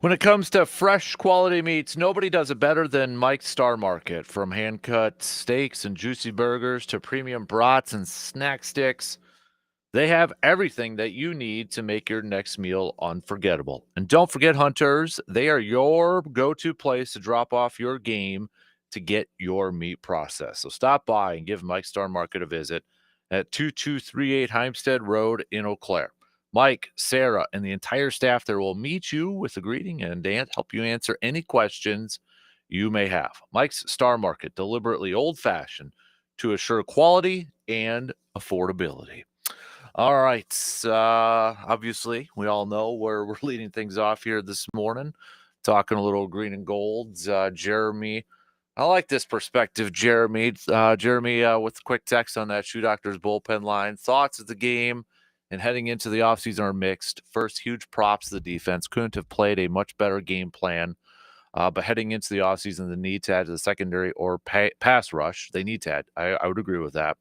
When it comes to fresh quality meats, nobody does it better than Mike's Star Market. From hand-cut steaks and juicy burgers to premium brats and snack sticks, they have everything that you need to make your next meal unforgettable. And don't forget, hunters, they are your go-to place to drop off your game to get your meat processed. So stop by and give Mike's Star Market a visit at 2238 Heimstead Road in Eau Claire. Mike, Sarah, and the entire staff there will meet you with a greeting and help you answer any questions you may have. Mike's Star Market, deliberately old-fashioned to assure quality and affordability. All right. Obviously, we all know where we're leading things off here this morning, talking a little green and golds. Jeremy, I like this perspective, Jeremy. Jeremy, with a quick text on that Shoe Doctors bullpen line. Thoughts of the game and heading into the offseason are mixed. First, huge props to the defense. Couldn't have played a much better game plan. But heading into the offseason, the need to add to the secondary or pass rush, they need to add. I would agree with that.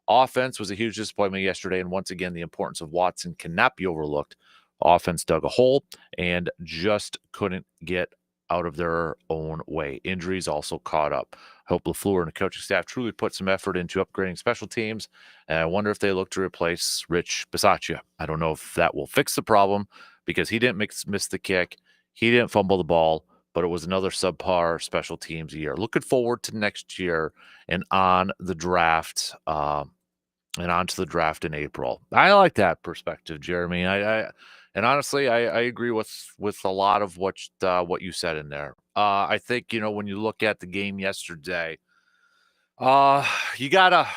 Offense was a huge disappointment yesterday, and once again, the importance of Watson cannot be overlooked. Offense dug a hole and just couldn't get out of their own way. Injuries also caught up. I hope LaFleur and the coaching staff truly put some effort into upgrading special teams, and I wonder if they look to replace Rich Bisaccia. I don't know if that will fix the problem because he didn't miss the kick. He didn't fumble the ball, but it was another subpar special teams year. Looking forward to next year and on the draft. And onto the draft in April. I like that perspective, Jeremy. And honestly, I agree with a lot of what you said in there. I think when you look at the game yesterday, you gotta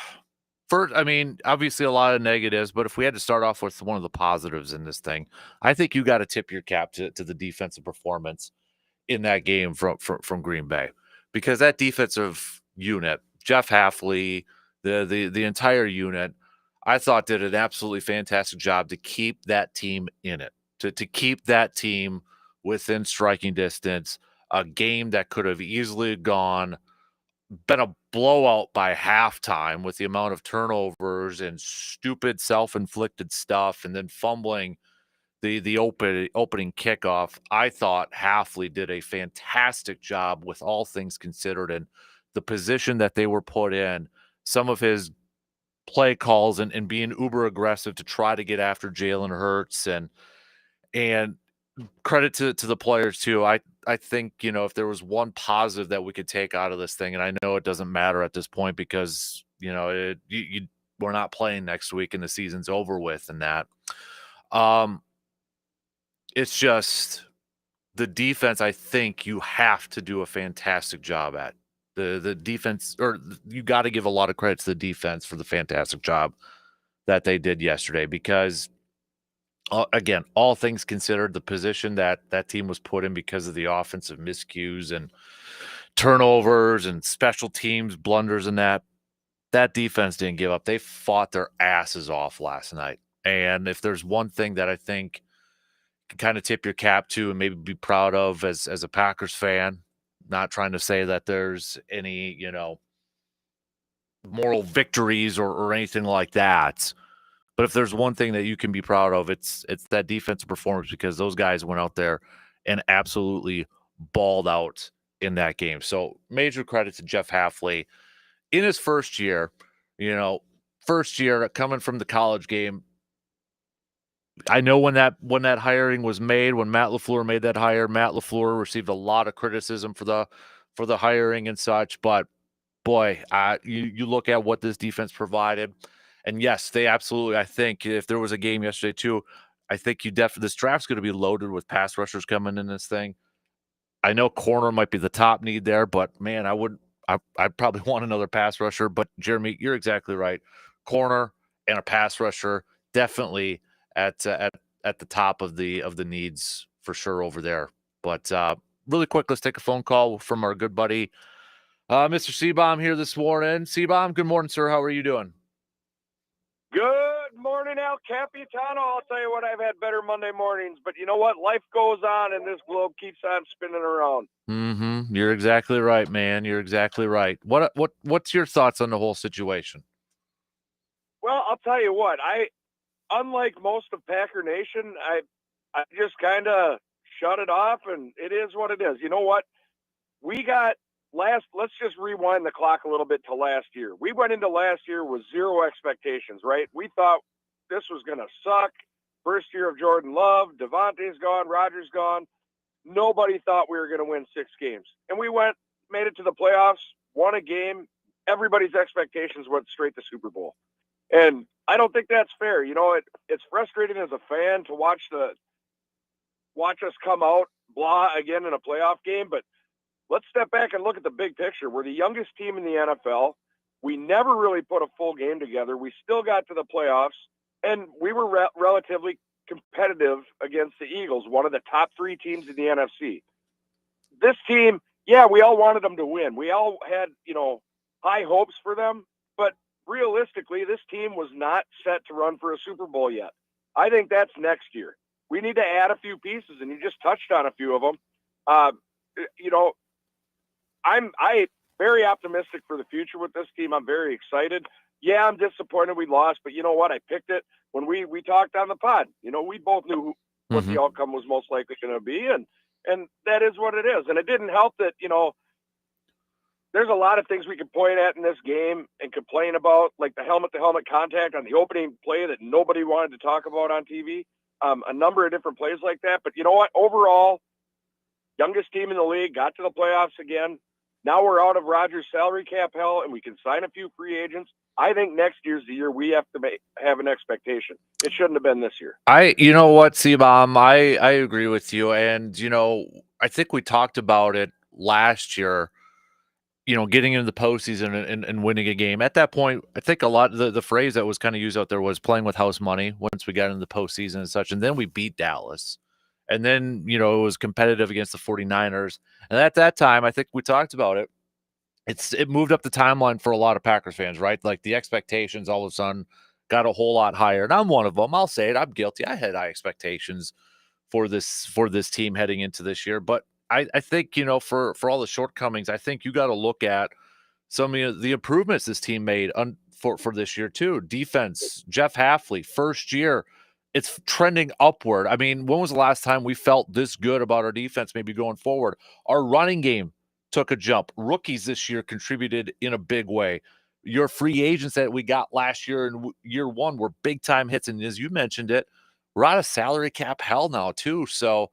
first. I mean, obviously a lot of negatives, but if we had to start off with one of the positives in this thing, I think you got to tip your cap to the defensive performance in that game from Green Bay, because that defensive unit, Jeff Halfley, the entire unit, I thought did an absolutely fantastic job to keep that team in it, to keep that team within striking distance. A game that could have easily been a blowout by halftime with the amount of turnovers and stupid self-inflicted stuff, and then fumbling the opening kickoff. I thought Halfley did a fantastic job with all things considered, and the position that they were put in, some of his play calls and being uber aggressive to try to get after Jalen Hurts, and credit to the players too. I think, if there was one positive that we could take out of this thing, and I know it doesn't matter at this point because, we're not playing next week and the season's over with and that. Um, it's just the defense, I think you have to do a fantastic job at. The defense, or you gotta give a lot of credit to the defense for the fantastic job that they did yesterday because, again, all things considered, the position that that team was put in because of the offensive miscues and turnovers and special teams blunders and that defense didn't give up. They fought their asses off last night, and if there's one thing that I think can kind of tip your cap to and maybe be proud of as a Packers fan. Not trying to say that there's any, moral victories or anything like that. But if there's one thing that you can be proud of, it's that defensive performance because those guys went out there and absolutely balled out in that game. So major credit to Jeff Halfley in his first year, first year coming from the college game. I know when that hiring was made, when Matt LaFleur made that hire, Matt LaFleur received a lot of criticism for the hiring and such. But boy, you look at what this defense provided, and yes, they absolutely. I think if there was a game yesterday too, I think this draft's going to be loaded with pass rushers coming in this thing. I know corner might be the top need there, but man, I'd probably want another pass rusher. But Jeremy, you're exactly right. Corner and a pass rusher definitely at the top of the needs for sure over there. But really quick, let's take a phone call from our good buddy Mr. Seabaum here this morning. Seabaum, good morning, sir. How are you doing? Good morning, El Capitano. I'll tell you what, I've had better Monday mornings, but you know what? Life goes on, and this globe keeps on spinning around. Mm-hmm. You're exactly right, man. You're exactly right. What's your thoughts on the whole situation? Well, I'll tell you what. Unlike most of Packer Nation, I just kind of shut it off, and it is what it is. You know what? Let's just rewind the clock a little bit to last year. We went into last year with zero expectations, right? We thought this was going to suck. First year of Jordan Love, Devontae's gone, Rodgers gone. Nobody thought we were going to win 6 games. And we made it to the playoffs, won a game. Everybody's expectations went straight to Super Bowl. And I don't think that's fair. You know, it's frustrating as a fan to watch us come out blah again in a playoff game, but let's step back and look at the big picture. We're the youngest team in the NFL. We never really put a full game together. We still got to the playoffs, and we were relatively competitive against the Eagles, one of the top 3 teams in the NFC. This team, yeah, we all wanted them to win. We all had, high hopes for them, but realistically, this team was not set to run for a Super Bowl yet. I think that's next year. We need to add a few pieces, and you just touched on a few of them. I'm very optimistic for the future with this team. I'm very excited. Yeah, I'm disappointed we lost, but you know what? I picked it when we talked on the pod. We both knew what the outcome was most likely going to be, and that is what it is. And it didn't help that, there's a lot of things we could point at in this game and complain about, like the helmet-to-helmet contact on the opening play that nobody wanted to talk about on TV. A number of different plays like that. But you know what? Overall, youngest team in the league, got to the playoffs again. Now we're out of Rodgers' salary cap hell, and we can sign a few free agents. I think next year's the year we have to have an expectation. It shouldn't have been this year. You know what, C-Bomb, I agree with you. And, I think we talked about it last year, getting into the postseason and winning a game. At that point, I think a lot of the phrase that was kind of used out there was playing with house money once we got into the postseason and such. And then we beat Dallas. And then, it was competitive against the 49ers. And at that time, I think we talked about it. It moved up the timeline for a lot of Packers fans, right? Like the expectations all of a sudden got a whole lot higher. And I'm one of them. I'll say it. I'm guilty. I had high expectations for this team heading into this year. But I think, for all the shortcomings, I think you got to look at some of the improvements this team made for this year too. Defense, Jeff Hafley, first year, it's trending upward. I mean, when was the last time we felt this good about our defense maybe going forward? Our running game took a jump. Rookies this year contributed in a big way. Your free agents that we got last year in year 1 were big-time hits, and as you mentioned it, we're out of salary cap hell now too. So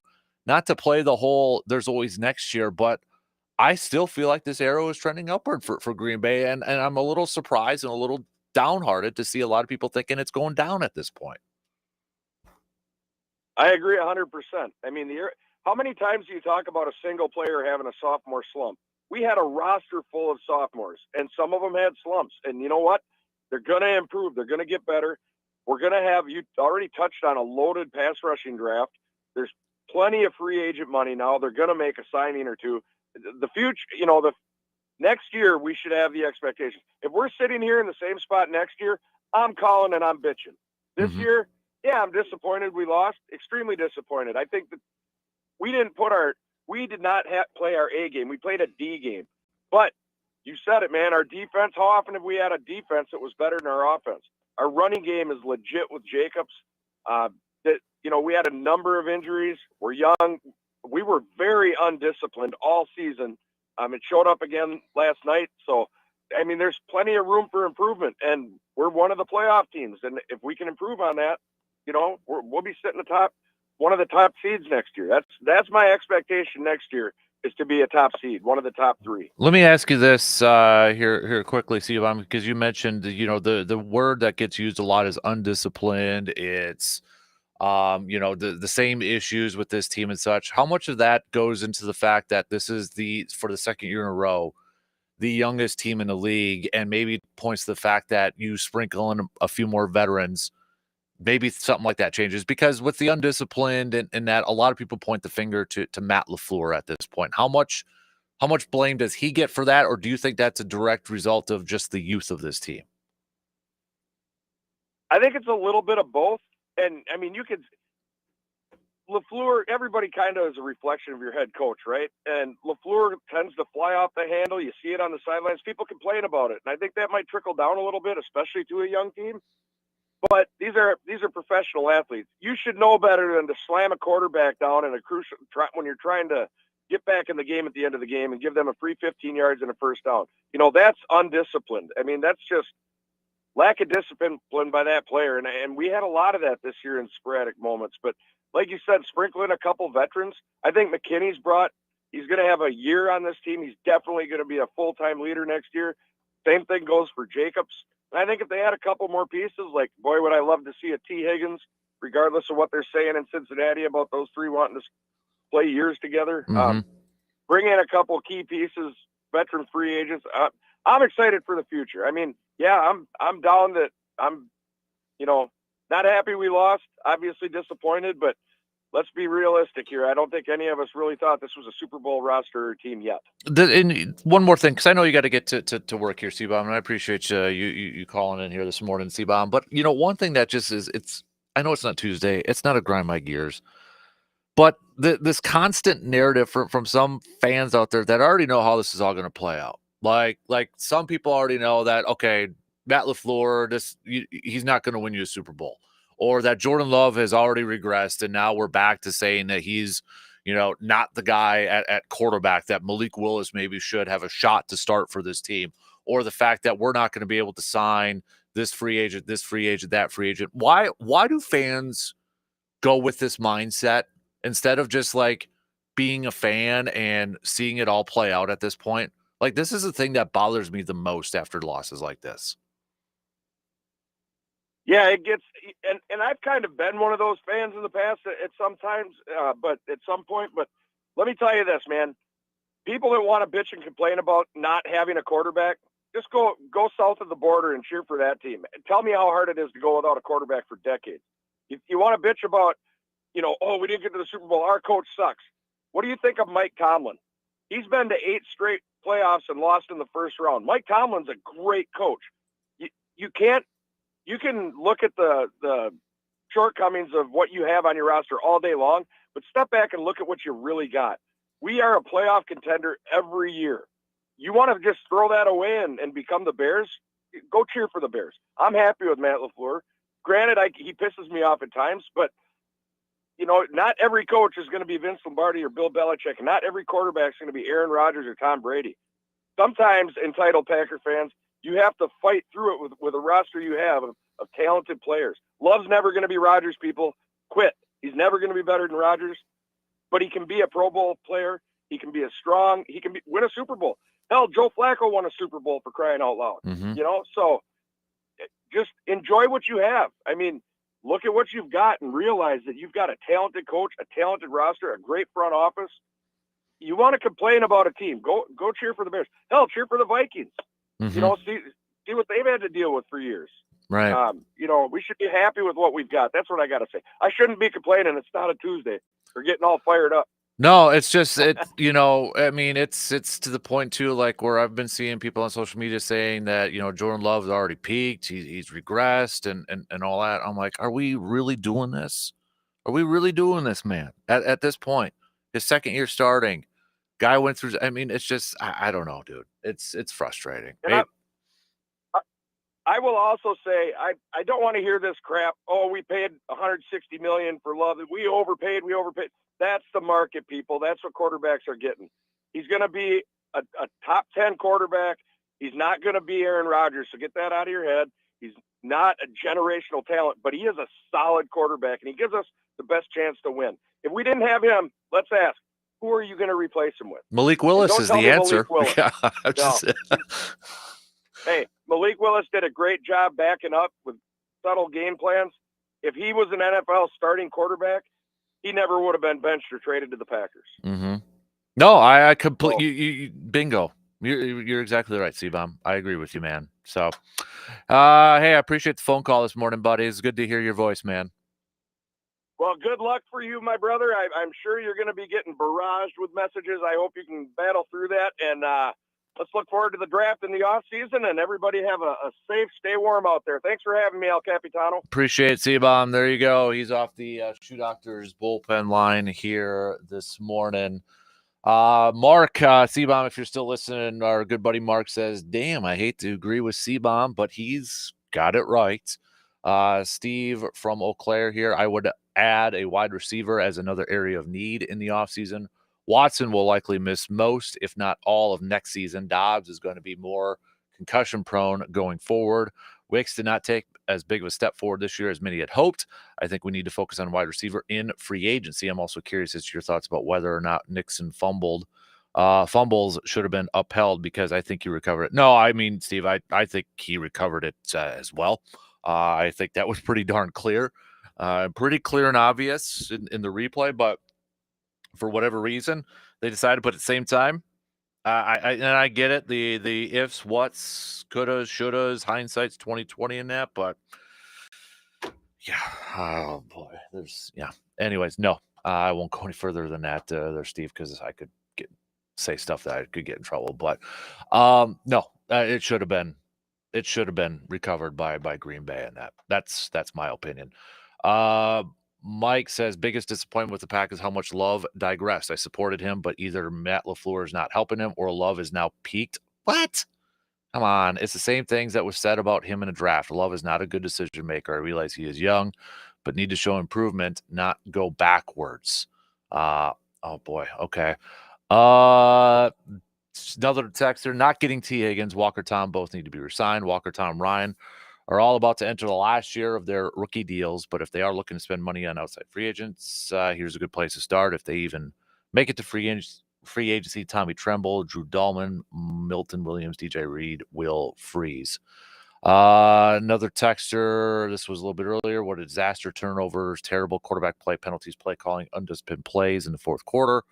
not to play the whole there's always next year, but I still feel like this arrow is trending upward for Green Bay, and I'm a little surprised and a little downhearted to see a lot of people thinking it's going down at this point. I agree 100%. I mean, how many times do you talk about a single player having a sophomore slump? We had a roster full of sophomores, and some of them had slumps. And you know what? They're going to improve. They're going to get better. We're going to have, you already touched on a loaded pass rushing draft. There's plenty of free agent money now. They're going to make a signing or two. The future, the next year we should have the expectation. If we're sitting here in the same spot next year, I'm calling and I'm bitching. This year, yeah, I'm disappointed we lost. Extremely disappointed. I think that we did not play our A game. We played a D game. But you said it, man. Our defense, how often have we had a defense that was better than our offense? Our running game is legit with Jacobs. We had a number of injuries. We're young. We were very undisciplined all season. It showed up again last night. So, I mean, there's plenty of room for improvement, and we're one of the playoff teams. And if we can improve on that, we'll be sitting one of the top seeds next year. That's my expectation next year, is to be a top seed, one of the top 3. Let me ask you this here quickly, Steve, because you mentioned the word that gets used a lot is undisciplined. It's the same issues with this team and such. How much of that goes into the fact that this is for the second year in a row, the youngest team in the league, and maybe points to the fact that you sprinkle in a few more veterans, maybe something like that changes? Because with the undisciplined and that, a lot of people point the finger to Matt LaFleur at this point. How much blame does he get for that, or do you think that's a direct result of just the youth of this team? I think it's a little bit of both. And I mean, LaFleur, everybody kind of is a reflection of your head coach, right? And LaFleur tends to fly off the handle. You see it on the sidelines. People complain about it. And I think that might trickle down a little bit, especially to a young team. But these are professional athletes. You should know better than to slam a quarterback down in a crucial when you're trying to get back in the game at the end of the game and give them a free 15 yards and a first down. That's undisciplined. I mean, that's just lack of discipline by that player. And we had a lot of that this year in sporadic moments. But like you said, sprinkling a couple veterans. I think McKinney's he's going to have a year on this team. He's definitely going to be a full-time leader next year. Same thing goes for Jacobs. And I think if they had a couple more pieces, like, boy, would I love to see a T. Higgins, regardless of what they're saying in Cincinnati about those three wanting to play years together. Bring in a couple key pieces, veteran free agents. I'm excited for the future. I mean, yeah, I'm down that I'm, not happy we lost, obviously disappointed, but let's be realistic here. I don't think any of us really thought this was a Super Bowl roster team yet. And one more thing, because I know you got to get to work here, C-Bomb, and I appreciate you calling in here this morning, C-Bomb. But, one thing that just is, I know it's not Tuesday. It's not a grind my gears. But this constant narrative from some fans out there that already know how this is all going to play out. Like some people already know that, okay, Matt LaFleur, he's not going to win you a Super Bowl. Or that Jordan Love has already regressed, and now we're back to saying that he's, not the guy at quarterback, that Malik Willis maybe should have a shot to start for this team. Or the fact that we're not going to be able to sign this free agent, that free agent. Why do fans go with this mindset instead of just like being a fan and seeing it all play out at this point? Like, this is the thing that bothers me the most after losses like this. Yeah, it gets, and I've kind of been one of those fans in the past at some times, but at some point. But let me tell you this, man. People that want to bitch and complain about not having a quarterback, just go south of the border and cheer for that team. Tell me how hard it is to go without a quarterback for decades. You want to bitch about, we didn't get to the Super Bowl, our coach sucks. What do you think of Mike Tomlin? He's been to 8 straight playoffs and lost in the first round. Mike Tomlin's a great coach. You can look at the shortcomings of what you have on your roster all day long, but step back and look at what you really got. We are a playoff contender every year. You want to just throw that away and become the Bears? Go cheer for the Bears. I'm happy with Matt LaFleur. Granted, he pisses me off at times, but not every coach is going to be Vince Lombardi or Bill Belichick, and not every quarterback is going to be Aaron Rodgers or Tom Brady. Sometimes, entitled Packer fans, you have to fight through it with a roster you have of talented players. Love's never going to be Rodgers, people. Quit. He's never going to be better than Rodgers, but he can be a Pro Bowl player. He can be he can win a Super Bowl. Hell, Joe Flacco won a Super Bowl, for crying out loud. Mm-hmm. So just enjoy what you have. I mean, look at what you've got and realize that you've got a talented coach, a talented roster, a great front office. You want to complain about a team, go cheer for the Bears. Hell, cheer for the Vikings. Mm-hmm. See what they've had to deal with for years. Right. We should be happy with what we've got. That's what I got to say. I shouldn't be complaining. It's not a Tuesday. We're getting all fired up. No, it's just I mean, it's to the point too, like where I've been seeing people on social media saying that Jordan Love's already peaked, he's regressed, and all that. I'm like, are we really doing this? Are we really doing this, man? At this point, his second year starting, guy went through. I mean, it's just I don't know, dude. It's frustrating. And I will also say I don't want to hear this crap. Oh, we paid $160 million for Love. We overpaid. That's the market, people. That's what quarterbacks are getting. He's going to be a top 10 quarterback. He's not going to be Aaron Rodgers, so get that out of your head. He's not a generational talent, but he is a solid quarterback, and he gives us the best chance to win. If we didn't have him, let's ask, who are you going to replace him with? Malik Willis is the answer. Yeah, Hey, Malik Willis did a great job backing up with subtle game plans. If he was an NFL starting quarterback, he never would have been benched or traded to the Packers. Mm-hmm. No, I completely bingo. You're exactly right, C-Bomb. I agree with you, man. So, hey, I appreciate the phone call this morning, buddy. It's good to hear your voice, man. Well, good luck for you, my brother. I'm sure you're going to be getting barraged with messages. I hope you can battle through that. And let's look forward to the draft in the off season, and everybody have a safe, stay warm out there. Thanks for having me, El Capitano. Appreciate it, C-Bomb. There you go. He's off the Shoe Doctors bullpen line here this morning. Mark, C-Bomb, if you're still listening, our good buddy Mark says, damn, I hate to agree with C-Bomb, but he's got it right. Steve from Eau Claire here. I would add a wide receiver as another area of need in the offseason. Watson will likely miss most, if not all, of next season. Dobbs is going to be more concussion prone going forward. Wicks did not take as big of a step forward this year as many had hoped. I think we need to focus on wide receiver in free agency. I'm also curious as to your thoughts about whether or not Nixon fumbles should have been upheld because I think he recovered it. No, I mean, Steve, I think he recovered it as well. I think that was pretty darn clear, pretty clear and obvious in the replay. But for whatever reason, they decided to put it at the same time. I get it. The ifs, whats, couldas, shouldas, hindsight's 2020 in that, but yeah. Oh boy. Anyways, no, I won't go any further than that there, Steve, because I could say stuff that I could get in trouble. But no, it should have been recovered by Green Bay, and that's my opinion. Mike says biggest disappointment with the Pack is how much Love digressed. I supported him, but either Matt LaFleur is not helping him or Love is now peaked. What? Come on. It's the same things that was said about him in a draft. Love is not a good decision maker. I realize he is young, but need to show improvement, not go backwards. Oh boy. Okay. Another texter, not getting T. Higgins, Walker Tom both need to be resigned. Walker Tom Ryan are all about to enter the last year of their rookie deals, but if they are looking to spend money on outside free agents, here's a good place to start. If they even make it to free agency, Tommy Tremble, Drew Dahlman, Milton Williams, DJ Reed, Will Freeze. Another texter, this was a little bit earlier. What a disaster. Turnovers, terrible quarterback play, penalties, play calling, undisciplined plays in the fourth quarter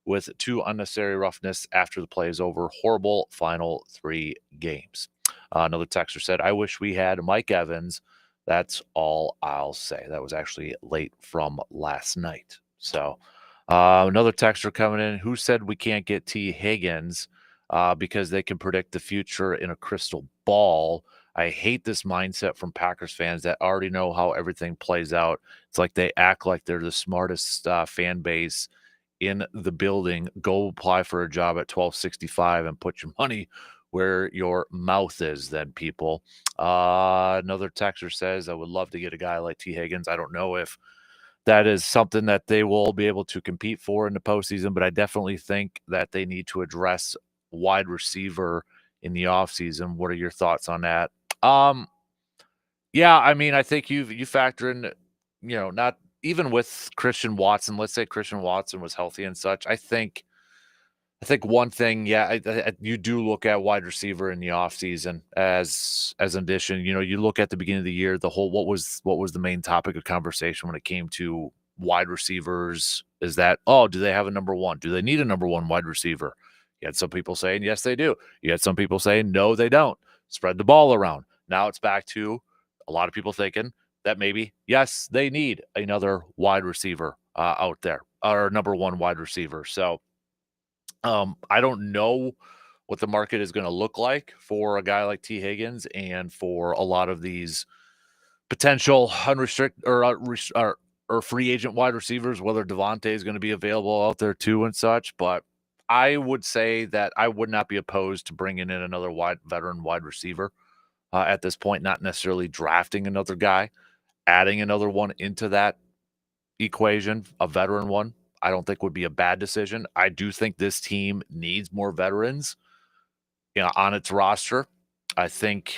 with 2 unnecessary roughness after the play is over. Horrible final 3 games. Another texter said, I wish we had Mike Evans. That's all I'll say. That was actually late from last night. So another texter coming in, who said we can't get T. Higgins because they can predict the future in a crystal ball. I hate this mindset from Packers fans that already know how everything plays out. It's like they act like they're the smartest fan base in the building. Go apply for a job at 1265 and put your money where your mouth is, then, people. Another texter says, I would love to get a guy like T. Higgins. I don't know if that is something that they will be able to compete for in the postseason, but I definitely think that they need to address wide receiver in the offseason. What are your thoughts on that? Yeah, I mean, I think you factor in, not even with Christian Watson. Let's say Christian Watson was healthy and such. I think one thing, you do look at wide receiver in the offseason as an addition. You look at the beginning of the year, the whole what was the main topic of conversation when it came to wide receivers is that, do they have a number one? Do they need a number one wide receiver? You had some people saying yes, they do. You had some people saying no, they don't. Spread the ball around. Now it's back to a lot of people thinking that maybe, yes, they need another wide receiver out there, or number one wide receiver. So I don't know what the market is going to look like for a guy like T. Higgins and for a lot of these potential unrestricted or free agent wide receivers, whether Devontae is going to be available out there too and such. But I would say that I would not be opposed to bringing in another veteran wide receiver at this point, not necessarily drafting another guy, adding another one into that equation, a veteran one. I don't think would be a bad decision. I do think this team needs more veterans, on its roster. I think,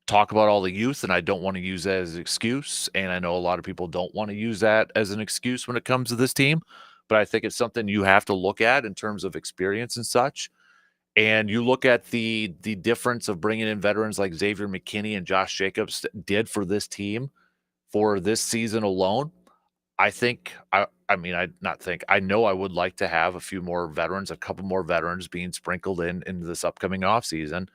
talk about all the youth, and I don't want to use that as an excuse. And I know a lot of people don't want to use that as an excuse when it comes to this team, but I think it's something you have to look at in terms of experience and such. And you look at the difference of bringing in veterans like Xavier McKinney and Josh Jacobs did for this team for this season alone. I think I know I would like to have a few more veterans, a couple more veterans being sprinkled into this upcoming offseason.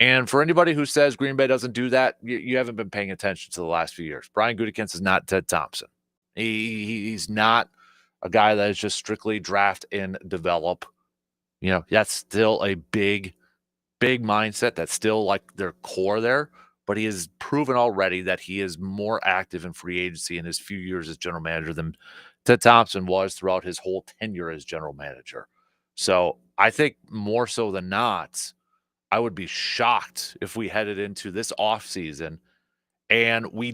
And for anybody who says Green Bay doesn't do that, you haven't been paying attention to the last few years. Brian Gutekunst is not Ted Thompson. He's not a guy that is just strictly draft and develop. That's still a big mindset. That's still like their core there. But he has proven already that he is more active in free agency in his few years as general manager than Ted Thompson was throughout his whole tenure as general manager. So I think more so than not, I would be shocked if we headed into this offseason And we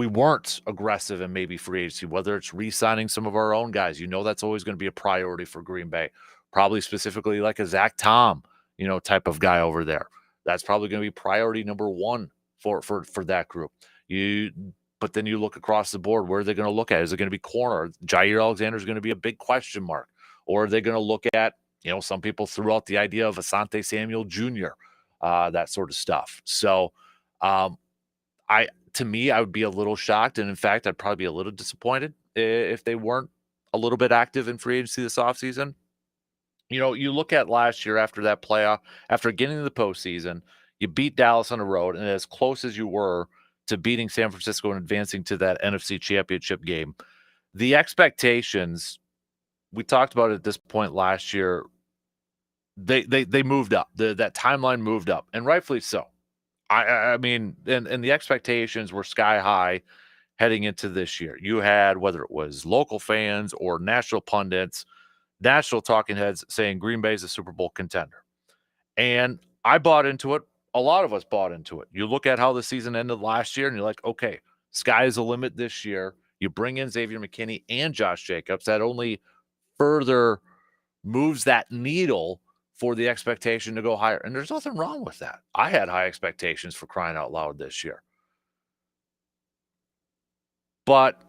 weren't aggressive in maybe free agency, whether it's re-signing some of our own guys. That's always going to be a priority for Green Bay. Probably specifically like a Zach Tom, type of guy over there. That's probably going to be priority number one for that group. But then you look across the board, where are they going to look at? Is it going to be corner? Jair Alexander is going to be a big question mark. Or are they going to look at, some people threw out the idea of Asante Samuel Jr., that sort of stuff. So to me, I would be a little shocked. And in fact, I'd probably be a little disappointed if they weren't a little bit active in free agency this offseason. You look at last year after that playoff, after getting to the postseason, you beat Dallas on the road, and as close as you were to beating San Francisco and advancing to that NFC Championship game, the expectations, we talked about at this point last year, they moved up. That timeline moved up, and rightfully so. I mean, and the expectations were sky high heading into this year. You had, whether it was local fans or national pundits, national talking heads saying Green Bay is a Super Bowl contender. And I bought into it. A lot of us bought into it. You look at how the season ended last year, and you're like, okay, sky is the limit this year. You bring in Xavier McKinney and Josh Jacobs. That only further moves that needle for the expectation to go higher. And there's nothing wrong with that. I had high expectations for crying out loud this year. But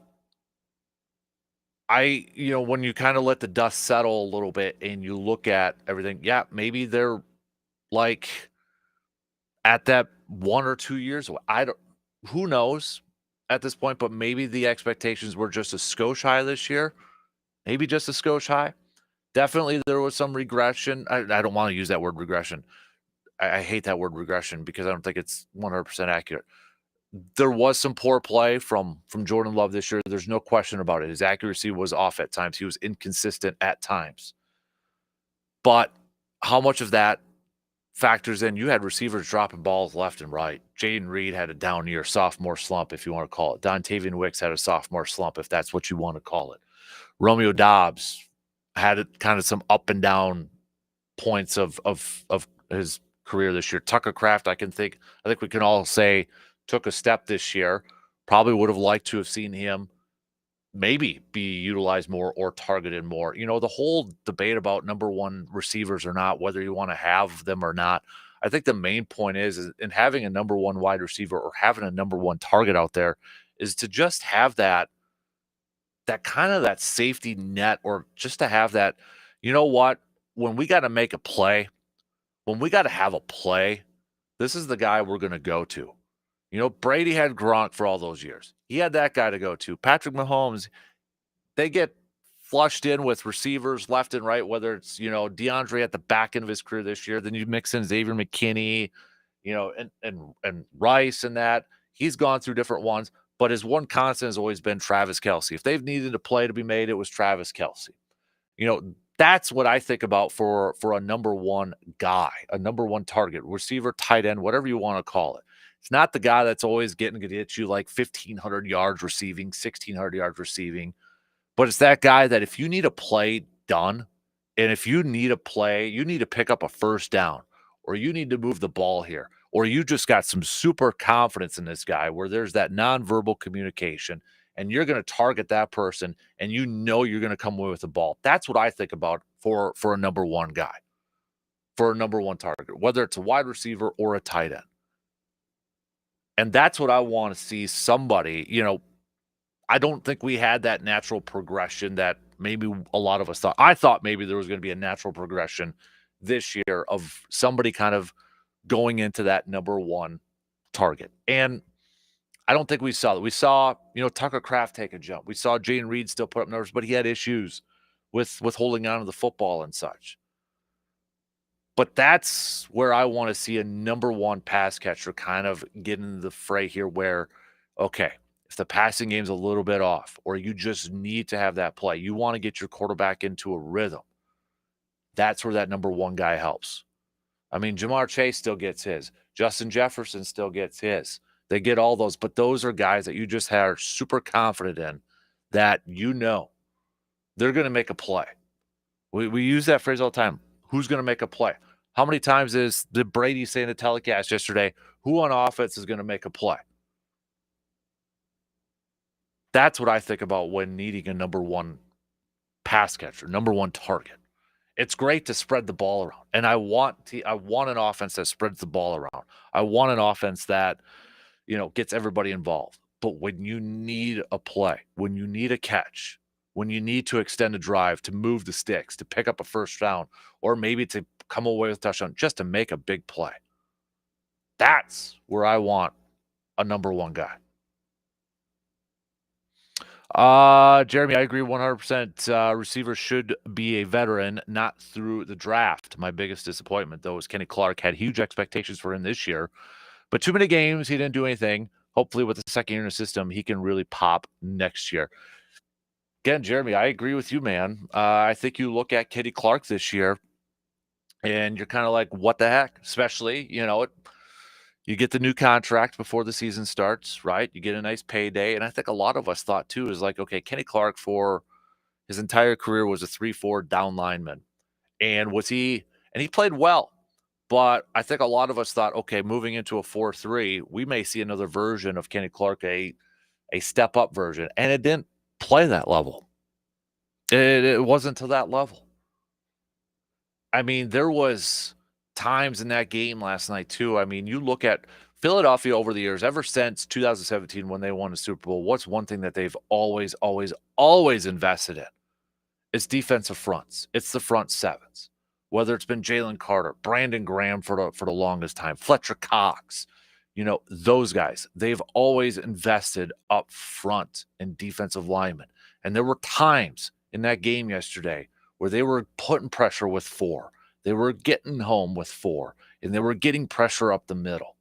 when you kind of let the dust settle a little bit and you look at everything, yeah, maybe they're like at that 1 or 2 years. Who knows at this point, but maybe the expectations were just a skosh high this year. Maybe just a skosh high. Definitely there was some regression. I don't want to use that word regression. I hate that word regression because I don't think it's 100% accurate. There was some poor play from Jordan Love this year. There's no question about it. His accuracy was off at times. He was inconsistent at times. But how much of that factors in? You had receivers dropping balls left and right. Jayden Reed had a down year, sophomore slump, if you want to call it. Dontavian Wicks had a sophomore slump, if that's what you want to call it. Romeo Doubs had kind of some up and down points of his career this year. Tucker Kraft, I think we can all say, took a step this year. Probably would have liked to have seen him maybe be utilized more or targeted more. The whole debate about number one receivers or not, whether you want to have them or not. I think the main point is in having a number one wide receiver or having a number one target out there is to just have that kind of that safety net, or just to have that, when we got to make a play, when we got to have a play, this is the guy we're going to go to. Brady had Gronk for all those years. He had that guy to go to. Patrick Mahomes, they get flushed in with receivers left and right, whether it's, DeAndre at the back end of his career this year, then you mix in Xavier McKinney, and Rice and that. He's gone through different ones, but his one constant has always been Travis Kelce. If they've needed a play to be made, it was Travis Kelce. That's what I think about for a number one guy, a number one target, receiver, tight end, whatever you want to call it. It's not the guy that's always going to hit you like 1,500 yards receiving, 1,600 yards receiving, but it's that guy that if you need a play done, and if you need a play, you need to pick up a first down, or you need to move the ball here, or you just got some super confidence in this guy where there's that nonverbal communication, and you're going to target that person, and you're going to come away with the ball. That's what I think about for a number one guy, for a number one target, whether it's a wide receiver or a tight end. And that's what I want to see somebody, I don't think we had that natural progression that maybe a lot of us thought. I thought maybe there was going to be a natural progression this year of somebody kind of going into that number one target. And I don't think we saw that. We saw, Tucker Kraft take a jump. We saw Jayden Reed still put up numbers, but he had issues with holding on to the football and such. But that's where I want to see a number one pass catcher kind of get into the fray here where, okay, if the passing game's a little bit off, or you just need to have that play, you want to get your quarterback into a rhythm, that's where that number one guy helps. I mean, Jamar Chase still gets his. Justin Jefferson still gets his. They get all those, but those are guys that you just are super confident in that they're going to make a play. We use that phrase all the time. Who's going to make a play? How many times did Brady say in the telecast yesterday, who on offense is going to make a play? That's what I think about when needing a number one pass catcher, number one target. It's great to spread the ball around, and I want an offense that spreads the ball around. I want an offense that, gets everybody involved. But when you need a play, when you need a catch, when you need to extend a drive, to move the sticks, to pick up a first down, or maybe to come away with a touchdown, just to make a big play, that's where I want a number one guy. Jeremy, I agree 100%. Receiver should be a veteran, not through the draft. My biggest disappointment, though, is Kenny Clark. Had huge expectations for him this year, but too many games, he didn't do anything. Hopefully, with the second year in the system, he can really pop next year. Again, Jeremy, I agree with you, man. I think you look at Kenny Clark this year, and you're kind of like, what the heck? Especially, you get the new contract before the season starts, right? You get a nice payday. And I think a lot of us thought too is like, okay, Kenny Clark for his entire career was a 3-4 down lineman. And he played well. But I think a lot of us thought, okay, moving into a 4-3, we may see another version of Kenny Clark, a step up version. And it didn't play that level. It wasn't to that level. I mean, there was times in that game last night too. I mean, you look at Philadelphia over the years, ever since 2017 when they won the Super Bowl, what's one thing that they've always, always, always invested in? It's defensive fronts. It's the front sevens. Whether it's been Jalen Carter, Brandon Graham for the longest time, Fletcher Cox, those guys, they've always invested up front in defensive linemen. And there were times in that game yesterday where they were putting pressure with 4. They were getting home with 4, and they were getting pressure up the middle.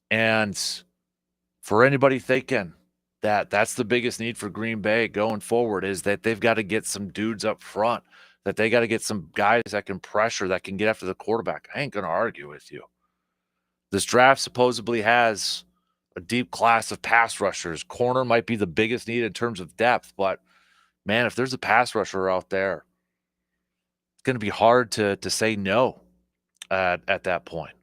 And for anybody thinking that that's the biggest need for Green Bay going forward, is that they've got to get some dudes up front, that they got to get some guys that can pressure, that can get after the quarterback. I ain't going to argue with you. This draft supposedly has a deep class of pass rushers. Corner might be the biggest need in terms of depth, but man, if there's a pass rusher out there, it's going to be hard to say no at that point.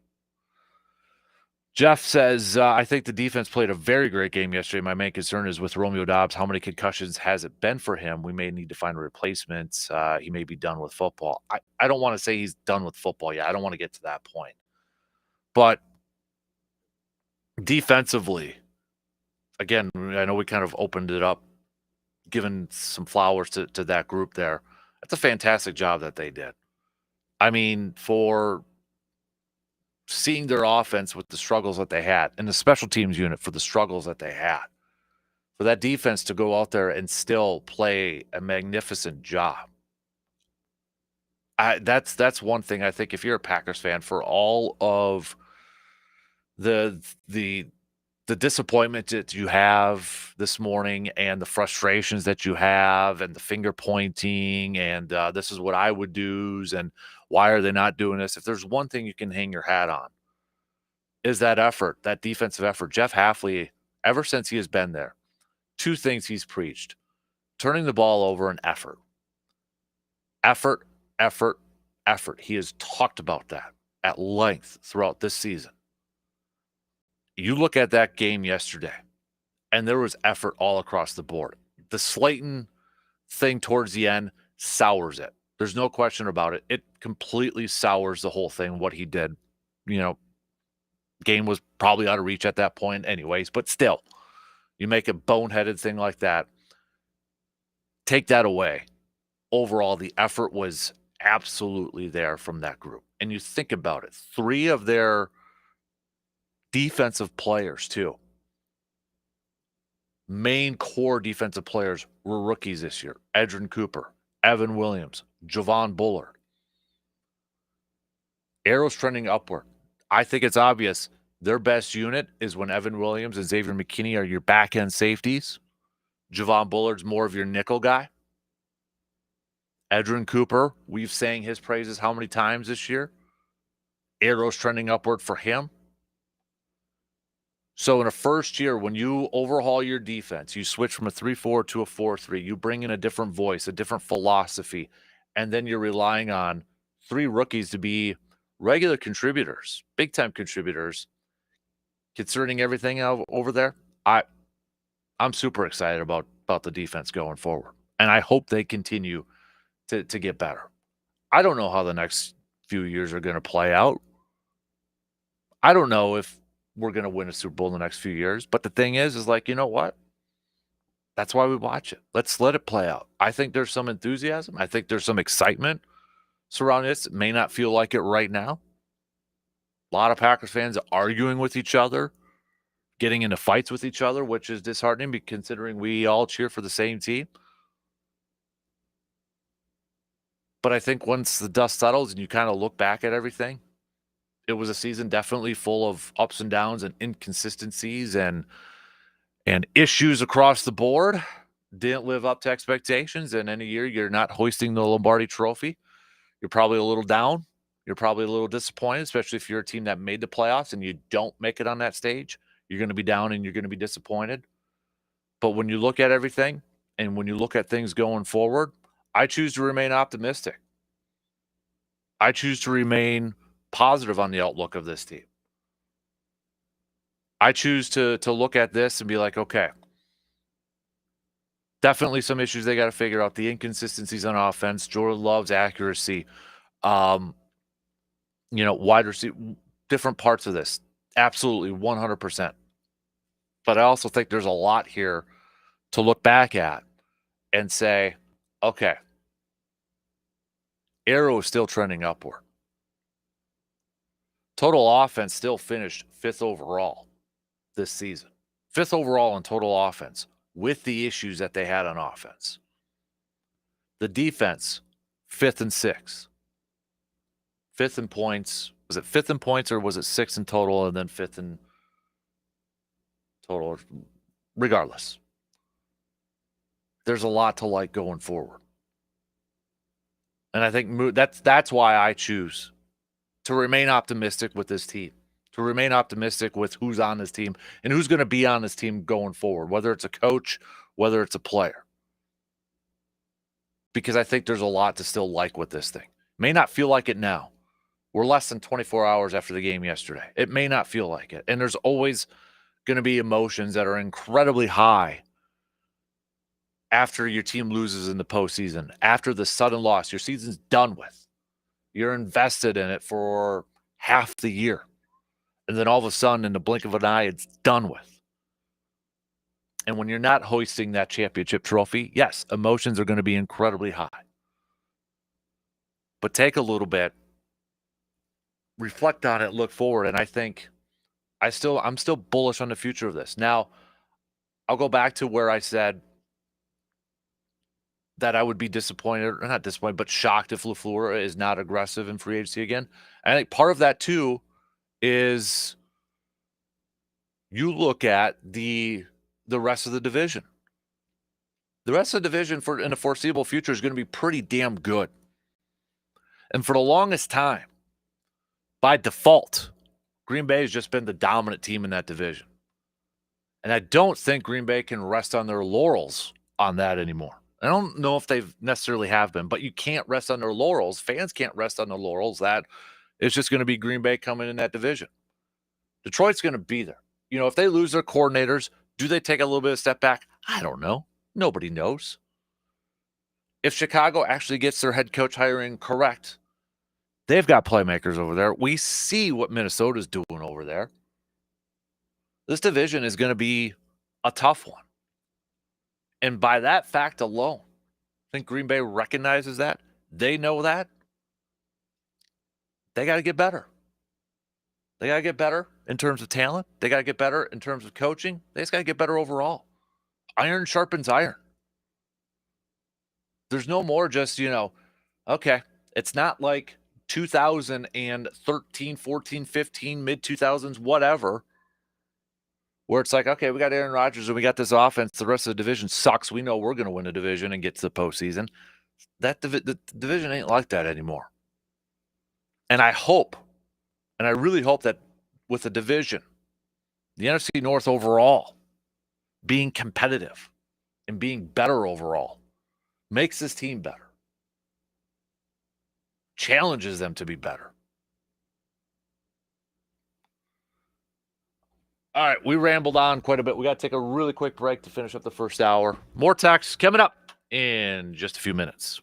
Jeff says, I think the defense played a very great game yesterday. My main concern is with Romeo Doubs. How many concussions has it been for him? We may need to find a replacement. He may be done with football. I don't want to say he's done with football yet. I don't want to get to that point. But defensively, again, I know we kind of opened it up, giving some flowers to that group there. That's a fantastic job that they did. I mean, for seeing their offense with the struggles that they had, and the special teams unit for the struggles that they had, for that defense to go out there and still play a magnificent job. That's one thing I think, if you're a Packers fan, for all of the disappointment that you have this morning and the frustrations that you have and the finger pointing and this is what I would do and why are they not doing this? If there's one thing you can hang your hat on, is that effort, that defensive effort. Jeff Hafley, ever since he has been there, 2 things he's preached: turning the ball over and effort. Effort, effort, effort. He has talked about that at length throughout this season. You look at that game yesterday, and there was effort all across the board. The Slayton thing towards the end sours it. There's no question about it. It completely sours the whole thing, what he did. Game was probably out of reach at that point anyways, but still, you make a boneheaded thing like that, take that away. Overall, the effort was absolutely there from that group. And you think about it, 3 of their defensive players too, main core defensive players, were rookies this year. Edgerrin Cooper, Evan Williams, Javon Bullard. Arrows trending upward. I think it's obvious their best unit is when Evan Williams and Xavier McKinney are your back-end safeties. Javon Bullard's more of your nickel guy. Edgerrin Cooper, we've sang his praises how many times this year? Arrows trending upward for him. So in a first year, when you overhaul your defense, you switch from a 3-4 to a 4-3, you bring in a different voice, a different philosophy, and then you're relying on 3 rookies to be regular contributors, big time contributors, concerning everything over there, I'm super excited about the defense going forward, and I hope they continue to get better. I don't know how the next few years are going to play out. I don't know if we're going to win a Super Bowl in the next few years, but the thing is like, you know what? That's why we watch it. Let's let it play out. I think there's some enthusiasm. I think there's some excitement surrounding this. It may not feel like it right now. A lot of Packers fans arguing with each other, getting into fights with each other, which is disheartening considering we all cheer for the same team. But I think once the dust settles and you kind of look back at everything, it was a season definitely full of ups and downs and inconsistencies and issues across the board. Didn't live up to expectations. And any year you're not hoisting the Lombardi Trophy, you're probably a little down. You're probably a little disappointed, especially if you're a team that made the playoffs and you don't make it on that stage. You're going to be down and you're going to be disappointed. But when you look at everything and when you look at things going forward, I choose to remain optimistic. I choose to remain positive on the outlook of this team. I choose to look at this and be like, okay, definitely some issues they got to figure out. The inconsistencies on offense, Jordan Love's accuracy, wide receiver, different parts of this. Absolutely 100%. But I also think there's a lot here to look back at and say, okay, arrow is still trending upward. Total offense still finished 5th overall this season. 5th overall in total offense with the issues that they had on offense. The defense, 5th and 6th. 5th in points. Was it 5th in points or was it 6th in total and then 5th in total? Regardless, there's a lot to like going forward. And I think that's why I choose to remain optimistic with this team, to remain optimistic with who's on this team and who's going to be on this team going forward, whether it's a coach, whether it's a player. Because I think there's a lot to still like with this thing. May not feel like it now. We're less than 24 hours after the game yesterday. It may not feel like it. And there's always going to be emotions that are incredibly high after your team loses in the postseason, after the sudden loss. Your season's done with. You're invested in it for half the year. And then all of a sudden, in the blink of an eye, it's done with. And when you're not hoisting that championship trophy, yes, emotions are going to be incredibly high. But take a little bit, reflect on it, look forward, and I think I'm still bullish on the future of this. Now, I'll go back to where I said that I would be disappointed, or not disappointed, but shocked if LaFleur is not aggressive in free agency again. I think part of that too is you look at the rest of the division. The rest of the division in the foreseeable future is going to be pretty damn good. And for the longest time, by default, Green Bay has just been the dominant team in that division. And I don't think Green Bay can rest on their laurels on that anymore. I don't know if they necessarily have been, but you can't rest on their laurels. Fans can't rest on their laurels. That it's just going to be Green Bay coming in that division. Detroit's going to be there. If they lose their coordinators, do they take a little bit of step back? I don't know. Nobody knows. If Chicago actually gets their head coach hiring correct, they've got playmakers over there. We see what Minnesota's doing over there. This division is going to be a tough one. And by that fact alone, I think Green Bay recognizes that. They know that. They got to get better. They got to get better in terms of talent. They got to get better in terms of coaching. They just got to get better overall. Iron sharpens iron. There's no more just, okay, it's not like 2013, 14, 15, mid-2000s, whatever, where it's like, okay, we got Aaron Rodgers and we got this offense. The rest of the division sucks. We know we're going to win a division and get to the postseason. The division ain't like that anymore. And I hope, and I really hope that with the division, the NFC North overall being competitive and being better overall makes this team better, challenges them to be better. All right, we rambled on quite a bit. We got to take a really quick break to finish up the first hour. More texts coming up in just a few minutes.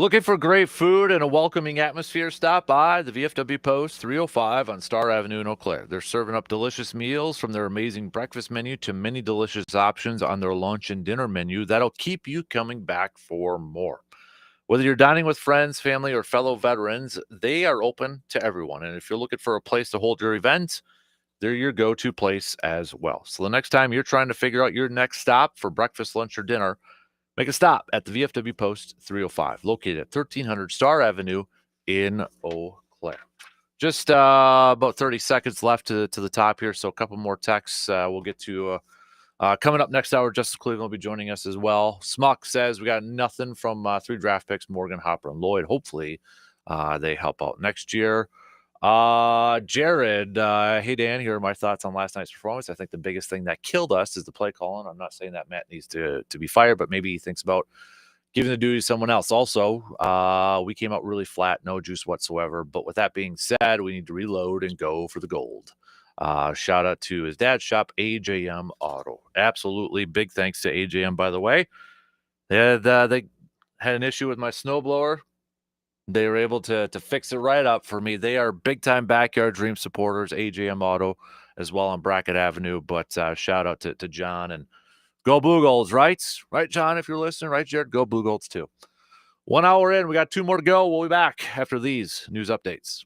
Looking for great food and a welcoming atmosphere? Stop by the VFW Post 305 on Star Avenue in Eau Claire. They're serving up delicious meals from their amazing breakfast menu to many delicious options on their lunch and dinner menu that'll keep you coming back for more. Whether you're dining with friends, family, or fellow veterans, they are open to everyone. And if you're looking for a place to hold your events, they're your go to place as well. So the next time you're trying to figure out your next stop for breakfast, lunch, or dinner, make a stop at the VFW Post 305, located at 1300 Star Avenue in Eau Claire. Just about 30 seconds left to the top here, so a couple more texts we'll get to. Coming up next hour, Justice Cleveland will be joining us as well. Smuck says we got nothing from 3 draft picks, Morgan, Hopper, and Lloyd. Hopefully, they help out next year. Jared, hey Dan, here are my thoughts on last night's performance. I think the biggest thing that killed us is the play calling. I'm not saying that Matt needs to be fired, but maybe he thinks about giving the duty to someone else. Also, we came out really flat, no juice whatsoever. But with that being said, we need to reload and go for the gold. Shout out to his dad's shop, AJM Auto. Absolutely, big thanks to AJM, by the way. They had an issue with my snowblower. They were able to fix it right up for me. They are big time backyard dream supporters, AJM Auto, as well on Brackett Avenue. But shout out to John and go Blue Golds, right? Right, John, if you're listening, right, Jared? Go Blue Golds too. 1 hour in, we got 2 more to go. We'll be back after these news updates.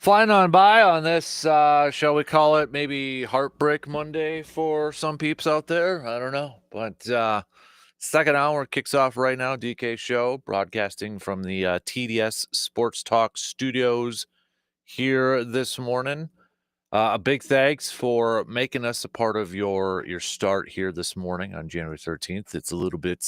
Flying on by on this, shall we call it maybe Heartbreak Monday for some peeps out there? I don't know. But second hour kicks off right now. DK Show broadcasting from the TDS Sports Talk studios here this morning. A big thanks for making us a part of your start here this morning on January 13th. It's a little bit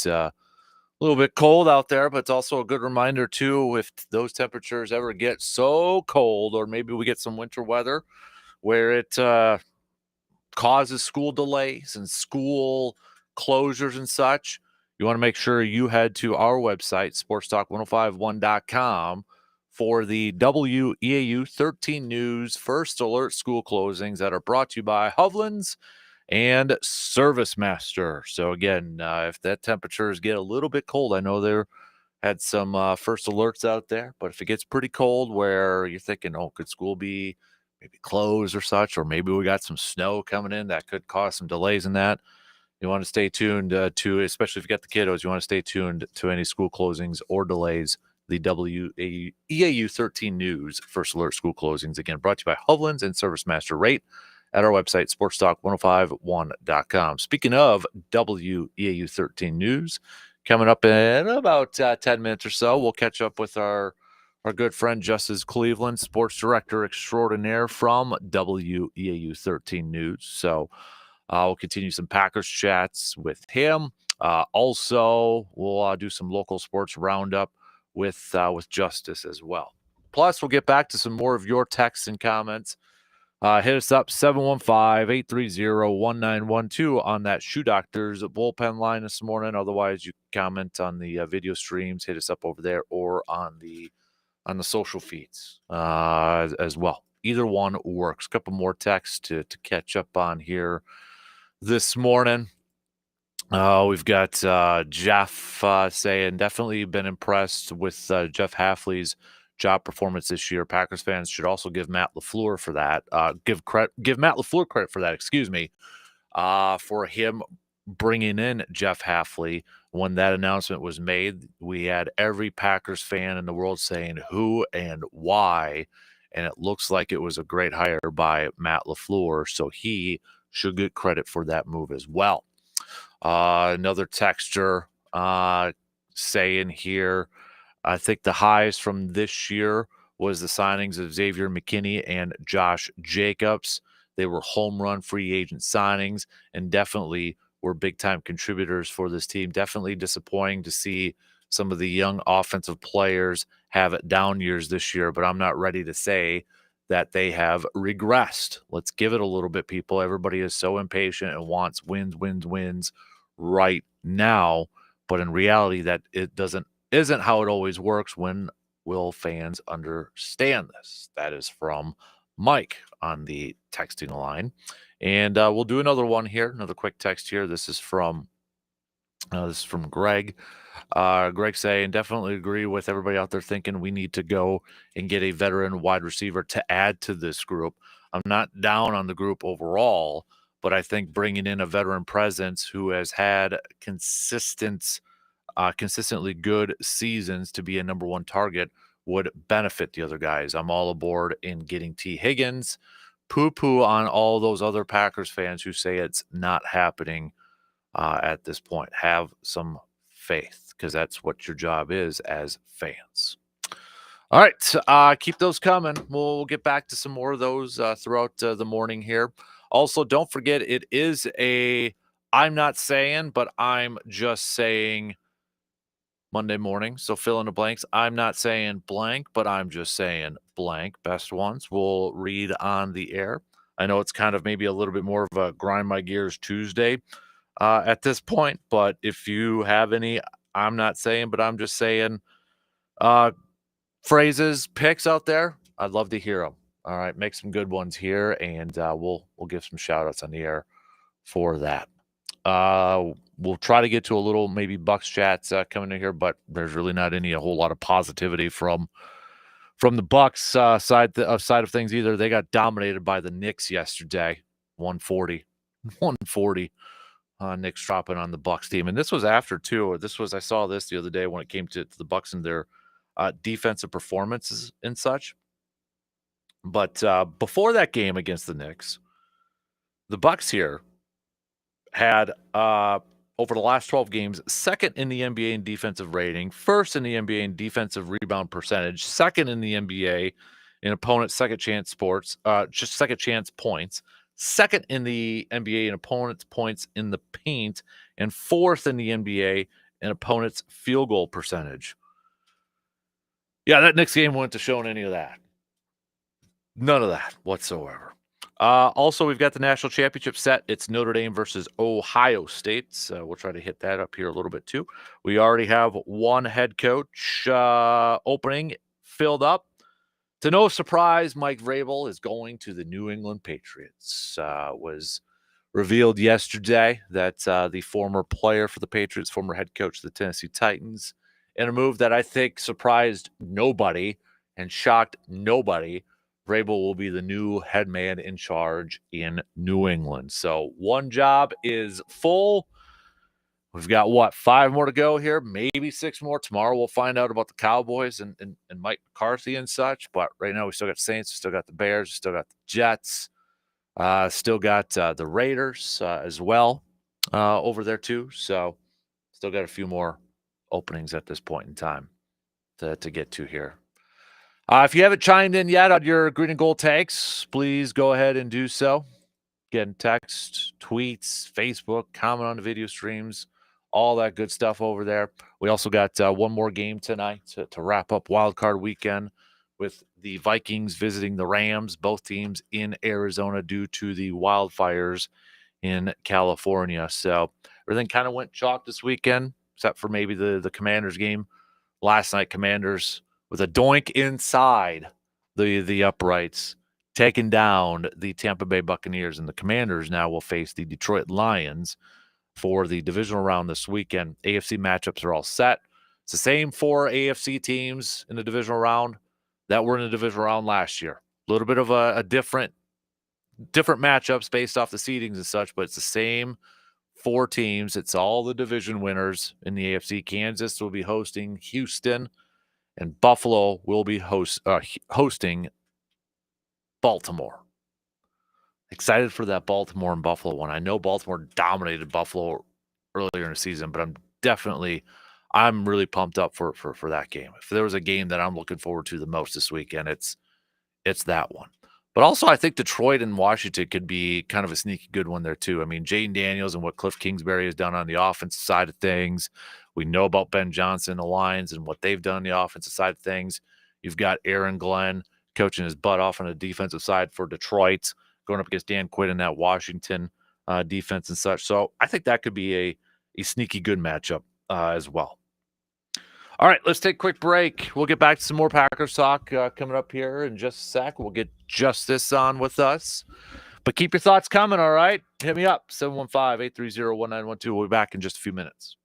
cold out there, but it's also a good reminder too, if those temperatures ever get so cold, or maybe we get some winter weather where it causes school delays and school closures and such, you want to make sure you head to our website, sportstalk1051.com, for the WEAU 13 News First Alert School Closings that are brought to you by Hovland's and Service Master. So again, if that temperatures get a little bit cold, I know there had some first alerts out there, but if it gets pretty cold where you're thinking, oh, could school be maybe closed or such, or maybe we got some snow coming in that could cause some delays in that, you want to stay tuned to, especially if you got the kiddos, you want to stay tuned to any school closings or delays. The WEAU 13 News First Alert School Closings, again, brought to you by Hovland's and Service Master Rate at our website, sportstalk1051.com. Speaking of WEAU 13 News, coming up in about 10 minutes or so, we'll catch up with our good friend Justice Cleveland, sports director extraordinaire from WEAU 13 News. So we'll continue some Packers chats with him. Also, we'll do some local sports roundup with Justice as well. Plus, we'll get back to some more of your texts and comments. Hit us up, 715-830-1912 on that Shoe Doctors bullpen line this morning. Otherwise, you comment on the video streams, hit us up over there, or on the social feeds as well. Either one works. A couple more texts to catch up on here this morning. We've got Jeff saying, definitely been impressed with Jeff Hafley's job performance this year. Packers fans should also give Matt LaFleur for that. Give Matt LaFleur credit for that, excuse me, for him bringing in Jeff Hafley. When that announcement was made, we had every Packers fan in the world saying who and why, and it looks like it was a great hire by Matt LaFleur, so he should get credit for that move as well. Another texter saying here, I think the highs from this year was the signings of Xavier McKinney and Josh Jacobs. They were home run free agent signings and definitely were big-time contributors for this team. Definitely disappointing to see some of the young offensive players have down years this year, but I'm not ready to say that they have regressed. Let's give it a little bit, people. Everybody is so impatient and wants wins right now, but in reality, that it isn't how it always works. When will fans understand this? That is from Mike on the texting line. And we'll do another one here, another quick text here. This is from Greg. Greg saying, definitely agree with everybody out there thinking we need to go and get a veteran wide receiver to add to this group. I'm not down on the group overall, but I think bringing in a veteran presence who has had consistently good seasons to be a number one target would benefit the other guys. I'm all aboard in getting T. Higgins. Poo-poo on all those other Packers fans who say it's not happening at this point. Have some faith, because that's what your job is as fans. All right, keep those coming. We'll get back to some more of those throughout the morning here. Also, don't forget, it is I'm not saying, but I'm just saying Monday morning. So fill in the blanks. I'm not saying blank, but I'm just saying blank. Best ones we'll read on the air. I know it's kind of maybe a little bit more of a grind my gears Tuesday at this point, but if you have any, I'm not saying, but I'm just saying phrases, picks out there, I'd love to hear them. All right, make some good ones here, and we'll give some shout outs on the air for that. We'll try to get to a little maybe Bucks chats coming in here, but there's really not a whole lot of positivity from the Bucks side of things either. They got dominated by the Knicks yesterday, 140. Knicks dropping on the Bucks team, and this was after too. I saw this the other day when it came to the Bucks and their defensive performances and such. But before that game against the Knicks, the Bucks here had over the last 12 games, second in the NBA in defensive rating, first in the NBA in defensive rebound percentage, second in the NBA in opponent second chance points, second in the NBA in opponent's points in the paint, and fourth in the NBA in opponent's field goal percentage. Yeah, that Knicks game wouldn't have shown any of that. None of that whatsoever. Also, we've got the national championship set. It's Notre Dame versus Ohio State. So we'll try to hit that up here a little bit too. We already have one head coach opening filled up. To no surprise, Mike Vrabel is going to the New England Patriots. Was revealed yesterday that the former player for the Patriots, former head coach of the Tennessee Titans, in a move that I think surprised nobody and shocked nobody, Vrabel will be the new head man in charge in New England. So one job is full. We've got, 5 more to go here, maybe 6 more. Tomorrow we'll find out about the Cowboys and Mike McCarthy and such. But right now we still got Saints, we still got the Bears, we still got the Jets, still got the Raiders as well over there too. So still got a few more openings at this point in time to get to here. If you haven't chimed in yet on your green and gold takes, please go ahead and do so. Again, text, tweets, Facebook, comment on the video streams, all that good stuff over there. We also got one more game tonight to wrap up Wild Card Weekend with the Vikings visiting the Rams, both teams in Arizona due to the wildfires in California. So everything kind of went chalk this weekend, except for maybe the Commanders game. Last night, Commanders with a doink inside the uprights, taking down the Tampa Bay Buccaneers, and the Commanders now will face the Detroit Lions for the divisional round this weekend. AFC matchups are all set. It's the same 4 AFC teams in the divisional round that were in the divisional round last year. A little bit of a different matchups based off the seedings and such, but it's the same 4 teams. It's all the division winners in the AFC. Kansas will be hosting Houston, and Buffalo will be hosting Baltimore. Excited for that Baltimore and Buffalo one. I know Baltimore dominated Buffalo earlier in the season, but I'm really pumped up for that game. If there was a game that I'm looking forward to the most this weekend, it's that one. But also, I think Detroit and Washington could be kind of a sneaky good one there too. I mean, Jaden Daniels and what Cliff Kingsbury has done on the offensive side of things. We know about Ben Johnson, the Lions, and what they've done on the offensive side of things. You've got Aaron Glenn coaching his butt off on the defensive side for Detroit, going up against Dan Quinn in that Washington defense and such. So I think that could be a sneaky good matchup as well. All right, let's take a quick break. We'll get back to some more Packers talk coming up here in just a sec. We'll get Justice on with us. But keep your thoughts coming, all right? Hit me up, 715-830-1912. We'll be back in just a few minutes.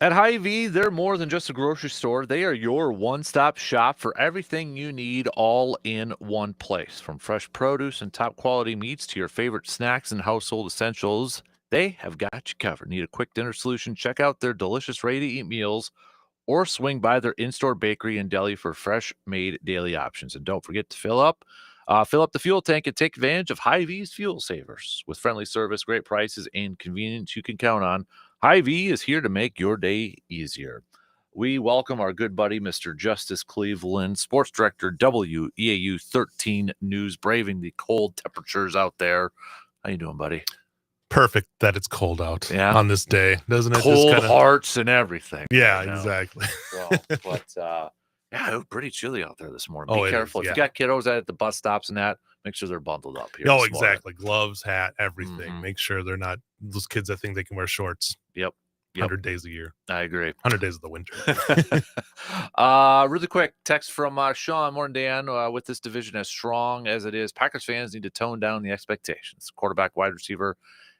At Hy-Vee, they're more than just a grocery store. They are your one-stop shop for everything you need all in one place. From fresh produce and top-quality meats to your favorite snacks and household essentials, they have got you covered. Need a quick dinner solution? Check out their delicious ready-to-eat meals or swing by their in-store bakery and deli for fresh-made daily options. And don't forget to fill up the fuel tank and take advantage of Hy-Vee's fuel savers. With friendly service, great prices, and convenience you can count on, Hy-Vee is here to make your day easier. We welcome our good buddy, Mr. Justice Cleveland, sports director, WEAU 13 News, braving the cold temperatures out there. How you doing, buddy? Perfect that it's cold out Yeah. on this day, doesn't it? Cold Just kinda, hearts and everything. yeah, right now. exactly. Well, but yeah, it was pretty chilly out there this morning. Oh, Be it careful. is, If you got kiddos at the bus stops and that, make sure they're bundled up here. Oh, this morning. exactly. Gloves, hat, everything. Mhm. Make sure they're not those kids that think they can wear shorts. Yep. 100 days a year. I agree. 100 days of the winter. Really quick text from Sean. Morning, Dan. With this division as strong as it is, Packers fans need to tone down the expectations. Quarterback, wide receiver,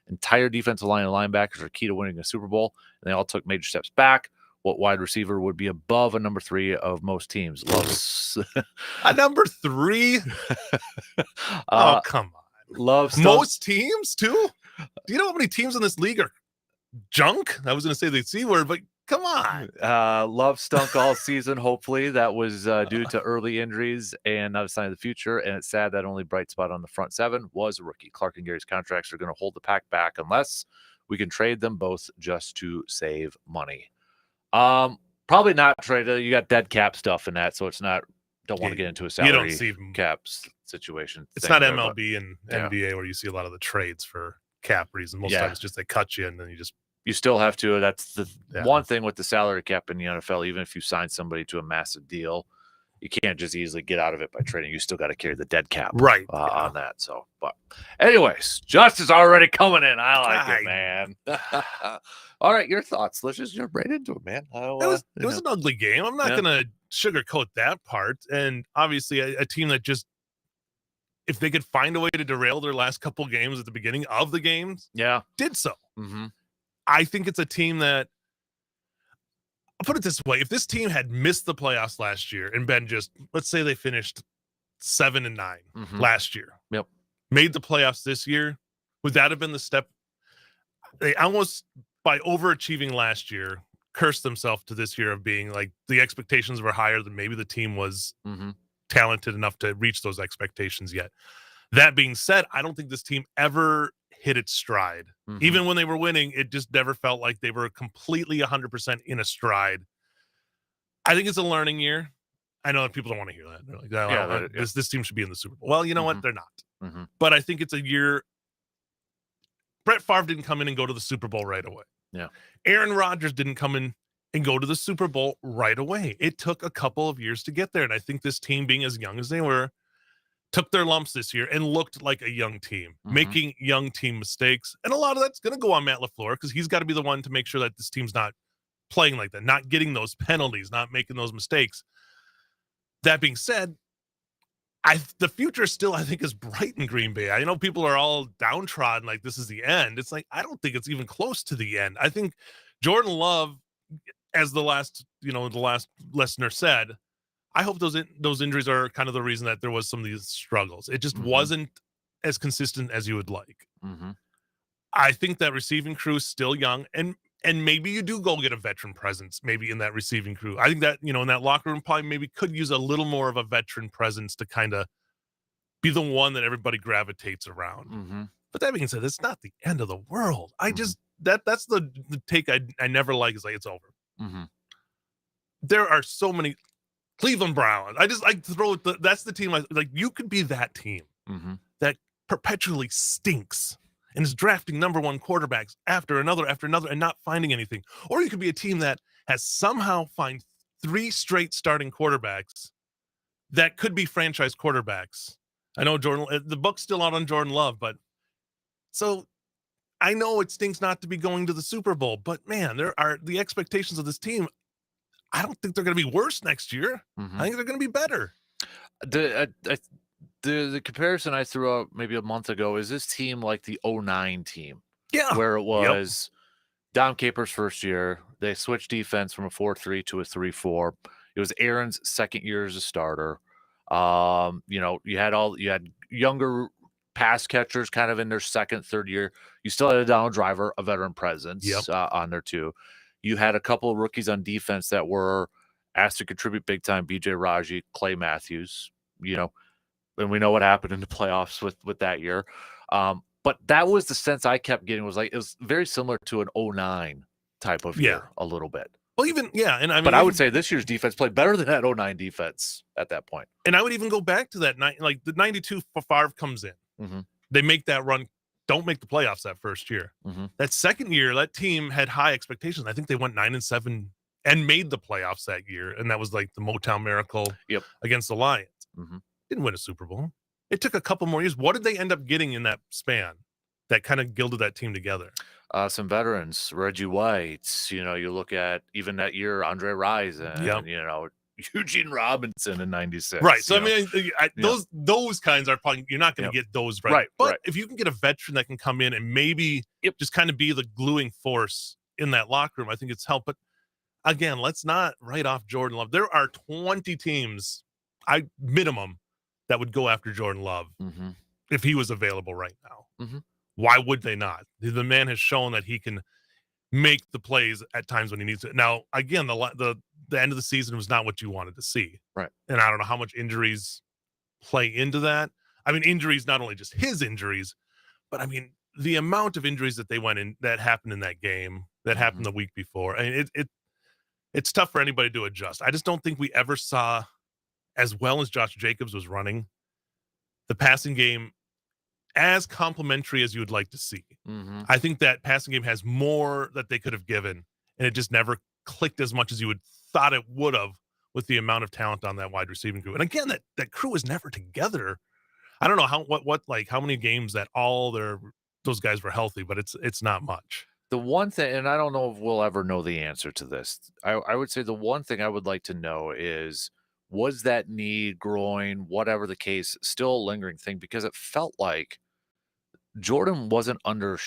entire defensive line and linebackers are key to winning a Super Bowl, and they all took major steps back. What wide receiver would be above a number 3 of most teams? Loves. A number 3? Oh, come on. Loves Most teams, too? Do you know how many teams in this league are junk? I was going to say the C word, but come on. Love stunk all season. Hopefully that was due to early injuries and not a sign of the future. And it's sad that only bright spot on the front 7 was a rookie. Clark and Gary's contracts are going to hold the pack back unless we can trade them both just to save money. Probably not trade. You got dead cap stuff in that, so it's not. Don't want to get into a salary You don't see caps situation. It's thing not there, MLB and yeah. NBA where you see a lot of the trades for cap reasons. Most Yeah. times just they cut you and then you still have to. That's the Yeah. one thing with the salary cap in the NFL. Even if you sign somebody to a massive deal, you can't just easily get out of it by trading. You still got to carry the dead cap right on that. So, but anyways, Justin's already coming in. I like it, man. All right, your thoughts. Let's just jump right into it, man. It was an ugly game. I'm not going to sugarcoat that part. And obviously a team that just, if they could find a way to derail their last couple games at the beginning of the games, did so. Mm-hmm. I think it's a team that, I'll put it this way. If this team had missed the playoffs last year and been just, let's say they finished 7-9 last year, made the playoffs this year, would that have been the step? They almost, by overachieving last year, cursed themselves to this year of being like the expectations were higher than maybe the team was talented enough to reach those expectations yet. That being said, I don't think this team ever hit its stride. Even when they were winning, it just never felt like they were completely 100% in a stride. I think it's a learning year. I know that people don't want to hear that. They're like, this team should be in the Super Bowl. Well, you know what? They're not. But I think it's a year. Brett Favre didn't come in and go to the Super Bowl right away. Yeah. Aaron Rodgers didn't come in and go to the Super Bowl right away. It took a couple of years to get there. And I think this team, being as young as they were, took their lumps this year and looked like a young team, making young team mistakes. And a lot of that's going to go on Matt LaFleur because he's got to be the one to make sure that this team's not playing like that, not getting those penalties, not making those mistakes. That being said, the future still, I think, is bright in Green Bay. I know people are all downtrodden, like this is the end. It's like, I don't think it's even close to the end. I think Jordan Love, as the last listener said, I hope those injuries are kind of the reason that there was some of these struggles. It just wasn't as consistent as you would like. I think that receiving crew is still young, and maybe you do go get a veteran presence maybe in that receiving crew. I think that, in that locker room probably maybe could use a little more of a veteran presence to kind of be the one that everybody gravitates around. But that being said, it's not the end of the world. I just, that's the take I never like, is like, it's over. There are so many Cleveland Browns. I just like to throw that's the team. Like you could be that team that perpetually stinks and is drafting number 1 quarterbacks after another and not finding anything. Or you could be a team that has somehow find 3 straight starting quarterbacks that could be franchise quarterbacks. I know the book's still out on Jordan Love, but so I know it stinks not to be going to the Super Bowl, but man, there are the expectations of this team. I don't think they're going to be worse next year. I think they're going to be better. The comparison I threw out maybe a month ago is this team like the 09 team. Yeah. Where it was Dom Capers' first year, they switched defense from a 4-3 to a 3-4. It was Aaron's second year as a starter. You had younger pass catchers kind of in their second, third year. You still had a Donald Driver, a veteran presence on there too. You had a couple of rookies on defense that were asked to contribute big time. BJ Raji, Clay Matthews, and we know what happened in the playoffs with that year. But that was the sense I kept getting, was like, it was very similar to an 2009 type of year a little bit. Well, and I mean, but I would say this year's defense played better than that 2009 defense at that point. And I would even go back to that night, like the 92 Favre comes in. Mm-hmm. They make that run, don't make the playoffs that first year. Mm-hmm. That second year, that team had high expectations. I think they went 9-7 and made the playoffs that year. And that was like the Motown Miracle against the Lions. Mm-hmm. Didn't win a Super Bowl. It took a couple more years. What did they end up getting in that span that kind of gilded that team together? Some veterans, Reggie White. You look at even that year, Andre Rison. Eugene Robinson in '96. Right. So I mean, those kinds are probably, you're not going to get those right. But if you can get a veteran that can come in and maybe just kind of be the gluing force in that locker room, I think it's helped. But again, let's not write off Jordan Love. There are 20 teams, minimum, that would go after Jordan Love if he was available right now. Mm-hmm. Why would they not? The man has shown that he can make the plays at times when he needs to. Now, again, the end of the season was not what you wanted to see. Right. And I don't know how much injuries play into that. I mean, injuries, not only just his injuries, but I mean, the amount of injuries that that happened in that game, that happened the week before. I mean, it's tough for anybody to adjust. I just don't think we ever saw, as well as Josh Jacobs was running, the passing game as complimentary as you would like to see. Mm-hmm. I think that passing game has more that they could have given, and it just never clicked as much as you would thought it would have with the amount of talent on that wide receiving crew. And again, that crew is never together. I don't know how many games that those guys were healthy, but it's not much. The one thing, and I don't know if we'll ever know the answer to this, I would say the one thing I would like to know is, was that knee, groin, whatever the case, still a lingering thing? Because it felt like Jordan wasn't under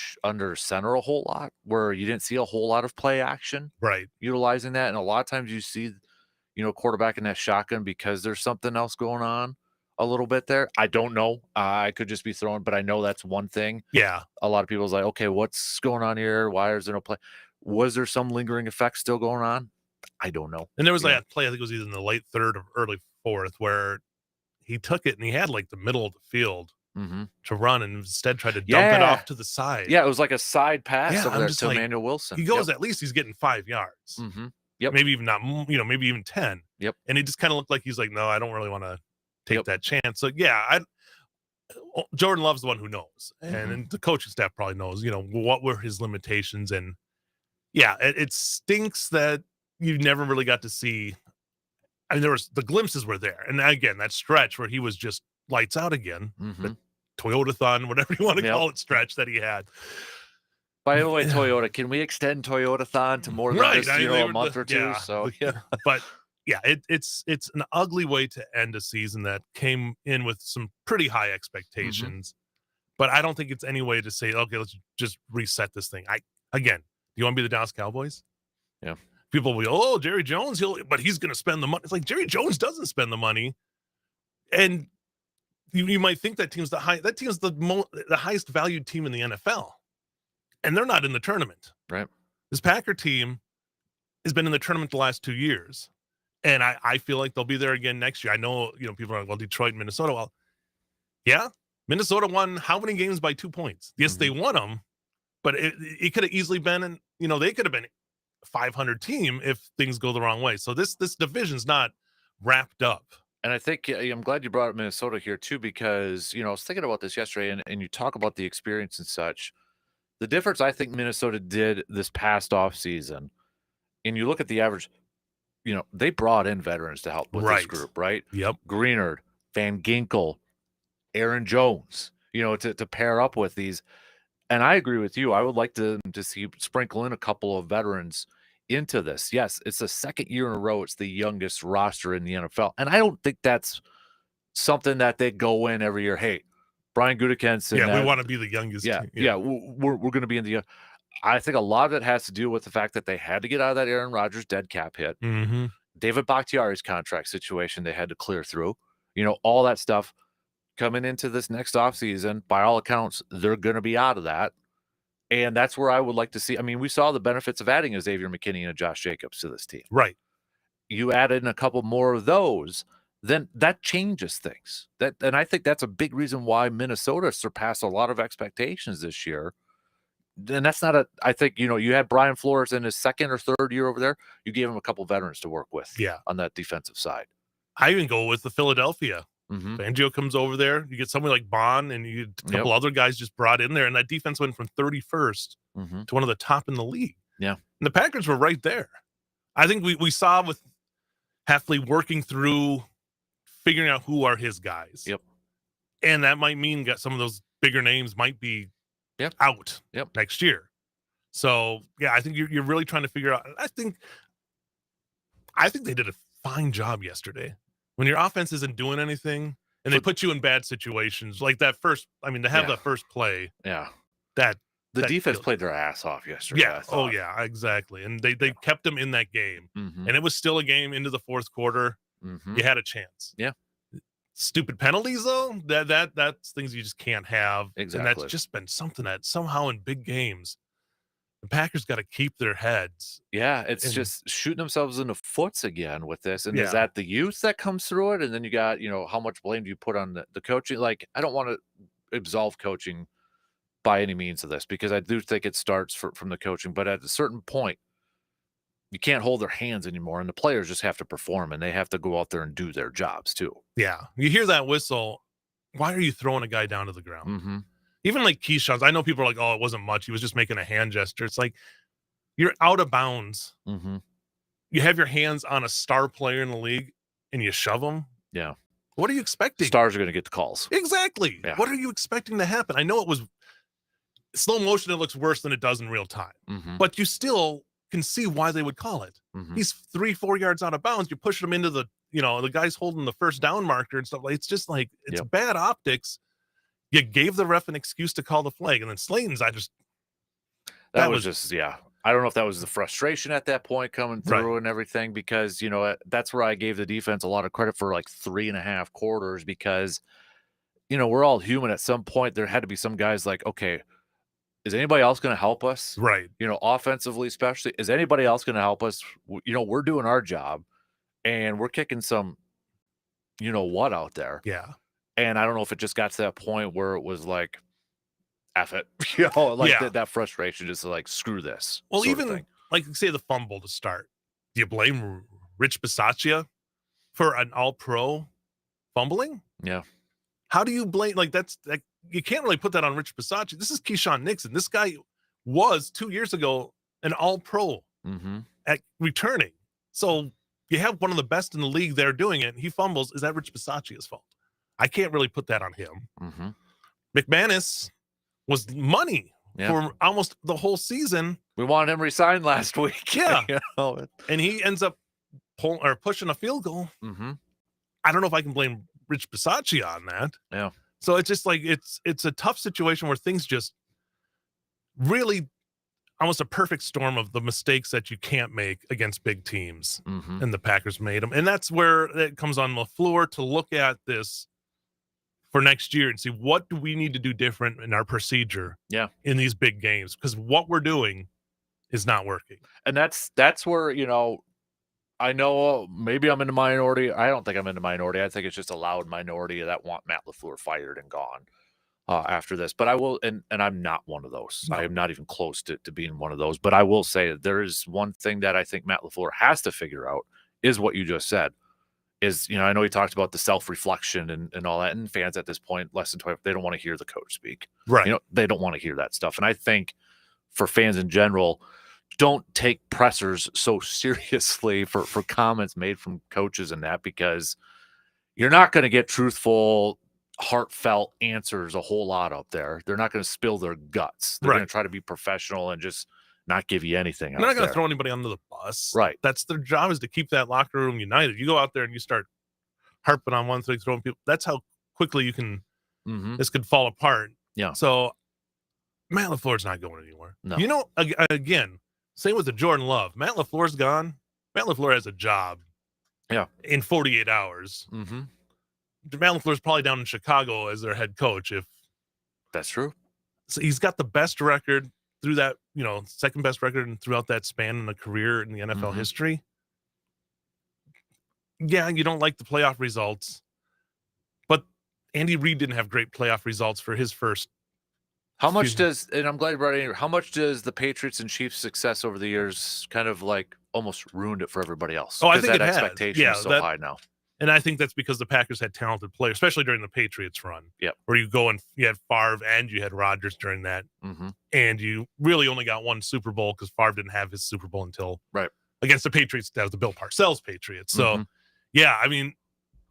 center a whole lot, where you didn't see a whole lot of play action utilizing that. And a lot of times you see, quarterback in that shotgun because there's something else going on a little bit there. I don't know. I could just be throwing, but I know that's one thing. Yeah. A lot of people's like, okay, what's going on here? Why is there no play? Was there some lingering effect still going on? I don't know. And there was that play, I think it was either in the late third or early fourth, where he took it and he had like the middle of the field to run, and instead tried to dump it off to the side. Yeah, it was like a side pass over there to like, Emmanuel Wilson. He goes, at least he's getting 5 yards. Yep. Maybe even not, maybe even 10. Yep. And he just kind of looked like he's like, no, I don't really want to take that chance. So yeah, Jordan Love's the one who knows, and the coaching staff probably knows, what were his limitations. And yeah, it stinks that you never really got to see. I mean, the glimpses were there. And again, that stretch where he was just lights out again, the Toyota-thon, whatever you want to call it, stretch that he had. By the way, Toyota, can we extend Toyota-thon to more than just a month or two? Yeah. So but yeah, it's an ugly way to end a season that came in with some pretty high expectations. But I don't think it's any way to say, okay, let's just reset this thing. Again, do you want to be the Dallas Cowboys? Yeah. People will go, oh, Jerry Jones, but he's going to spend the money. It's like, Jerry Jones doesn't spend the money. And you might think that team's the highest valued team in the NFL. And they're not in the tournament. Right. This Packer team has been in the tournament the last 2 years. And I feel like they'll be there again next year. I know, people are like, well, Detroit and Minnesota. Well, yeah, Minnesota won how many games by 2 points? Yes, they won them, but it could have easily been, they could have been a 500 team if things go the wrong way. So this division's not wrapped up. And I think I'm glad you brought up Minnesota here too, because, I was thinking about this yesterday, and you talk about the experience and such. The difference I think Minnesota did this past offseason, and you look at the average, they brought in veterans to help with this group, right? Yep. Greenard, Van Ginkel, Aaron Jones, to pair up with these. And I agree with you. I would like to see sprinkle in a couple of veterans into this. Yes, it's the second year in a row it's the youngest roster in the NFL. And I don't think that's something that they go in every year. Hey, Brian Gutekunst. Yeah, we want to be the youngest. Yeah, team. yeah. We're going to be in the I think a lot of it has to do with the fact that they had to get out of that Aaron Rodgers dead cap hit. Mm-hmm. David Bakhtiari's contract situation they had to clear through. All that stuff coming into this next offseason, by all accounts, they're going to be out of that. And that's where I would like to see. I mean, we saw the benefits of adding a Xavier McKinney and a Josh Jacobs to this team. Right. You add in a couple more of those, then that changes things. And I think that's a big reason why Minnesota surpassed a lot of expectations this year. And that's not I think, you had Brian Flores in his second or third year over there. You gave him a couple veterans to work with on that defensive side. I even go with the Philadelphia. Mm-hmm. Fangio comes over there. You get somebody like Bond, and you get a couple other guys just brought in there, and that defense went from 31st to one of the top in the league. Yeah. And the Packers were right there. I think we saw with Hafley working through figuring out who are his guys. Yep. And that might mean some of those bigger names might be out next year. So, yeah, I think you're really trying to figure out. I think they did a fine job yesterday. When your offense isn't doing anything and they put you in bad situations, like that first, to have that first play. Yeah. The defense played their ass off yesterday. Yeah. Oh, yeah, exactly. And they kept them in that game. Mm-hmm. And it was still a game into the fourth quarter. Mm-hmm. You had a chance. Yeah. Stupid penalties, though, that's things you just can't have. Exactly. And that's just been something that somehow in big games, the Packers got to keep their heads. Yeah, it's just shooting themselves in the foots again with this. And is that the youth that comes through it? And then you got, how much blame do you put on the coaching? Like, I don't want to absolve coaching by any means of this, because I do think it starts from the coaching. But at a certain point, you can't hold their hands anymore. And the players just have to perform, and they have to go out there and do their jobs too. Yeah. You hear that whistle. Why are you throwing a guy down to the ground? Mm-hmm. Even like Keyshawn's, I know people are like, oh, it wasn't much. He was just making a hand gesture. It's like, you're out of bounds. Mm-hmm. You have your hands on a star player in the league and you shove them. Yeah. What are you expecting? Stars are going to get the calls. Exactly. Yeah. What are you expecting to happen? I know it was slow motion. It looks worse than it does in real time, but you still can see why they would call it. He's 3-4 yards out of bounds. You're pushing him into the guy's holding the first down marker and stuff. It's just like, it's bad optics. You gave the ref an excuse to call the flag, and then Slayton's, that was just, I don't know if that was the frustration at that point coming through and everything, because, that's where I gave the defense a lot of credit for like 3.5 quarters, because, we're all human. At some point, there had to be some guys like, okay, is anybody else going to help us? Right. Offensively, especially, is anybody else going to help us? We're doing our job, and we're kicking some, what out there. Yeah. And I don't know if it just got to that point where it was like, F it, that frustration, just like, screw this. Well, even like, say the fumble to start. Do you blame Rich Bisaccia for an all-pro fumbling? Yeah. How do you blame, you can't really put that on Rich Bisaccia. This is Keyshawn Nixon. This guy was 2 years ago an all-pro at returning. So you have one of the best in the league there doing it. And he fumbles. Is that Rich Bisaccia's fault? I can't really put that on him. McManus was money for almost the whole season. We wanted him resigned last week. Yeah. And he ends up pushing a field goal. I don't know if I can blame Rich Bisaccia on that. Yeah. So it's just like, it's a tough situation where things just really almost a perfect storm of the mistakes that you can't make against big teams. And the Packers made them. And that's where it comes on LaFleur to look at this for next year and see, what do we need to do different in our procedure in these big games? Because what we're doing is not working. And that's where, I know maybe I'm in the minority. I don't think I'm in the minority. I think it's just a loud minority that want Matt LaFleur fired and gone after this. But I will, and I'm not one of those. No. I am not even close to being one of those. But I will say that there is one thing that I think Matt LaFleur has to figure out, is what you just said. Is, I know he talked about the self-reflection and all that, and fans at this point, less than 12, they don't want to hear the coach speak. Right. They don't want to hear that stuff. And I think for fans in general, don't take pressers so seriously for comments made from coaches and that, because you're not going to get truthful, heartfelt answers a whole lot up there. They're not going to spill their guts. They're going to try to be professional and just not give you anything. They're not going to throw anybody under the bus. Right. That's their job, is to keep that locker room united. You go out there and you start harping on one thing, throwing people. That's how quickly you can, this could fall apart. Yeah. So Matt LaFleur's not going anywhere. No. You know, again, same with the Jordan Love. Matt LaFleur's gone. Matt LaFleur has a job. Yeah. In 48 hours. Mm-hmm. Matt LaFleur's probably down in Chicago as their head coach. That's true. So he's got the best record through that, second best record and throughout that span in a career in the NFL history. Yeah, you don't like the playoff results, but Andy Reid didn't have great playoff results for his first. How much does, and I'm glad you brought it in here, how much does the Patriots and Chiefs' success over the years kind of like almost ruined it for everybody else? Oh, I think that it has. expectation Yeah, is so high now. And I think that's because the Packers had talented players, especially during the Patriots run. Yep. Where you go and you had Favre and you had Rodgers during that. Mm-hmm. And you really only got one Super Bowl because Favre didn't have his Super Bowl until against the Patriots. That was the Bill Parcells Patriots. So, yeah, I mean,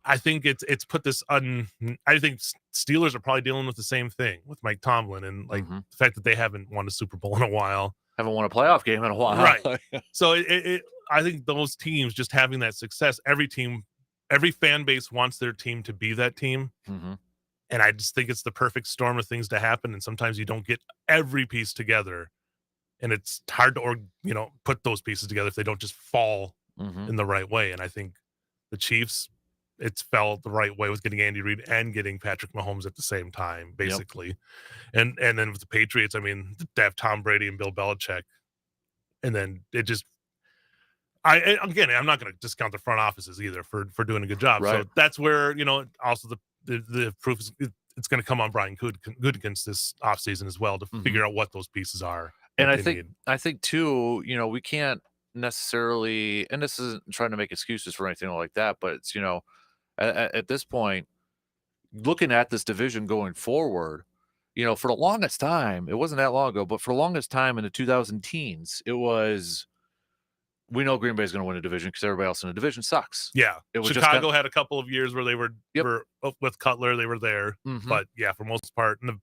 I think it's put this on. I think Steelers are probably dealing with the same thing with Mike Tomlin and like the fact that they haven't won a Super Bowl in a while. Haven't won a playoff game in a while. Right. So I think those teams just having that success, every fan base wants their team to be that team. Mm-hmm. And I just think it's the perfect storm of things to happen. And sometimes you don't get every piece together. And it's hard to, put those pieces together if they don't just fall in the right way. And I think the Chiefs, it's fell the right way with getting Andy Reid and getting Patrick Mahomes at the same time, basically. Yep. And then with the Patriots, I mean, to have Tom Brady and Bill Belichick. And then it just, I'm not going to discount the front offices either for doing a good job. Right. So that's where, also the proof is it's going to come on Brian Gutekunst this offseason as well to figure out what those pieces are. And I think too, we can't necessarily, and this isn't trying to make excuses for anything like that, but it's, at this point, looking at this division going forward, for the longest time, it wasn't that long ago, but for the longest time in the 2000 teens, it was, we know Green Bay is going to win a division because everybody else in the division sucks. Yeah. It was Chicago had a couple of years where they were with Cutler, they were there. But yeah, for most part, and the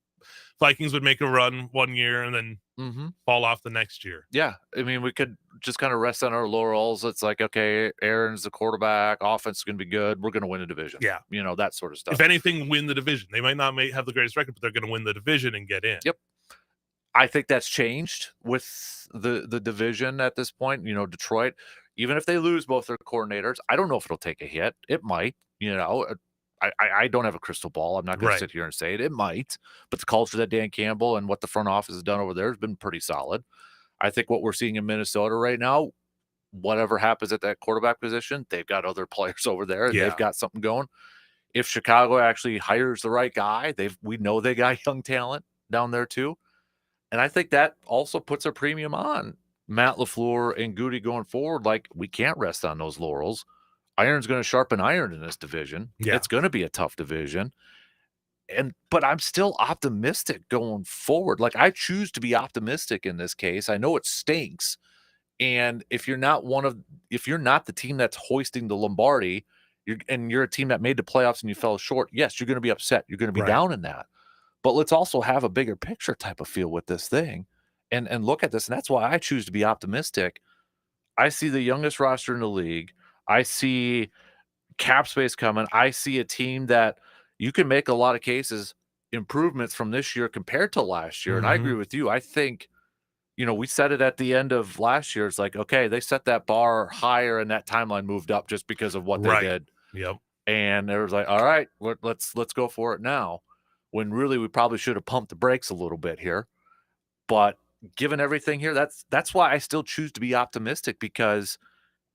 Vikings would make a run one year and then fall off the next year. Yeah. I mean, we could just kind of rest on our laurels. It's like, okay, Aaron's the quarterback. Offense is going to be good. We're going to win a division. Yeah. That sort of stuff. If anything, win the division. They might not have the greatest record, but they're going to win the division and get in. Yep. I think that's changed with the division at this point. Detroit, even if they lose both their coordinators, I don't know if it'll take a hit. It might. I don't have a crystal ball. I'm not going to sit here and say it. It might. But the culture that Dan Campbell and what the front office has done over there has been pretty solid. I think what we're seeing in Minnesota right now, whatever happens at that quarterback position, they've got other players over there, and they've got something going. If Chicago actually hires the right guy, we know they got young talent down there too. And I think that also puts a premium on Matt LaFleur and Goody going forward. Like, we can't rest on those laurels. Iron's going to sharpen iron in this division. Yeah. It's going to be a tough division. But I'm still optimistic going forward. Like, I choose to be optimistic in this case. I know it stinks. And if you're not the team that's hoisting the Lombardi, you're a team that made the playoffs and you fell short, yes, you're going to be upset. You're going to be down in that. But let's also have a bigger picture type of feel with this thing and look at this. And that's why I choose to be optimistic. I see the youngest roster in the league. I see cap space coming. I see a team that you can make a lot of cases improvements from this year compared to last year. And I agree with you. I think, we said it at the end of last year. It's like, okay, they set that bar higher and that timeline moved up just because of what they did. Yep. And it was like, all right, let's go for it now. When really we probably should have pumped the brakes a little bit here. But given everything here, that's why I still choose to be optimistic, because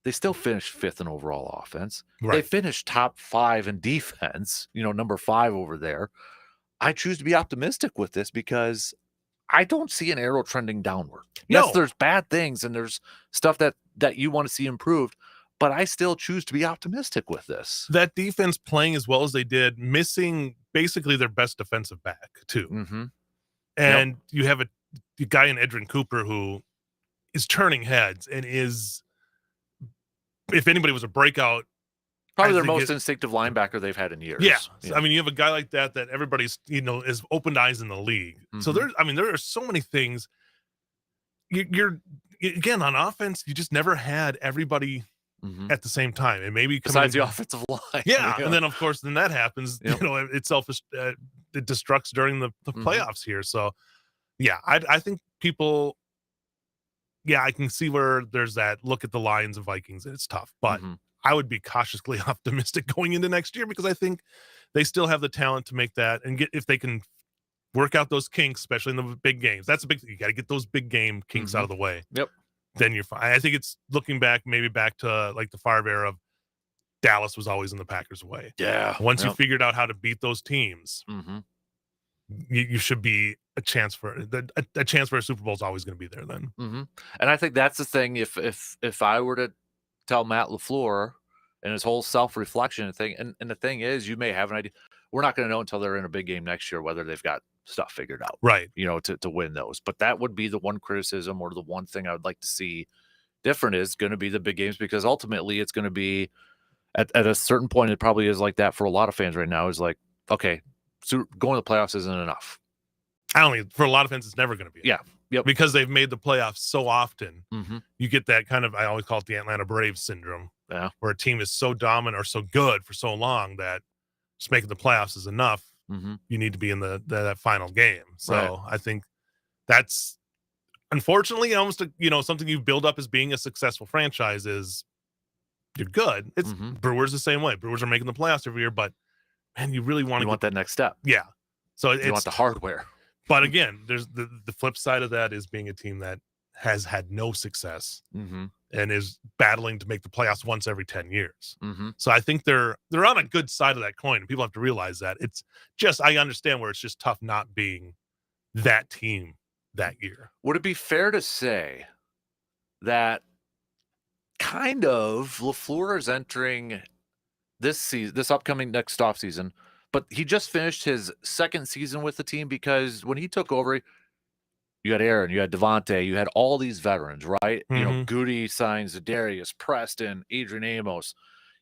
they still finished 5th in overall offense. Right. They finished top 5 in defense, number 5 over there. I choose to be optimistic with this because I don't see an arrow trending downward. No. Yes, there's bad things and there's stuff that you want to see improved, but I still choose to be optimistic with this. That defense playing as well as they did, missing basically their best defensive back too. And you have a guy in Edrin Cooper who is turning heads and is, if anybody was a breakout, probably their most instinctive linebacker they've had in years. Yeah. I mean, you have a guy like that everybody's, is opened eyes in the league. So there are so many things. You're again, on offense, you just never had everybody at the same time, and maybe besides the offensive line. Yeah. And then of course, that happens. It destructs during the playoffs here. So Yeah, I think people. Yeah, I can see where there's that look at the Lions and Vikings, and it's tough, but Mhm. I would be cautiously optimistic going into next year because I think they still have the talent to make that and get if they can work out those kinks, especially in the big games. That's a big thing. You got to get those big game kinks out of the way. Yep. Then you're fine. I think it's looking back, maybe back to like the Favre era of Dallas was always in the Packers' way. Yeah. Once you Yep. figured out how to beat those teams, Mhm. you should be a chance for a chance for a Super Bowl is always going to be there. Then Mhm. And I think that's the thing. If I were to tell Matt LaFleur and his whole self-reflection thing, and the thing is, you may have an idea. We're not going to know until they're in a big game next year whether they've got stuff figured out, right, to win those. But that would be the one criticism or the one thing I would like to see different is going to be the big games because ultimately it's going to be at a certain point. It probably is like that for a lot of fans right now. Is like, okay, so going to the playoffs isn't enough. I don't think for a lot of fans it's never going to be. Yeah. Yep. Because they've made the playoffs so often. Mm-hmm. You get that kind of I always call it the Atlanta Braves syndrome. Yeah. Where a team is so dominant or so good for so long that just making the playoffs is enough. Mm-hmm. You need to be in that final game. So Right. I think that's unfortunately almost something you build up as being a successful franchise is you're good. It's Brewers the same way. Brewers are making the playoffs every year, but man, you really want that next step. Yeah. So you want the hardware. But again, there's the flip side of that is being a team that has had no success and is battling to make the playoffs once every 10 years. So I think they're on a good side of that coin, and people have to realize that. It's just I understand where it's just tough not being that team that year. Would it be fair to say that kind of LaFleur is entering this season, this upcoming next offseason, but he just finished his second season with the team because when he took over, you had Aaron, you had Devontae, you had all these veterans, right? Goody signs Darius, Preston, Adrian Amos.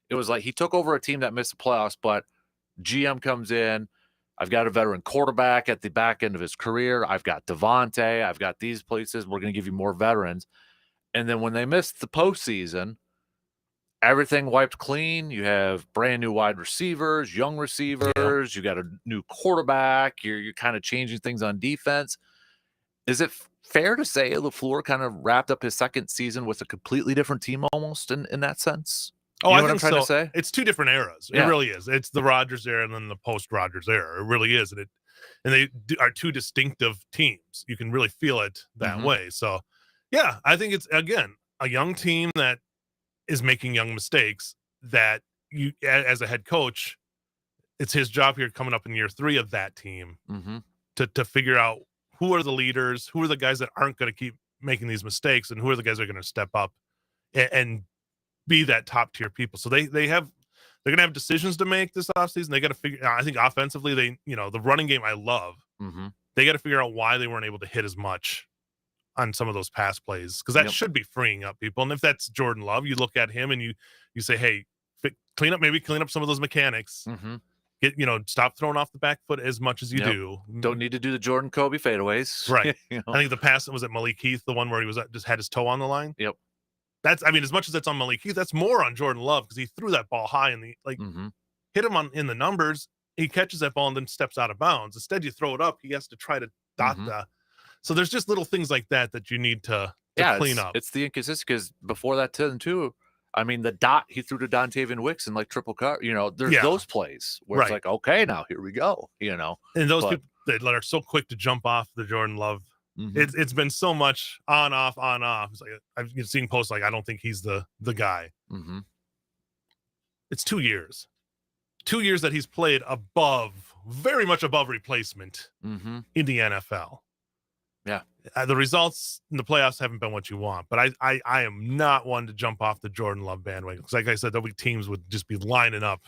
It was like he took over a team that missed the playoffs, but GM comes in. I've got a veteran quarterback at the back end of his career. I've got Devontae. I've got these places. We're going to give you more veterans. And then when they missed the postseason, everything wiped clean. You have brand new wide receivers, young receivers. You got a new quarterback. You're kind of changing things on defense. Is it fair to say LaFleur kind of wrapped up his second season with a completely different team almost in that sense? Oh, you know I what think I'm trying to say? It's two different eras. Yeah. It really is. It's the Rodgers era and then the post-Rodgers era. It really is. And they are two distinctive teams. You can really feel it that way. So, yeah, I think it's, again, a young team that is making young mistakes that you, as a head coach, it's his job here coming up in year 3 of that team to figure out who are the leaders, who are the guys that aren't going to keep making these mistakes, and who are the guys that are going to step up and be that top tier people. So they're going to have decisions to make this offseason. They got to figure out, I think offensively, the running game I love. They got to figure out why they weren't able to hit as much on some of those pass plays, because that should be freeing up people. And if that's Jordan Love, you look at him and you say, hey, clean up some of those mechanics. Get, stop throwing off the back foot as much as you do. Don't need to do the Jordan Kobe fadeaways. Right. I think the pass was at Malik Heath, the one where he was just had his toe on the line. Yep. That's, as much as that's on Malik Heath, that's more on Jordan Love because he threw that ball high and hit him in the numbers. He catches that ball and then steps out of bounds. Instead, you throw it up. He has to try to dot the. So there's just little things like that you need to clean up. It's the inconsistency because before that too. The dot he threw to Dontavian Wicks in like triple cut. There's those plays where it's like, okay, now here we go. And those people that are so quick to jump off the Jordan Love. It's been so much on off. It's like I've seen posts like I don't think he's the guy. It's 2 years. 2 years that he's played very much above replacement in the NFL. Yeah. The results in the playoffs haven't been what you want, but I am not one to jump off the Jordan Love bandwagon because, like I said, there'll be teams would just be lining up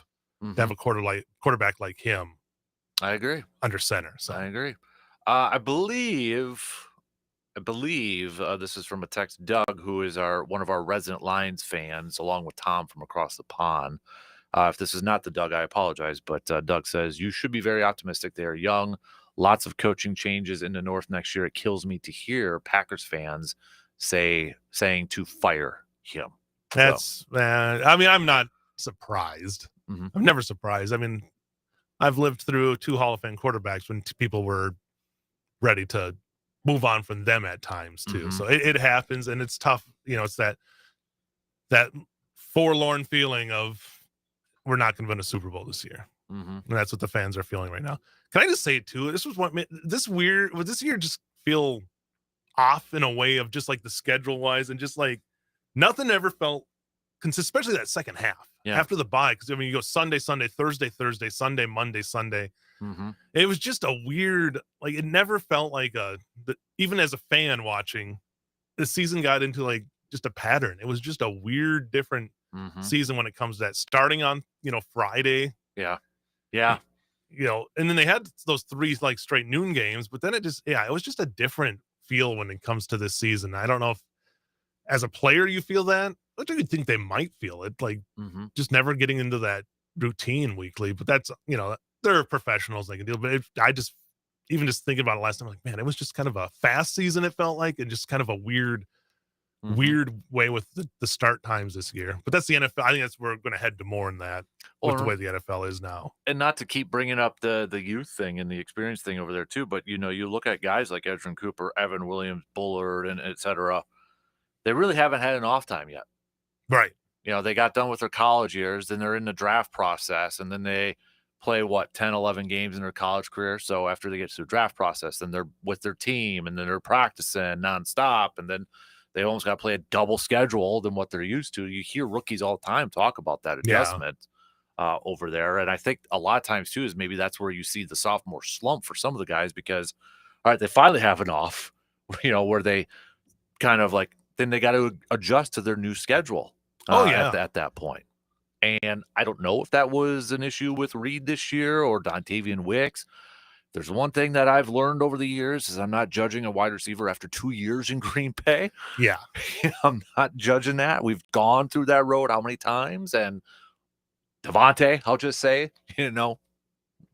to have a quarterback like him. I agree. Under center. So I agree. I believe this is from a text, Doug, who is one of our resident Lions fans, along with Tom from across the pond. If this is not the Doug, I apologize, but Doug says you should be very optimistic. They are young. Lots of coaching changes in the North next year. It kills me to hear Packers fans saying to fire him. That's, I'm not surprised. I'm never surprised. I've lived through 2 Hall of Fame quarterbacks when people were ready to move on from them at times too. Mhm. So it happens, and it's tough. It's that forlorn feeling of we're not going to win a Super Bowl this year. Mhm. And that's what the fans are feeling right now. Can I just say it too? This was would this year just feel off in a way of just like the schedule wise, and just like nothing ever felt consistent, especially that second half Yeah. after the bye. Because I mean, you go Sunday, Thursday, Sunday, Monday, Sunday. Mhm. It was just a weird, like it never felt like even as a fan watching, the season got into like just a pattern. It was just a weird, different Mhm. season when it comes to that. Starting on Friday, Yeah. Yeah. and then they had those 3 like straight noon games, but then it was just a different feel when it comes to this season. I don't know if as a player you feel that. I do think they might feel it, like Mhm. just never getting into that routine weekly, but that's, they're professionals, they can deal. But I just, even just thinking about it last time, I'm like, man, it was just kind of a fast season. It felt like, and just kind of a weird Mhm. way with the start times this year. But that's the NFL. I think that's we're going to head to more in that with the Or way the NFL is now. and not to keep bringing up the youth thing and the experience thing over there too, but you look at guys like Edgerrin Cooper, Evan Williams, Bullard, and et cetera. They really haven't had an off time yet. Right. They got done with their college years, then they're in the draft process, and then they play 10, 11 games in their college career. So after they get to the draft process, then they're with their team, and then they're practicing nonstop, and then they almost got to play a double schedule than what they're used to. You hear rookies all the time talk about that Yeah. adjustment over there, and I think a lot of times too is maybe that's where you see the sophomore slump for some of the guys because, all right, they finally have an off, where they kind of like then they got to adjust to their new schedule. Oh, yeah. At that point. And I don't know if that was an issue with Reed this year or Dontavian Wicks. There's one thing that I've learned over the years is I'm not judging a wide receiver after 2 years in Green Bay. Yeah. I'm not judging that. We've gone through that road how many times? And Devontae, I'll just say,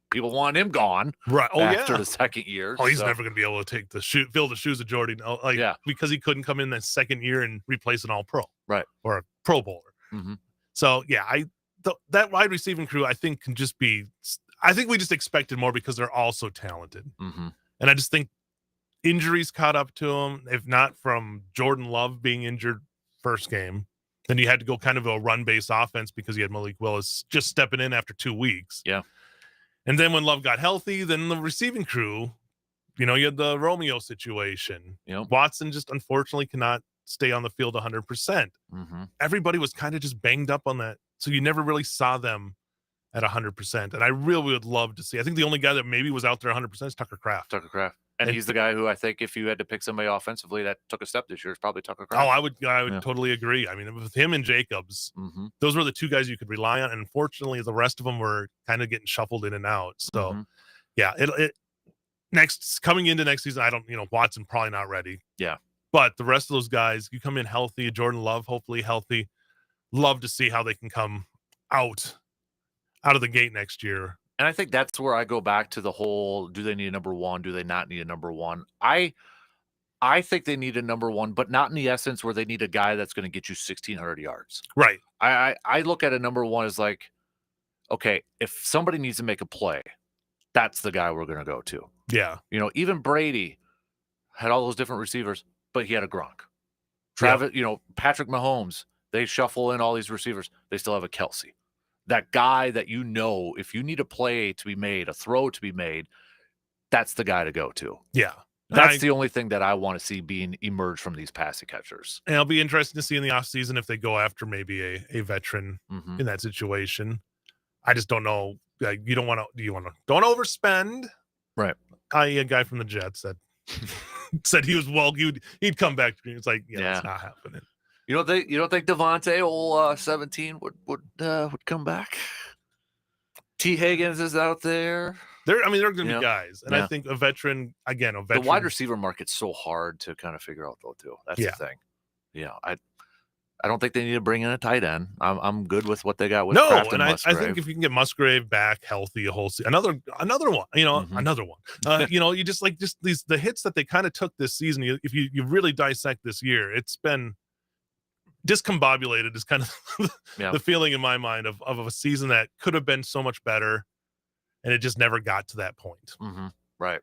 people want him gone Right. Oh, after yeah. the second year. Oh, he's so- never going to be able to take fill the shoes of Jordy. Yeah. Because he couldn't come in that second year and replace an All-Pro. Right. Or a Pro Bowler. Mhm. So, yeah, that wide receiving crew, I think, can just be – I think we just expected more because they're all so talented. Mhm. And I just think injuries caught up to them. If not from Jordan Love being injured first game, then you had to go kind of a run-based offense because you had Malik Willis just stepping in after 2 weeks. Yeah. And then when Love got healthy, then the receiving crew, you had the Romeo situation. Yep. Watson just unfortunately cannot stay on the field 100%. Mhm. Everybody was kind of just banged up on that. So you never really saw them at 100%. And I really would love to see. I think the only guy that maybe was out there 100% is Tucker Kraft. Tucker Kraft. And he's the guy who I think if you had to pick somebody offensively that took a step this year, it's probably Tucker Kraft. Oh, I would Yeah. totally agree. I mean, with him and Jacobs, Mhm. those were the 2 guys you could rely on. And unfortunately, the rest of them were kind of getting shuffled in and out. So, Mhm. yeah, coming into next season, I don't, Watson probably not ready. Yeah. But the rest of those guys, you come in healthy, Jordan Love, hopefully healthy. Love to see how they can come out of the gate next year. And I think that's where I go back to the whole, do they need a number one? Do they not need a number one? I think they need a number one, but not in the essence where they need a guy that's going to get you 1,600 yards. Right. I look at a number one as like, okay, if somebody needs to make a play, that's the guy we're going to go to. Yeah. Even Brady had all those different receivers, but he had a Gronk. Travis, Patrick Mahomes, they shuffle in all these receivers. They still have a Kelsey. That guy that if you need a play to be made, a throw to be made, that's the guy to go to. Yeah. That's the only thing that I want to see being emerged from these passing catchers. And it'll be interesting to see in the offseason if they go after maybe a veteran Mhm. in that situation. I just don't know. Like, you don't want to don't overspend. Right. A guy from the Jets that said he was he'd come back to me. It's like, it's not happening. You don't think Devontae, old 17, would come back? T. Higgins is out there. They're going to be guys, and Yeah. I think a veteran. The wide receiver market's so hard to kind of figure out though too. That's Yeah. the thing. I don't think they need to bring in a tight end. I'm good with what they got with No, Kraft and and I Musgrave. think if you can get Musgrave back healthy a whole season, another one, Mhm. another one. You just the hits that they kind of took this season. If you really dissect this year, it's been discombobulated. Is kind of the feeling in my mind of a season that could have been so much better, and it just never got to that point. Mhm. Right.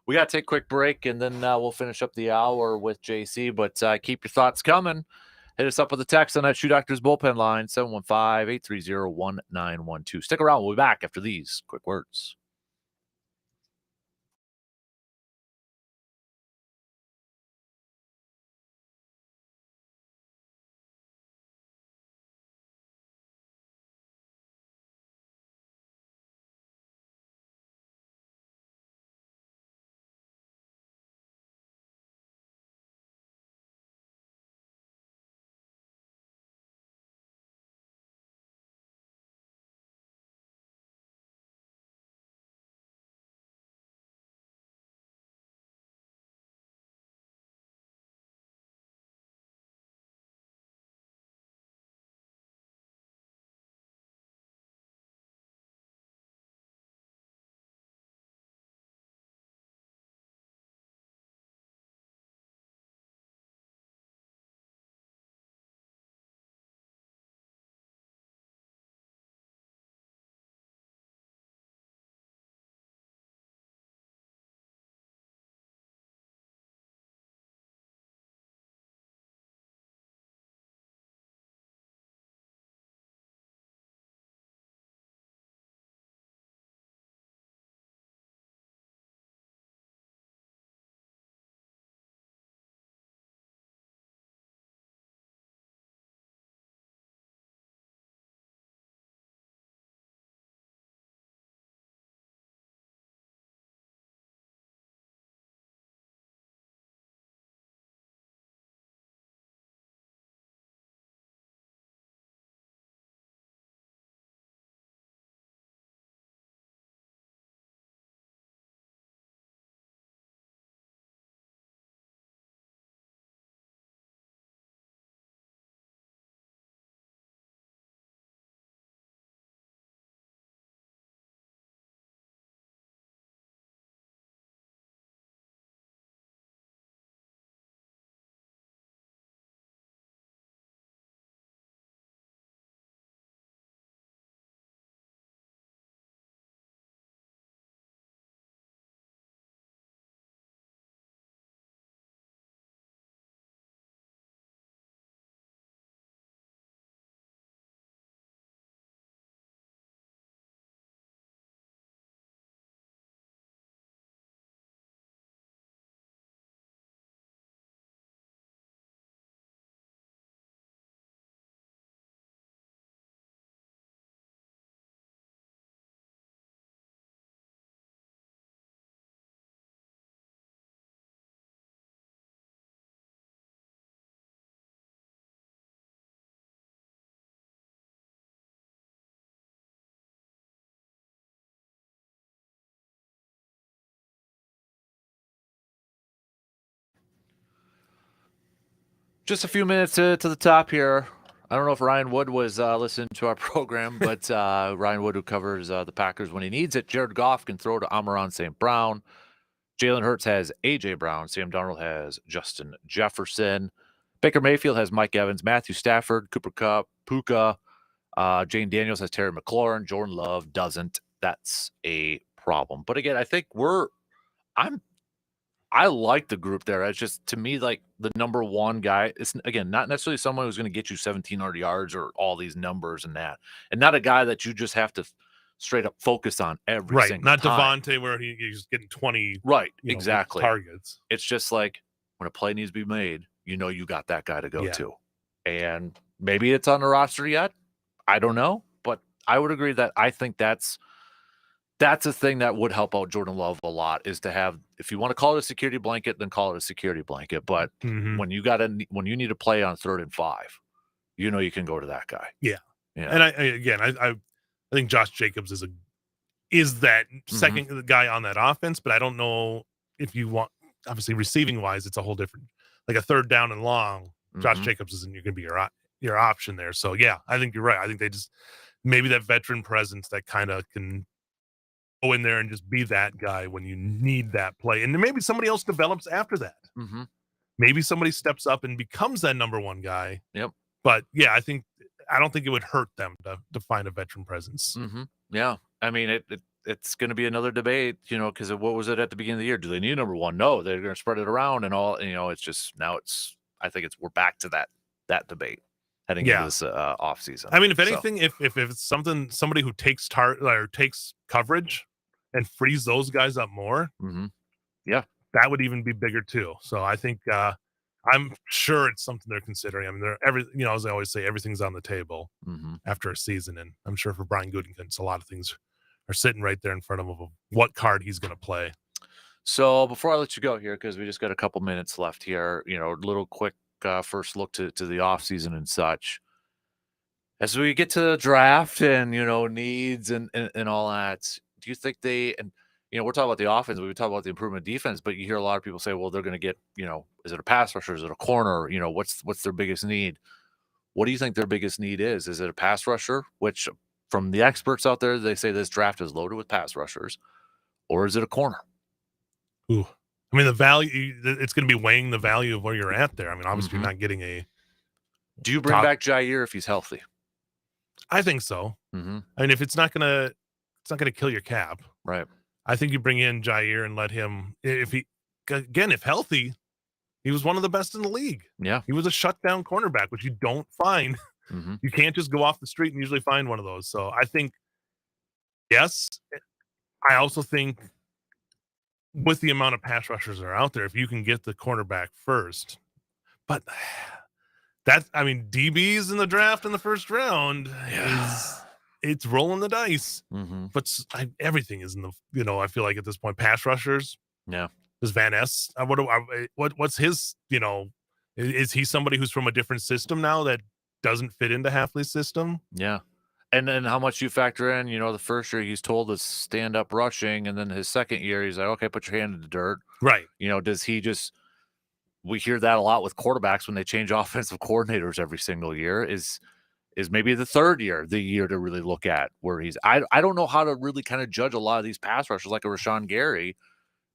We got to take a quick break, and then we'll finish up the hour with JC. But keep your thoughts coming. Hit us up with a text on that Shoe Doctors bullpen line, 715-830-1912. Stick around. We'll be back after these quick words. Just a few minutes to the top here. I don't know if Ryan Wood was listening to our program, but Ryan Wood, who covers the Packers when he needs it. Jared Goff can throw to Amon-Ra St. Brown. Jalen Hurts has A.J. Brown. Sam Darnold has Justin Jefferson. Baker Mayfield has Mike Evans. Matthew Stafford, Cooper Kupp, Puka. Jane Daniels has Terry McLaurin. Jordan Love doesn't. That's a problem. But again, I think I like the group there. It's just, to me, like the number one guy is, again, not necessarily someone who's going to get you 1,700 yards or all these numbers and that, and not a guy that you just have to straight up focus on every Right. single Not time. Devontae where he's getting 20 Right. you know, Exactly. targets. It's just like when a play needs to be made, you got that guy to go to. And maybe it's on the roster yet. I don't know. But I would agree that I think that's a thing that would help out Jordan Love a lot, is to have, if you want to call it a security blanket, then call it a security blanket. But Mhm. when you need to play on 3rd and 5, you can go to that guy. Yeah. Yeah. And I think Josh Jacobs is that second guy on that offense, but I don't know if you want, obviously receiving wise, it's a whole different, like a 3rd down and long. Josh Jacobs isn't going to be your option there. So yeah, I think you're right. I think they just, maybe that veteran presence that kind of can go in there and just be that guy when you need that play. And then maybe somebody else develops after that. Maybe somebody steps up and becomes that number one guy. Yep. But yeah, I don't think it would hurt them to find a veteran presence. Yeah. I mean, it's going to be another debate, because what was it at the beginning of the year? Do they need number one? No, they're going to spread it around and all. It's just now I think we're back to that debate heading into this off season. I mean, if anything, if it's somebody who takes takes coverage and frees those guys up more, yeah, that would even be bigger too. So I think I'm sure it's something they're considering. I mean, as I always say, everything's on the table after a season, and I'm sure for Brian Gutekunst, a lot of things are sitting right there in front of him. What card he's going to play. So before I let you go here, because we just got a couple minutes left here, a little quick first look to the off season and such. As we get to the draft and needs and all that, do you think we're talking about the offense, we talk about the improvement of defense, but you hear a lot of people say, well, they're going to get, is it a pass rusher? Is it a corner? What's their biggest need? What do you think their biggest need is? Is it a pass rusher, which from the experts out there, they say this draft is loaded with pass rushers, or is it a corner? Ooh, I mean, the value, it's going to be weighing the value of where you're at there. I mean, obviously you're not getting a. Do you bring back Jair if he's healthy? I think so. I mean, if it's not gonna kill your cap, right? I think you bring in Jair and let him. If healthy, he was one of the best in the league. Yeah, he was a shutdown cornerback, which you don't find. You can't just go off the street and usually find one of those. So I think, yes. I also think with the amount of pass rushers that are out there, if you can get the cornerback first, but. DBs in the draft in the first round it's rolling the dice. But everything is in the, I feel like at this point, pass rushers. Yeah. Does Van Ness, what's his, is he somebody who's from a different system now that doesn't fit into Hafley's system? Yeah. And then how much you factor in, the first year he's told to stand up rushing. And then his second year, he's like, okay, put your hand in the dirt. Right. Does he just, we hear that a lot with quarterbacks when they change offensive coordinators every single year. Is maybe the third year the year to really look at where he's. I don't know how to really kind of judge a lot of these pass rushers like a Rashawn Gary,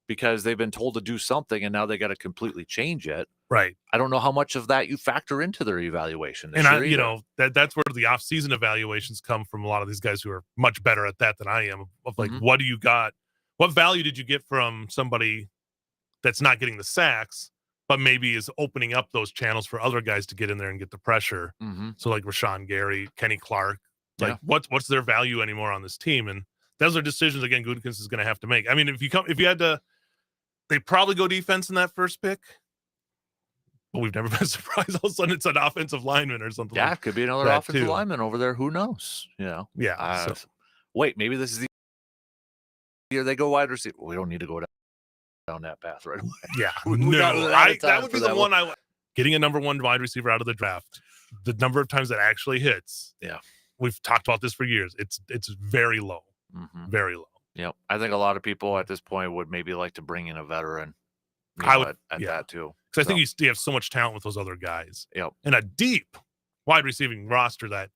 because they've been told to do something and now they got to completely change it. Right. I don't know how much of that you factor into their evaluation. And that's where the off-season evaluations come from. A lot of these guys who are much better at that than I am. Of like, what do you got? What value did you get from somebody that's not getting the sacks, but maybe is opening up those channels for other guys to get in there and get the pressure? So like Rashawn Gary, Kenny Clark, like what's their value anymore on this team? And those are decisions, again, Gutekunst is going to have to make. I mean, if you had to, they probably go defense in that first pick, but we've never been surprised. All of a sudden it's an offensive lineman or something. Yeah, it could be another offensive lineman over there. Who knows? Yeah. Wait, maybe this is the year they go wide receiver. We don't need to go down that path right away. Yeah, that would be the one. Getting a number one wide receiver out of the draft, the number of times that actually hits. Yeah, we've talked about this for years. It's very low, very low. Yep, I think a lot of people at this point would maybe like to bring in a veteran. At that too, because I think you have so much talent with those other guys. Yep, and a deep wide receiving roster that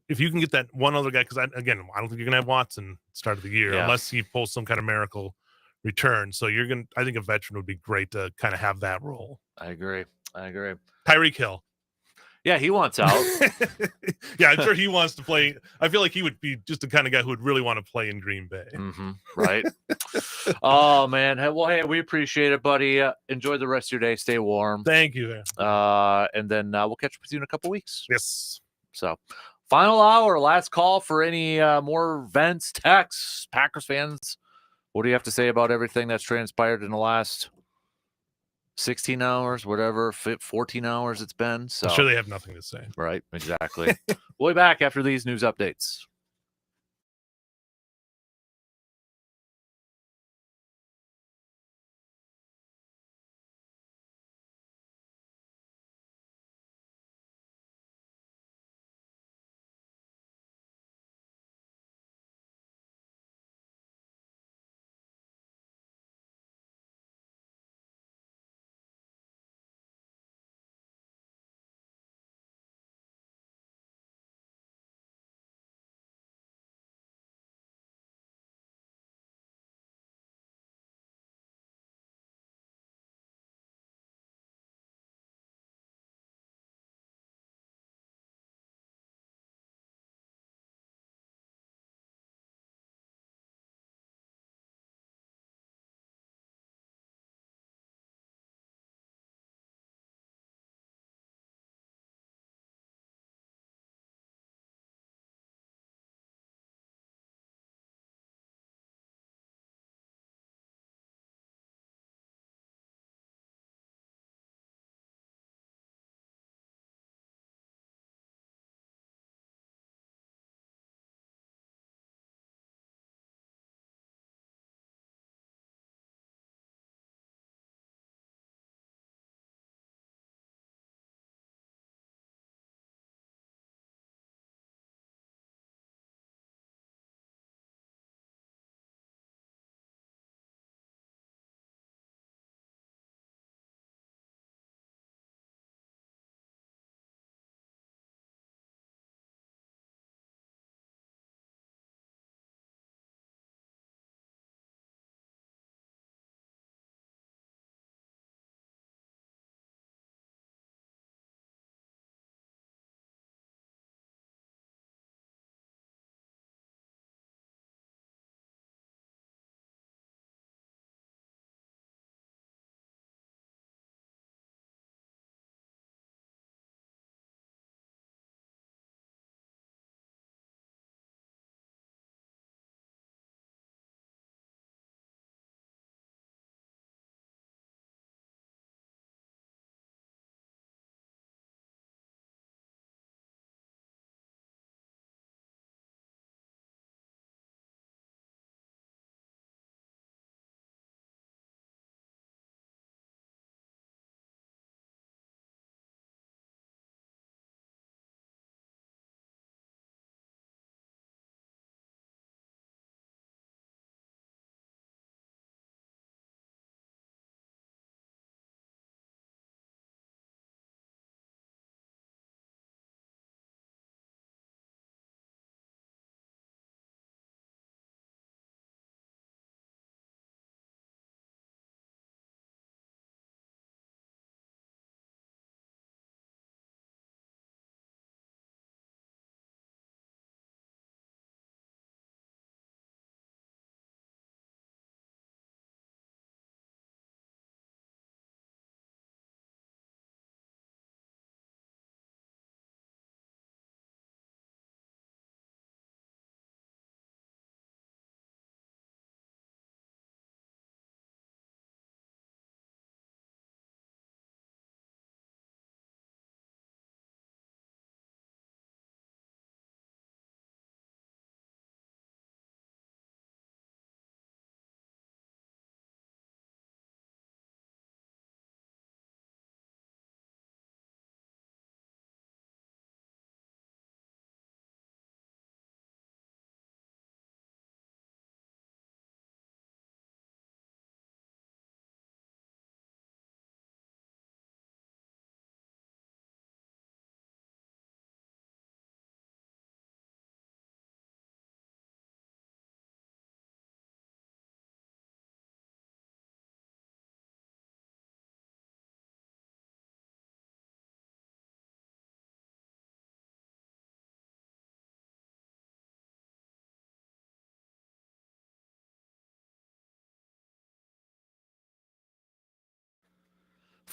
if you can get that one other guy, because I don't think you're gonna have Watson start of the year unless he pulls some kind of miracle return. So I think a veteran would be great to kind of have that role. I agree. Tyreek Hill. Yeah, he wants out. Yeah, I'm sure he wants to play. I feel like he would be just the kind of guy who would really want to play in Green Bay. Right. Oh, man. Well, hey, we appreciate it, buddy. Enjoy the rest of your day. Stay warm. Thank you. And then we'll catch up with you in a couple weeks. Yes. So, final hour, last call for any more vents, texts, Packers fans. What do you have to say about everything that's transpired in the last 16 hours, whatever, 14 hours it's been? So I'm sure they have nothing to say. Right, exactly. We'll be back after these news updates.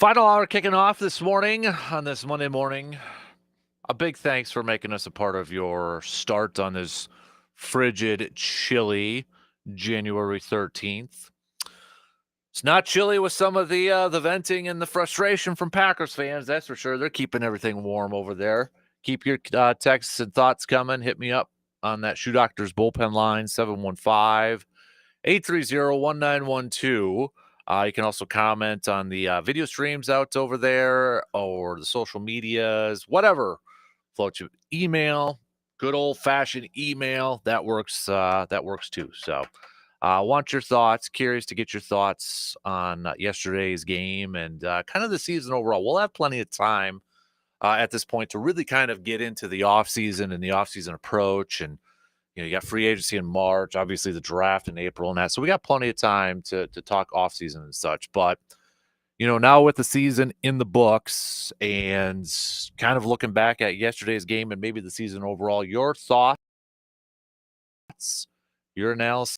Final hour kicking off this morning on this Monday morning. A big thanks for making us a part of your start on this frigid, chilly January 13th. It's not chilly with some of the venting and the frustration from Packers fans, that's for sure. They're keeping everything warm over there. Keep your texts and thoughts coming. Hit me up on that Shoe Doctors bullpen line, 715-830-1912. You can also comment on the video streams out over there or the social medias, whatever floats you. Email, good old-fashioned email, that works too. So want your thoughts, curious to get your thoughts on yesterday's game and kind of the season overall. We'll have plenty of time at this point to really kind of get into the offseason and the offseason approach. And, you got free agency in March, obviously the draft in April and that. So we got plenty of time to talk offseason and such. But, now with the season in the books and kind of looking back at yesterday's game and maybe the season overall, your thoughts, your analysis,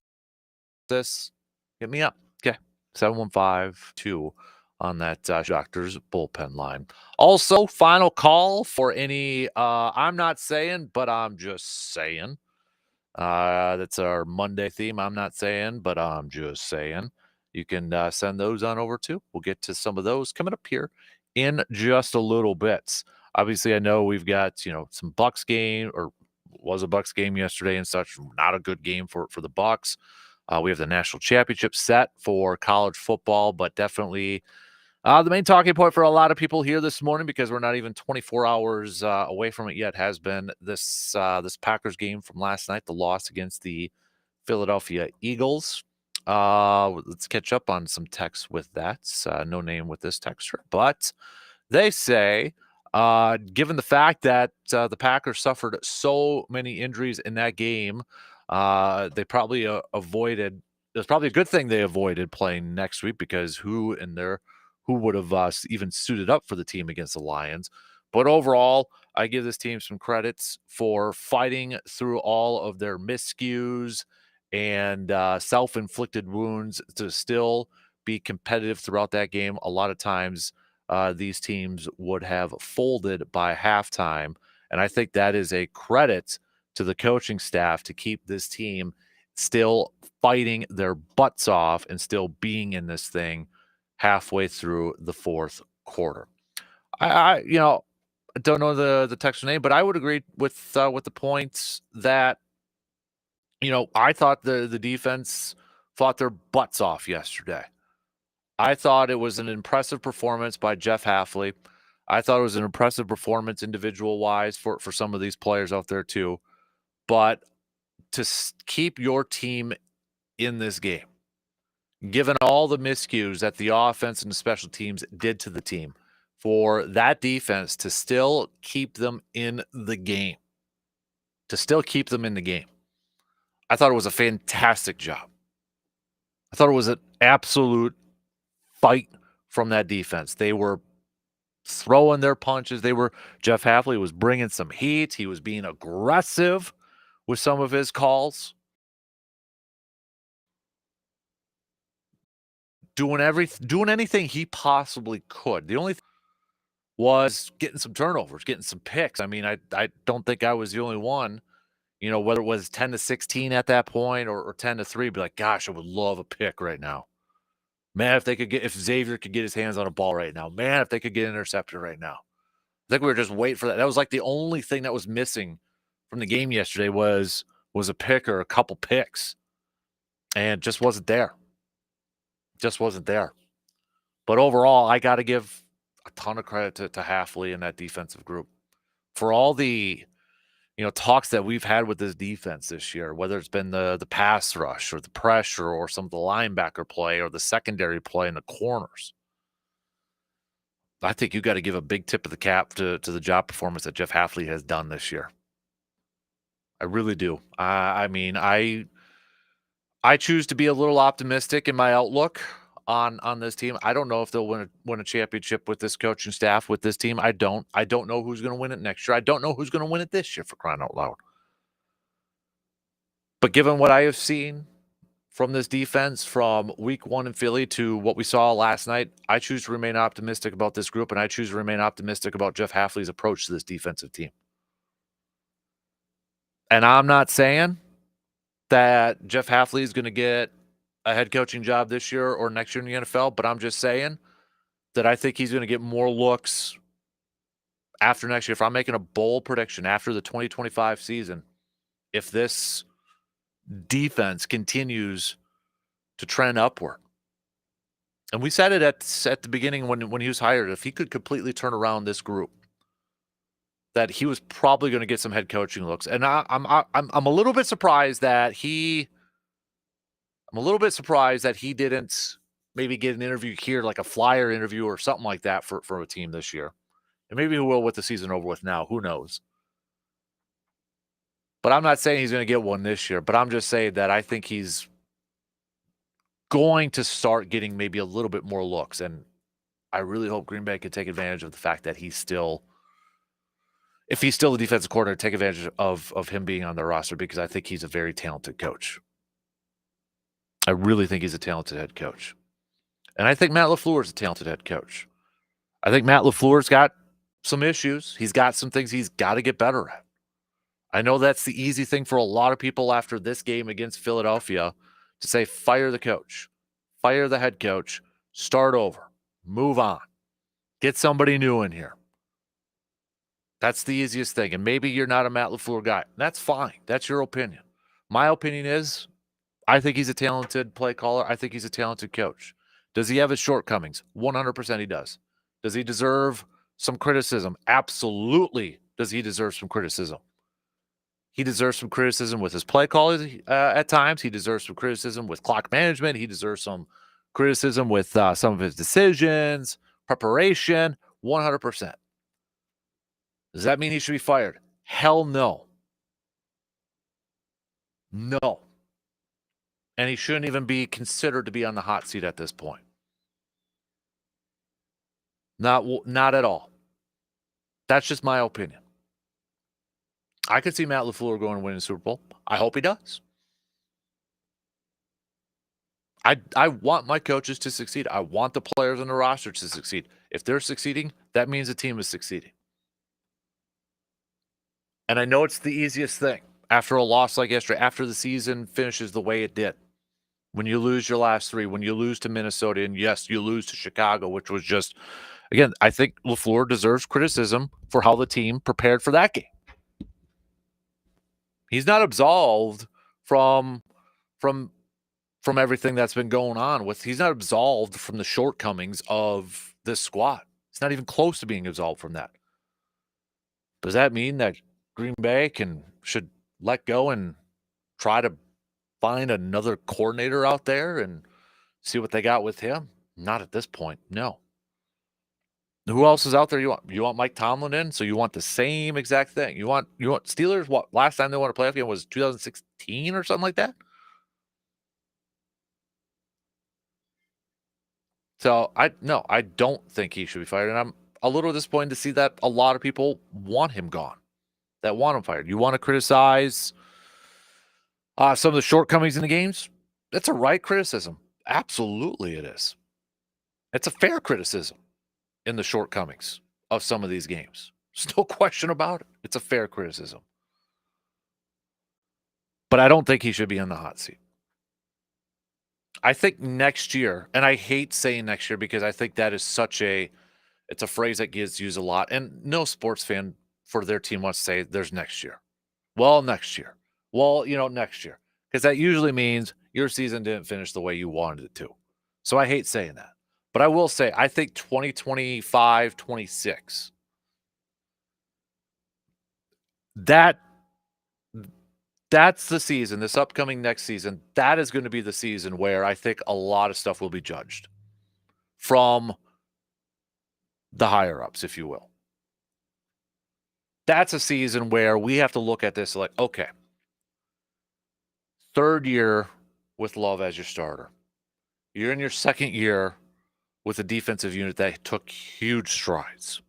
hit me up. Okay. 715-2 on that Doctor's bullpen line. Also, final call for any I'm not saying, but I'm just saying. That's our Monday theme. I'm not saying, but I'm just saying. You can send those on over too. We'll get to some of those coming up here in just a little bit. Obviously, I know we've got, some Bucks game, or was a Bucks game yesterday and such. Not a good game for the Bucks. We have the national championship set for college football, but definitely the main talking point for a lot of people here this morning, because we're not even 24 hours away from it yet, has been this Packers game from last night, the loss against the Philadelphia Eagles. Let's catch up on some text with that. No name with this texter, but they say, given the fact that the Packers suffered so many injuries in that game, they probably avoided. It's probably a good thing they avoided playing next week, because who would have even suited up for the team against the Lions? But overall, I give this team some credits for fighting through all of their miscues and self-inflicted wounds to still be competitive throughout that game. A lot of times these teams would have folded by halftime, and I think that is a credit to the coaching staff to keep this team still fighting their butts off and still being in this thing halfway through the fourth quarter. I don't know the texter name, but I would agree with the points that I thought the defense fought their butts off yesterday. I thought it was an impressive performance by Jeff Hafley. I thought it was an impressive performance individual wise for some of these players out there too. But to keep your team in this game, given all the miscues that the offense and the special teams did to the team, for that defense to still keep them in the game, I thought it was a fantastic job. I thought it was an absolute fight from that defense. They were throwing their punches. Jeff Hafley was bringing some heat. He was being aggressive with some of his calls. Doing anything he possibly could. The only thing was getting some turnovers, getting some picks. I mean, I don't think I was the only one, whether it was 10-16 at that point or 10-3, be like, gosh, I would love a pick right now. Man, if Xavier could get his hands on a ball right now. Man, if they could get intercepted right now. I think we were just waiting for that. That was like the only thing that was missing from the game yesterday was a pick or a couple picks. And just wasn't there. But overall, I got to give a ton of credit to Hafley and that defensive group for all the talks that we've had with this defense this year, whether it's been the pass rush or the pressure or some of the linebacker play or the secondary play in the corners. I think you got to give a big tip of the cap to the job performance that Jeff Hafley has done this year. I really do. I mean, I choose to be a little optimistic in my outlook on this team. I don't know if they'll win a championship with this coaching staff, with this team. I don't know who's going to win it next year. I don't know who's going to win it this year, for crying out loud. But given what I have seen from this defense from week 1 in Philly to what we saw last night, I choose to remain optimistic about this group, and I choose to remain optimistic about Jeff Hafley's approach to this defensive team. And I'm not saying that Jeff Hafley is going to get a head coaching job this year or next year in the NFL, but I'm just saying that I think he's going to get more looks after next year. If I'm making a bold prediction after the 2025 season, if this defense continues to trend upward, and we said it at the beginning when he was hired, if he could completely turn around this group, that he was probably going to get some head coaching looks. And I'm a little bit surprised that he didn't maybe get an interview here, like a flyer interview or something like that for a team this year. And maybe he will with the season over with now. Who knows? But I'm not saying he's going to get one this year, but I'm just saying that I think he's going to start getting maybe a little bit more looks. And I really hope Green Bay can take advantage of the fact that if he's still the defensive coordinator, take advantage of him being on the roster, because I think he's a very talented coach. I really think he's a talented head coach. And I think Matt LaFleur is a talented head coach. I think Matt LaFleur's got some issues. He's got some things he's got to get better at. I know that's the easy thing for a lot of people after this game against Philadelphia to say, fire the coach, fire the head coach, start over, move on, get somebody new in here. That's the easiest thing. And maybe you're not a Matt LaFleur guy. That's fine. That's your opinion. My opinion is I think he's a talented play caller. I think he's a talented coach. Does he have his shortcomings? 100% he does. Does he deserve some criticism? Absolutely. Does he deserve some criticism? He deserves some criticism with his play calling at times. He deserves some criticism with clock management. He deserves some criticism with some of his decisions, preparation, 100%. Does that mean he should be fired? Hell no. No. And he shouldn't even be considered to be on the hot seat at this point. Not at all. That's just my opinion. I could see Matt LaFleur going and winning the Super Bowl. I hope he does. I want my coaches to succeed. I want the players on the roster to succeed. If they're succeeding, that means the team is succeeding. And I know it's the easiest thing after a loss like yesterday, after the season finishes the way it did. When you lose your last 3, when you lose to Minnesota, and yes, you lose to Chicago, which was just, again, I think LaFleur deserves criticism for how the team prepared for that game. He's not absolved from everything that's been going on with. He's not absolved from the shortcomings of this squad. He's not even close to being absolved from that. Does that mean that Green Bay should let go and try to find another coordinator out there and see what they got with him? Not at this point. No. Who else is out there you want? You want Mike Tomlin in? So you want the same exact thing. You want Steelers, what, last time they won a playoff game was 2016 or something like that? So I don't think he should be fired. And I'm a little disappointed to see that a lot of people want him gone, that want him fired. You want to criticize some of the shortcomings in the games? That's a right criticism. Absolutely it is. It's a fair criticism in the shortcomings of some of these games. There's no question about it. It's a fair criticism. But I don't think he should be in the hot seat. I think next year, and I hate saying next year because I think that is it's a phrase that gets used a lot. And no sports fan for their team wants to say there's next year. Well, next year. Well, next year. Because that usually means your season didn't finish the way you wanted it to. So I hate saying that. But I will say, I think 2025, 26, that's the season, this upcoming next season, that is going to be the season where I think a lot of stuff will be judged from the higher-ups, if you will. That's a season where we have to look at this like, okay, third year with Love as your starter. You're in your second year with a defensive unit that took huge strides.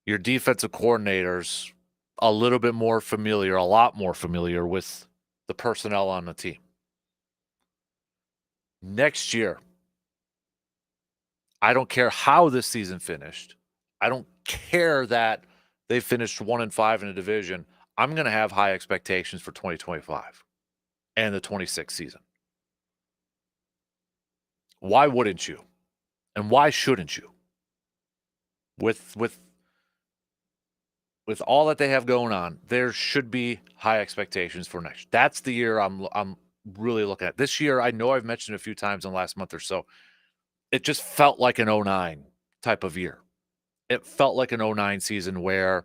Your defensive coordinator's a lot more familiar with the personnel on the team. Next year, I don't care how this season finished. I don't care that they finished 1-5 in a division. I'm going to have high expectations for 2025 and the 26th season. Why wouldn't you? And why shouldn't you? With all that they have going on, there should be high expectations for next. That's the year I'm really looking at. This year, I know I've mentioned a few times in the last month or so, it just felt like an 09 type of year. It felt like an 09 season where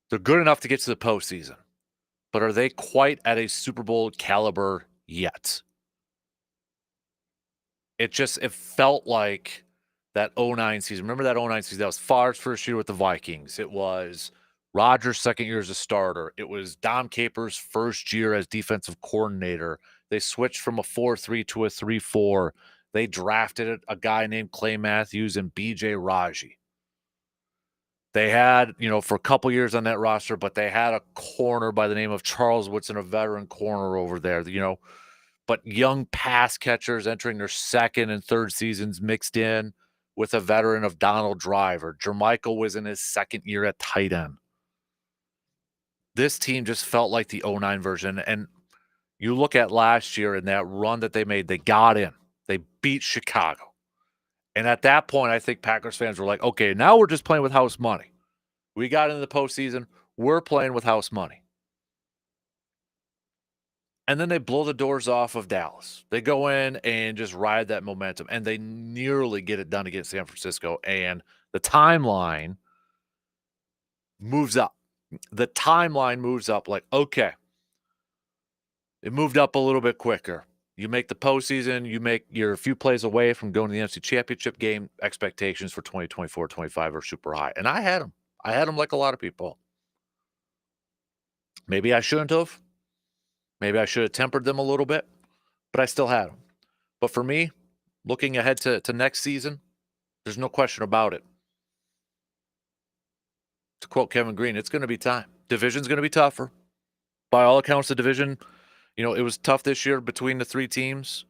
they're good enough to get to the postseason, but are they quite at a Super Bowl caliber yet? It felt like that 09 season. Remember that 09 season? That was Favre's first year with the Vikings. It was Rodgers' second year as a starter. It was Dom Capers' first year as defensive coordinator. They switched from a 4-3 to a 3-4. They drafted a guy named Clay Matthews and B.J. Raji. They had, for a couple years on that roster, but they had a corner by the name of Charles Woodson, a veteran corner over there, but young pass catchers entering their second and third seasons mixed in with a veteran of Donald Driver. Jermichael was in his second year at tight end. This team just felt like the 09 version. And you look at last year and that run that they made, they got in. They beat Chicago. And at that point, I think Packers fans were like, okay, now we're just playing with house money. We got into the postseason. We're playing with house money. And then they blow the doors off of Dallas. They go in and just ride that momentum, and they nearly get it done against San Francisco. And the timeline moves up. The timeline moves up like, okay, it moved up a little bit quicker. You make the postseason, you're a few plays away from going to the NFC Championship game. Expectations for 2024-25 are super high. And I had them. I had them like a lot of people. Maybe I shouldn't have. Maybe I should have tempered them a little bit, but I still had them. But for me, looking ahead to next season, there's no question about it. To quote Kevin Green, it's going to be time. Division's going to be tougher. By all accounts, the division, it was tough this year between the three teams.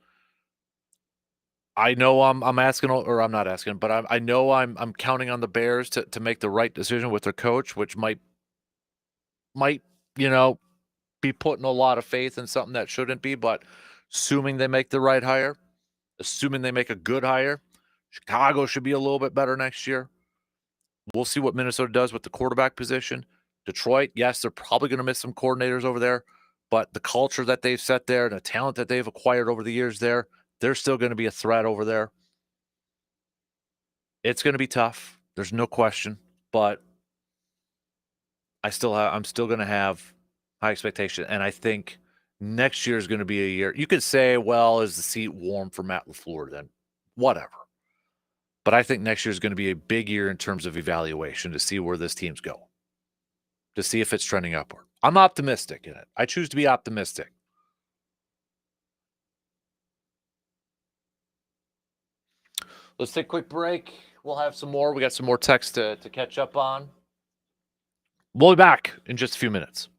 I know I'm asking, or I'm not asking, but I know I'm counting on the Bears to make the right decision with their coach, which might be putting a lot of faith in something that shouldn't be. But assuming they make the right hire, assuming they make a good hire, Chicago should be a little bit better next year. We'll see what Minnesota does with the quarterback position. Detroit, yes, they're probably going to miss some coordinators over there, but the culture that they've set there and the talent that they've acquired over the years there, they're still going to be a threat over there. It's going to be tough. There's no question, but I'm still going to have high expectation, and I think next year is going to be a year. You could say, well, is the seat warm for Matt LaFleur then? Whatever. But I think next year is going to be a big year in terms of evaluation to see where this team's go, to see if it's trending upward. I'm optimistic in it. I choose to be optimistic. Let's take a quick break. We'll have some more. We got some more text to catch up on. We'll be back in just a few minutes.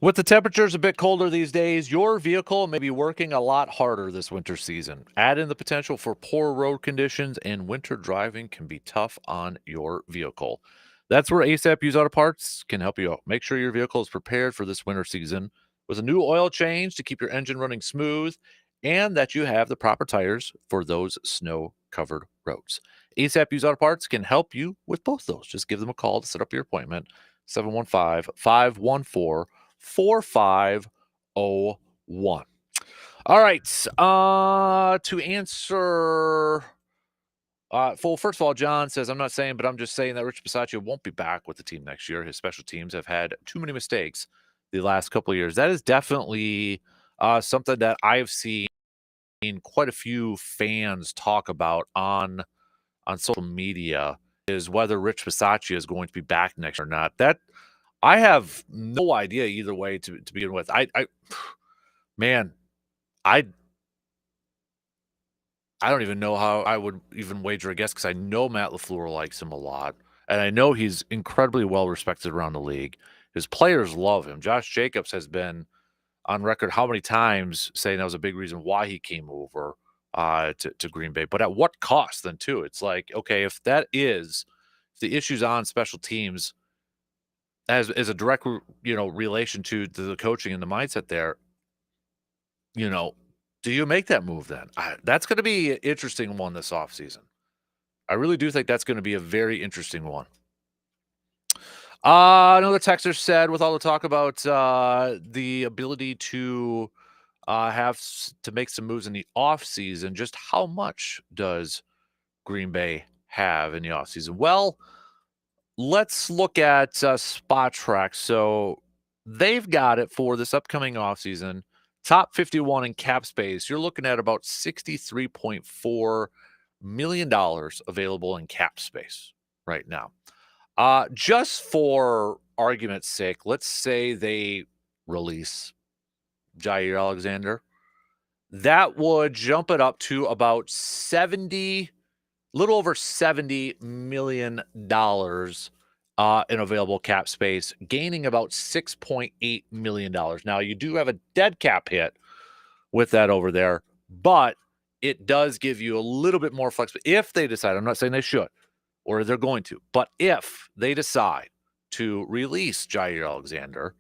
With the temperatures a bit colder these days, your vehicle may be working a lot harder this winter season. Add in the potential for poor road conditions, and winter driving can be tough on your vehicle. That's where ASAP Used Auto Parts can help you out. Make sure your vehicle is prepared for this winter season with a new oil change to keep your engine running smooth and that you have the proper tires for those snow covered roads. ASAP Used Auto Parts can help you with both those. Just give them a call to set up your appointment. 715 514 4501. All right. To answer, well, first of all, John says, I'm not saying, but I'm just saying that Rich Bisaccia won't be back with the team next year. His special teams have had too many mistakes the last couple of years. That is definitely something that I've seen quite a few fans talk about on social media, is whether Rich Bisaccia is going to be back next year or not. That I have no idea either way to begin with. Man, I don't even know how I would even wager a guess, because I know Matt LaFleur likes him a lot, and I know he's incredibly well respected around the league. His players love him. Josh Jacobs has been on record how many times saying that was a big reason why he came over to Green Bay. But at what cost then too? It's like, okay, if the issues on special teams as a direct relation to the coaching and the mindset there, do you make that move then? That's going to be an interesting one this offseason. I really do think that's going to be a very interesting one. Another texter said, with all the talk about the ability to to make some moves in the offseason, just how much does Green Bay have in the offseason? Well, let's look at Spot Track. So they've got it for this upcoming offseason. Top 51 in cap space. You're looking at about $63.4 million available in cap space right now. Just for argument's sake, let's say they release Jair Alexander. That would jump it up to about little over $70 million in available cap space, gaining about $6.8 million. Now, you do have a dead cap hit with that over there, but it does give you a little bit more flexibility if they decide. I'm not saying they should or they're going to, but if they decide to release Jair Alexander,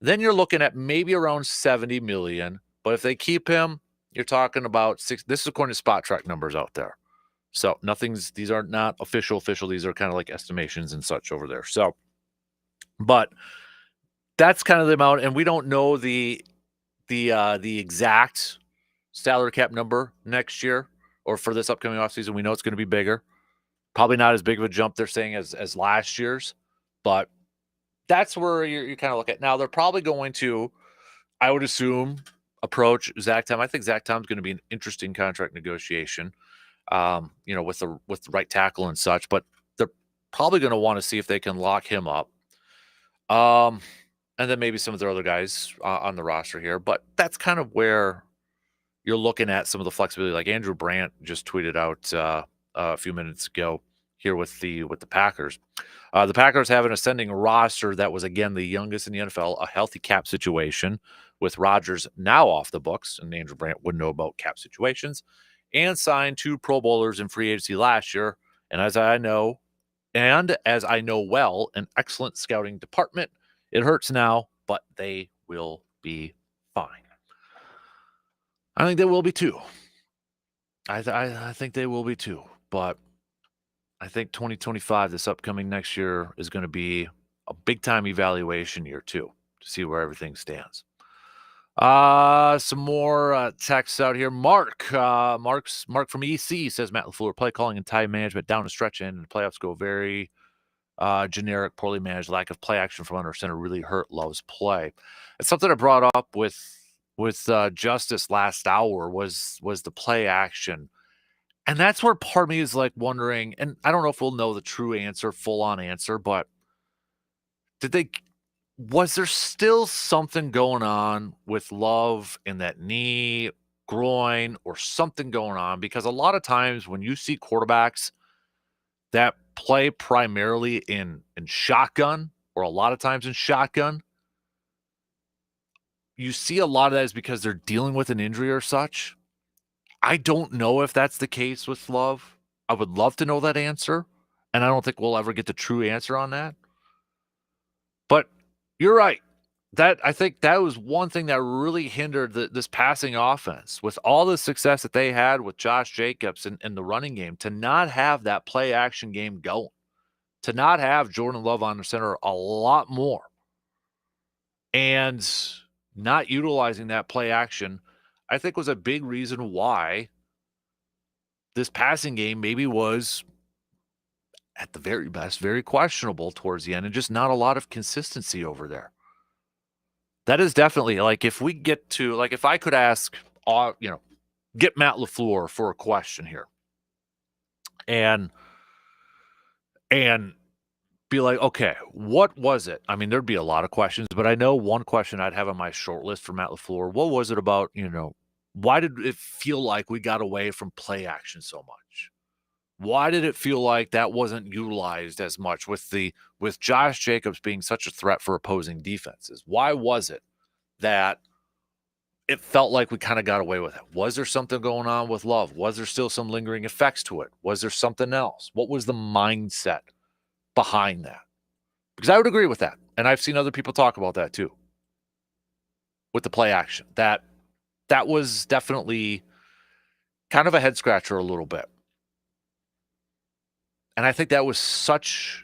then you're looking at maybe around $70 million. But if they keep him, you're talking about six. This is according to Spot Track numbers out there. So these are not official. These are kind of like estimations and such over there. So, but that's kind of the amount, and we don't know the exact salary cap number next year or for this upcoming offseason. We know it's going to be bigger. Probably not as big of a jump, they're saying, as last year's, but that's where you kind of look at. Now, they're probably going to, I would assume, approach Zach Tom. I think Zach Tom's going to be an interesting contract negotiation, with the right tackle and such, but they're probably going to want to see if they can lock him up. And then maybe some of their other guys on the roster here, but that's kind of where you're looking at some of the flexibility. Like Andrew Brandt just tweeted out a few minutes ago here with the Packers. The Packers have an ascending roster that was, again, the youngest in the NFL, a healthy cap situation with Rodgers now off the books, and Andrew Brandt would know about cap situations, and signed 2 Pro Bowlers in free agency last year. And as I know well, an excellent scouting department. It hurts now, but they will be fine. I think they will be too. I think they will be too, but I think 2025, this upcoming next year, is going to be a big-time evaluation year, too, to see where everything stands. Some more texts out here. Mark from EC says, Matt LaFleur, play calling and time management down the stretch end, and the playoffs go very generic, poorly managed. Lack of play action from under center really hurt Love's play. It's something I brought up with Justice last hour was the play action. And that's where part of me is like wondering, and I don't know if we'll know the true answer, full-on answer, but was there still something going on with Love in that knee, groin, or something going on? Because a lot of times when you see quarterbacks that play primarily in shotgun, or a lot of times in shotgun, you see a lot of that is because they're dealing with an injury or such. I don't know if that's the case with Love. I would love to know that answer, and I don't think we'll ever get the true answer on that. But you're right. I think that was one thing that really hindered this passing offense. With all the success that they had with Josh Jacobs in the running game, to not have that play action game going, to not have Jordan Love on the center a lot more, and not utilizing that play action, I think was a big reason why this passing game maybe was, at the very best, very questionable towards the end, and just not a lot of consistency over there. That is definitely, like, if we get to, like, if I could ask, get Matt LaFleur for a question here, and be like, okay, what was it? I mean, there'd be a lot of questions, but I know one question I'd have on my short list for Matt LaFleur. What was it about, why did it feel like we got away from play action so much? Why did it feel like that wasn't utilized as much with Josh Jacobs being such a threat for opposing defenses? Why was it that it felt like we kind of got away with it? Was there something going on with Love? Was there still some lingering effects to it? Was there something else? What was the mindset behind that? Because I would agree with that. And I've seen other people talk about that too. With the play action. That was definitely kind of a head scratcher a little bit. And I think that was such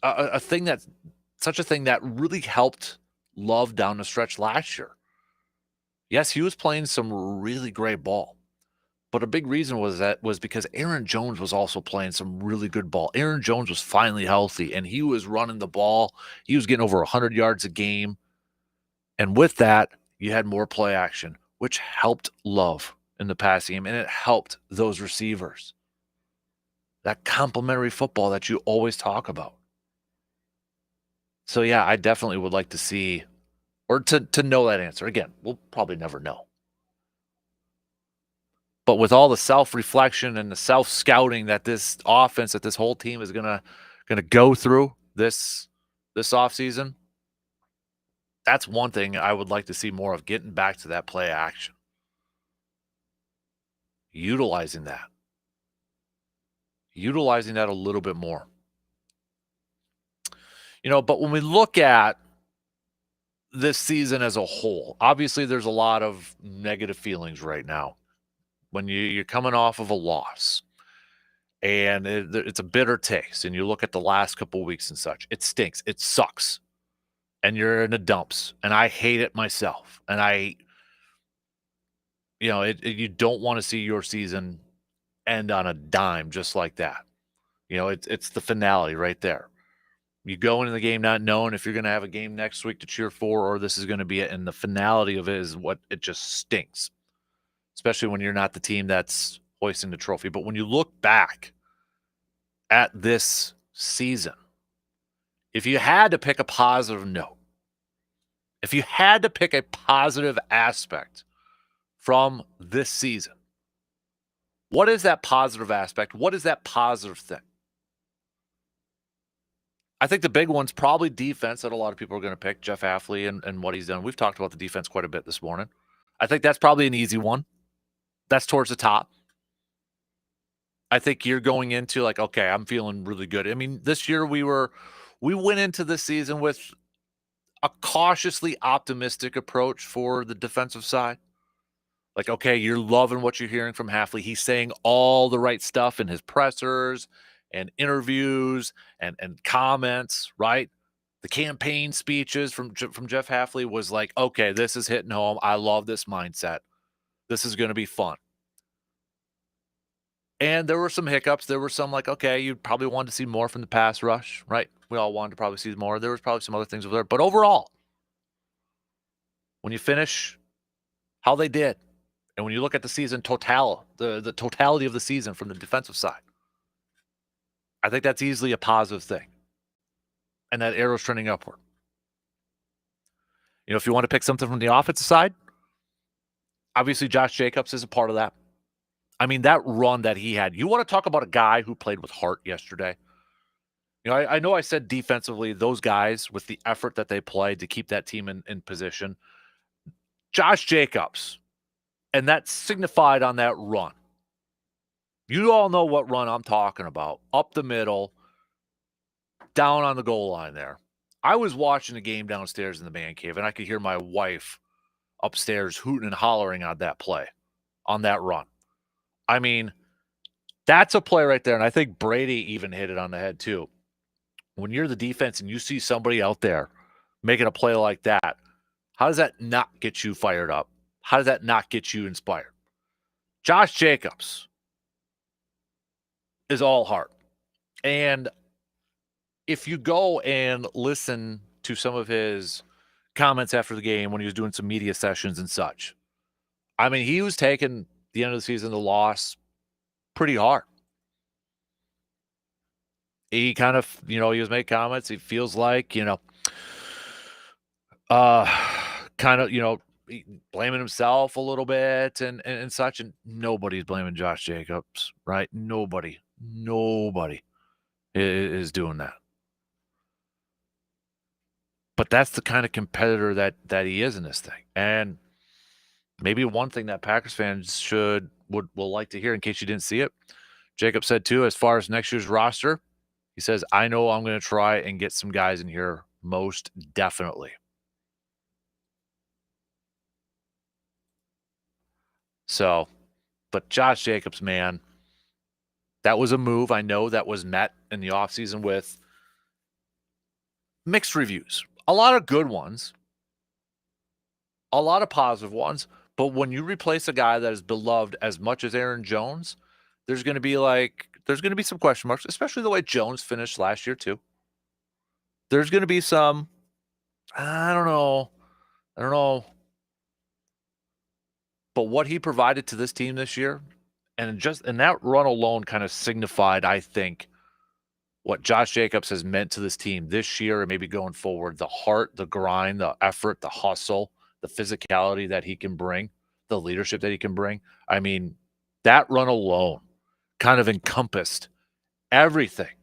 a thing that really helped Love down the stretch last year. Yes, he was playing some really great ball. But a big reason was because Aaron Jones was also playing some really good ball. Aaron Jones was finally healthy, and he was running the ball. He was getting over 100 yards a game. And with that, you had more play action, which helped Love in the passing game, and it helped those receivers. That complementary football that you always talk about. So, yeah, I definitely would like to see, or to know that answer. Again, we'll probably never know. But with all the self-reflection and the self-scouting that this offense, that this whole team is gonna go through this offseason, that's one thing I would like to see more of, getting back to that play action. Utilizing that a little bit more. But when we look at this season as a whole, obviously there's a lot of negative feelings right now when you're coming off of a loss, and it's a bitter taste, and you look at the last couple of weeks and such. It stinks. It sucks. And you're in the dumps, and I hate it myself. And you don't want to see your season end on a dime just like that. It's the finale right there. You go into the game not knowing if you're going to have a game next week to cheer for, or this is going to be it. And the finality of it is what it just stinks, especially when you're not the team that's hoisting the trophy. But when you look back at this season, if you had to pick a positive note, if you had to pick a positive aspect from this season, what is that positive aspect? What is that positive thing? I think the big one's probably defense that a lot of people are going to pick, Jeff Hafley and what he's done. We've talked about the defense quite a bit this morning. I think that's probably an easy one. That's towards the top. I think you're going into like, okay, I'm feeling really good. I mean, this year we went into this season with a cautiously optimistic approach for the defensive side. Like, okay, you're loving what you're hearing from Hafley. He's saying all the right stuff in his pressers and interviews and comments, right? The campaign speeches from Jeff Hafley was like, okay, this is hitting home. I love this mindset. This is going to be fun. And there were some hiccups. There were some like, okay, you probably wanted to see more from the pass rush, right? We all wanted to probably see more. There was probably some other things over there. But overall, when you finish how they did, and when you look at the season the totality of the season from the defensive side, I think that's easily a positive thing. And that arrow's trending upward. If you want to pick something from the offensive side, obviously Josh Jacobs is a part of that. I mean, that run that he had, you want to talk about a guy who played with heart yesterday? I know I said defensively, those guys with the effort that they played to keep that team in position. Josh Jacobs, and that signified on that run. You all know what run I'm talking about. Up the middle, down on the goal line there. I was watching the game downstairs in the man cave, and I could hear my wife upstairs hooting and hollering on that play, on that run. I mean, that's a play right there, and I think Brady even hit it on the head too. When you're the defense and you see somebody out there making a play like that, how does that not get you fired up? How does that not get you inspired? Josh Jacobs is all heart. And if you go and listen to some of his comments after the game when he was doing some media sessions and such, I mean, he was taking the end of the season, the loss, pretty hard. He kind of, he was making comments. He feels like, kind of, blaming himself a little bit and such. And nobody's blaming Josh Jacobs, right? Nobody is doing that. But that's the kind of competitor that he is in this thing. And maybe one thing that Packers fans will like to hear, in case you didn't see it, Jacob said too, as far as next year's roster, he says, I know I'm going to try and get some guys in here, most definitely. So, but Josh Jacobs, man, that was a move. I know that was met in the offseason with mixed reviews. A lot of good ones, a lot of positive ones. But when you replace a guy that is beloved as much as Aaron Jones, there's going to be some question marks, especially the way Jones finished last year too. There's going to be some, I don't know. But what he provided to this team this year, and that run alone kind of signified, I think, what Josh Jacobs has meant to this team this year and maybe going forward. The heart, the grind, the effort, the hustle, the physicality that he can bring, the leadership that he can bring. I mean, that run alone kind of encompassed everything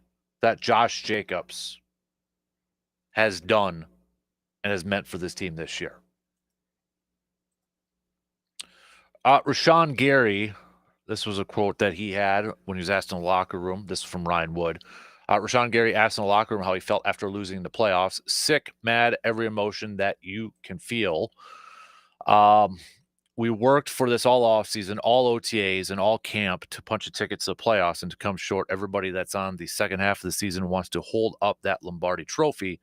that Josh Jacobs has done and has meant for this team this year. Rashawn Gary, this was a quote that he had when he was asked in the locker room. This is from Ryan Wood. Rashawn Gary asked in the locker room how he felt after losing the playoffs. Sick, mad, every emotion that you can feel. We worked for this all offseason, all OTAs, and all camp to punch a ticket to the playoffs and to come short. Everybody that's on the second half of the season wants to hold up that Lombardi trophy.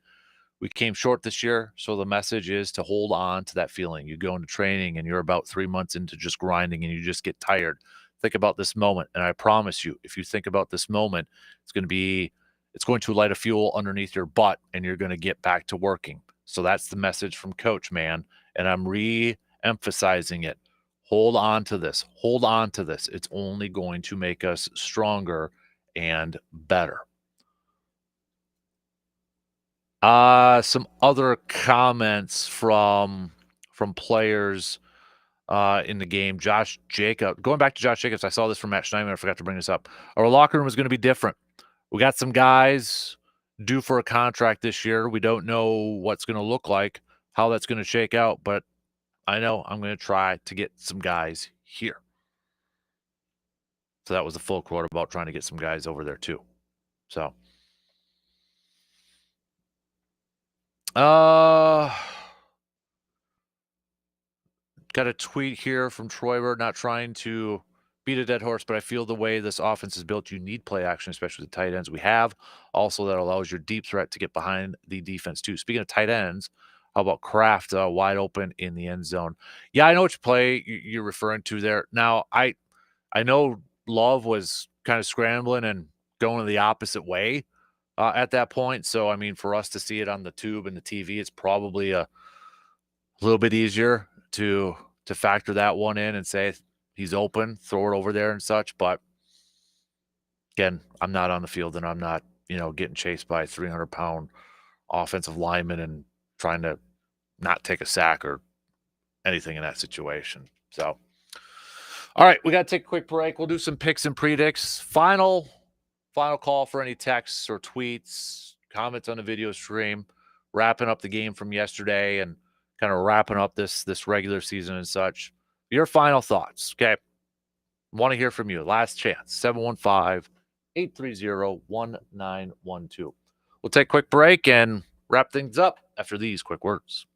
We came short this year, so the message is to hold on to that feeling. You go into training and you're about 3 months into just grinding and you just get tired. Think about this moment, and I promise you, if you think about this moment, it's going to light a fuel underneath your butt, and you're going to get back to working. So that's the message from Coach, man, and I'm re-emphasizing it. Hold on to this. Hold on to this. It's only going to make us stronger and better. Some other comments from players in the game. Josh Jacobs. Going back to Josh Jacobs, I saw this from Matt Schneider. I forgot to bring this up. Our locker room is going to be different. We got some guys due for a contract this year. We don't know what's going to look like, how that's going to shake out, but I know I'm going to try to get some guys here. So that was the full quote about trying to get some guys over there too. So. Got a tweet here from Troy Bird, not trying to beat a dead horse, but I feel the way this offense is built, you need play action, especially the tight ends we have. Also, that allows your deep threat to get behind the defense too. Speaking of tight ends, how about Kraft wide open in the end zone? Yeah, I know which play you're referring to there. Now, I know Love was kind of scrambling and going the opposite way at that point. So, I mean, for us to see it on the tube and the TV, it's probably a little bit easier to factor that one in and say he's open, throw it over there and such. But again, I'm not on the field and I'm not, getting chased by a 300-pound offensive lineman and trying to not take a sack or anything in that situation. So, all right, we got to take a quick break. We'll do some picks and predicts. Final final call for any texts or tweets, comments on the video stream, wrapping up the game from yesterday and kind of wrapping up this regular season and such. Your final thoughts, okay? Want to hear from you. Last chance, 715-830-1912. We'll take a quick break and wrap things up after these quick words.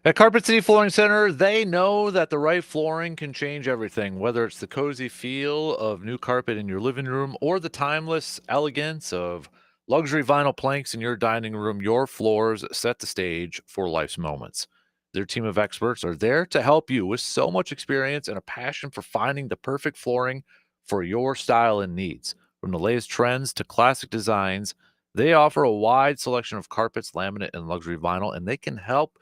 At Carpet City Flooring Center, they know that the right flooring can change everything, whether it's the cozy feel of new carpet in your living room or the timeless elegance of luxury vinyl planks in your dining room. Your floors set the stage for life's moments. Their team of experts are there to help you with so much experience and a passion for finding the perfect flooring for your style and needs. From the latest trends to classic designs, they offer a wide selection of carpets, laminate, and luxury vinyl, and they can help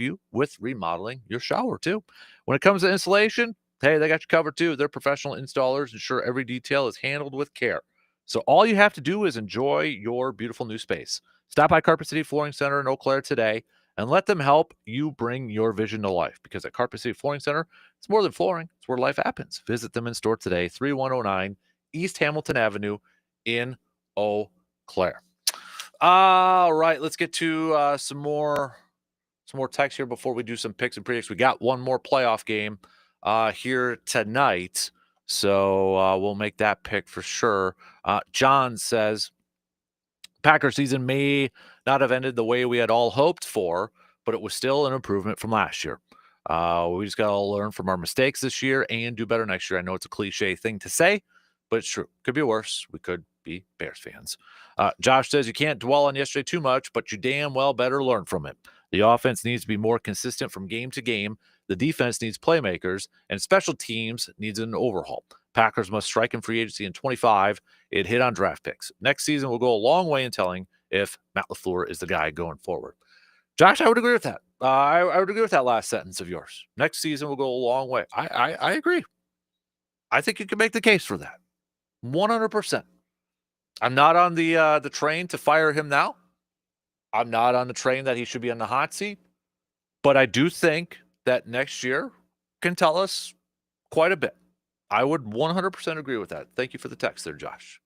you with remodeling your shower too. When it comes to installation, hey, they got you covered too. They're professional installers, ensure every detail is handled with care. So all you have to do is enjoy your beautiful new space. Stop by Carpet City Flooring Center in Eau Claire today and let them help you bring your vision to life. Because at Carpet City Flooring Center, it's more than flooring, it's where life happens. Visit them in store today, 3109 East Hamilton Avenue in Eau Claire. All right, let's get to some more text here before we do some picks and predicts. We got one more playoff game here tonight, so we'll make that pick for sure. John says Packer season may not have ended the way we had all hoped for, but it was still an improvement from last year. We just got to learn from our mistakes this year and do better next year. I know it's a cliche thing to say, but it's true. Could be worse. We could be Bears fans. Josh says you can't dwell on yesterday too much, but you damn well better learn from it. The offense needs to be more consistent from game to game. The defense needs playmakers, and special teams needs an overhaul. Packers must strike in free agency in 25. It hit on draft picks. Next season will go a long way in telling if Matt LaFleur is the guy going forward. Josh, I would agree with that. I would agree with that last sentence of yours. Next season will go a long way. I agree. I think you can make the case for that. 100%. I'm not on the train to fire him now. I'm not on the train that he should be on the hot seat. But I do think that next year can tell us quite a bit. I would 100% agree with that. Thank you for the text there, Josh.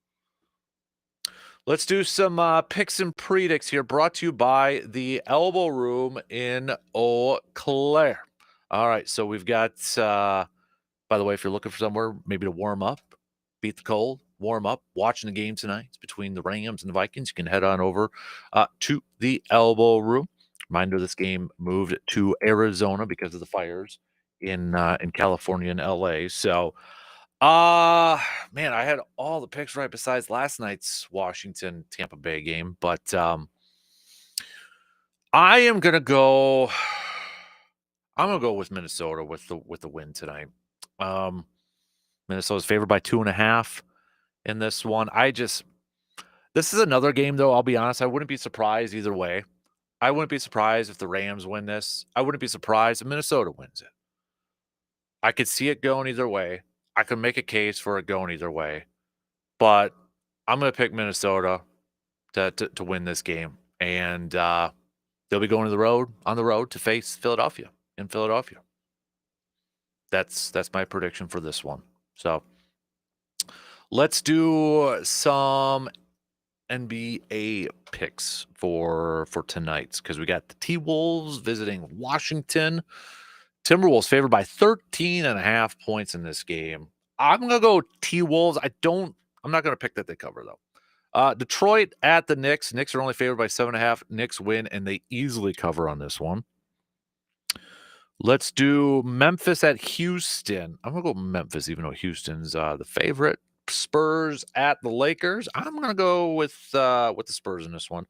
Let's do some picks and predicts here, brought to you by the Elbow Room in Eau Claire. All right, so we've got, by the way, if you're looking for somewhere maybe to warm up, beat the cold, warm up, watching the game tonight, it's between the Rams and the Vikings, you can head on over to the Elbow Room. Reminder, this game moved to Arizona because of the fires in California and LA. So, man, I had all the picks right besides last night's Washington Tampa Bay game, but I am gonna go. I'm gonna go with Minnesota with the win tonight. Minnesota's favored by 2.5 in this one. This is another game though. I'll be honest. I wouldn't be surprised either way. I wouldn't be surprised if the Rams win this. I wouldn't be surprised if Minnesota wins it. I could see it going either way. I could make a case for it going either way, but I'm going to pick Minnesota to win this game, and they'll be going on the road to face Philadelphia in Philadelphia. That's my prediction for this one. So let's do some NBA picks for tonight because we got the T-Wolves visiting Washington. Timberwolves favored by 13.5 points in this game. I'm going to go T-Wolves. I'm not going to pick that they cover, though. Detroit at the Knicks. Knicks are only favored by 7.5. Knicks win, and they easily cover on this one. Let's do Memphis at Houston. I'm going to go Memphis, even though Houston's the favorite. Spurs at the Lakers. I'm going to go with the Spurs in this one.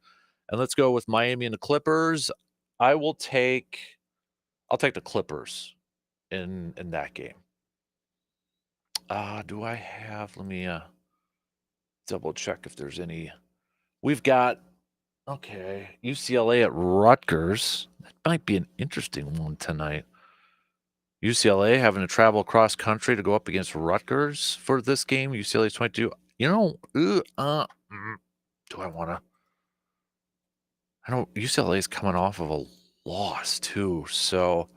And let's go with Miami and the Clippers. I'll take the Clippers in that game. Do I have, let me double check if there's any. We've got, UCLA at Rutgers. That might be an interesting one tonight. UCLA having to travel across country to go up against Rutgers for this game. UCLA's 22. Do I want to? UCLA is coming off of a loss too. So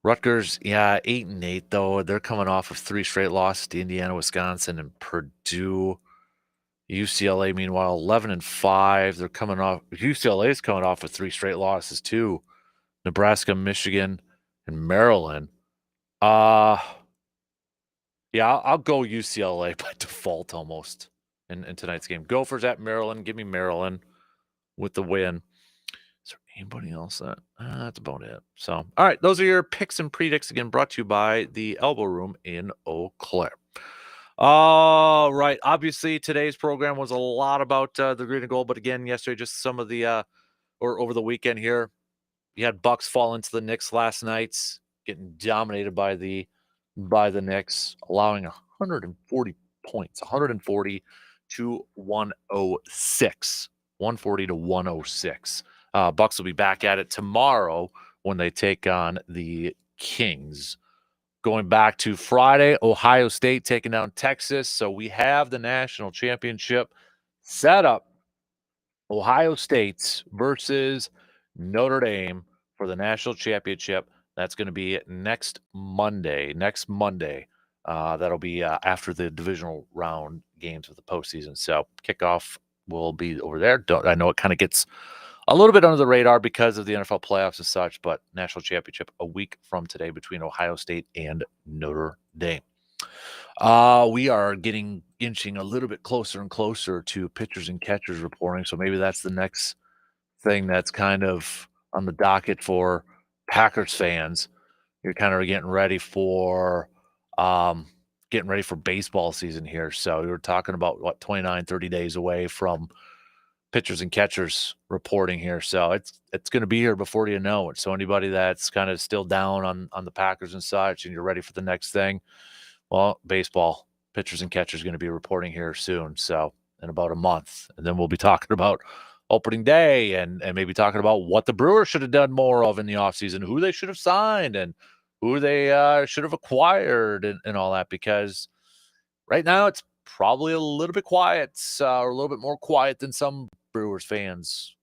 Rutgers, 8-8 though. They're coming off of 3 straight losses to Indiana, Wisconsin, and Purdue. UCLA, meanwhile, 11-5. They're coming off. UCLA is coming off of 3 straight losses too. Nebraska, Michigan, and Maryland. I'll go UCLA by default almost in tonight's game. Gophers at Maryland. Give me Maryland with the win. Is there Anybody else that that's about it. So, all right, those are your picks and predicts again, brought to you by the Elbow Room in Eau Claire. All right, obviously today's program was a lot about the green and gold, but again, yesterday just some of the or over the weekend here, you had Bucks fall into the Knicks last night, getting dominated by the Knicks, allowing 140 points, 140 to 106, 140 to 106. Bucks will be back at it tomorrow when they take on the Kings. Going back to Friday, Ohio State taking down Texas. So we have the national championship set up. Ohio State versus Notre Dame for the national championship. That's going to be next Monday. That'll be after the divisional round games of the postseason. So kickoff will be over there. I know it kind of gets a little bit under the radar because of the NFL playoffs and such, but national championship a week from today between Ohio State and Notre Dame. We are inching a little bit closer and closer to pitchers and catchers reporting. So maybe that's the next thing that's kind of on the docket for Packers fans. You're kind of getting ready for baseball season here. So we were talking about 29, 30 days away from pitchers and catchers reporting here. So it's going to be here before you know it. So anybody that's kind of still down on the Packers and such, and you're ready for the next thing, well, baseball pitchers and catchers going to be reporting here soon. So in about a month, and then we'll be talking about opening day and maybe talking about what the Brewers should have done more of in the offseason, who they should have signed and who they should have acquired and all that, because right now it's probably a little bit quiet or a little bit more quiet than some Brewers fans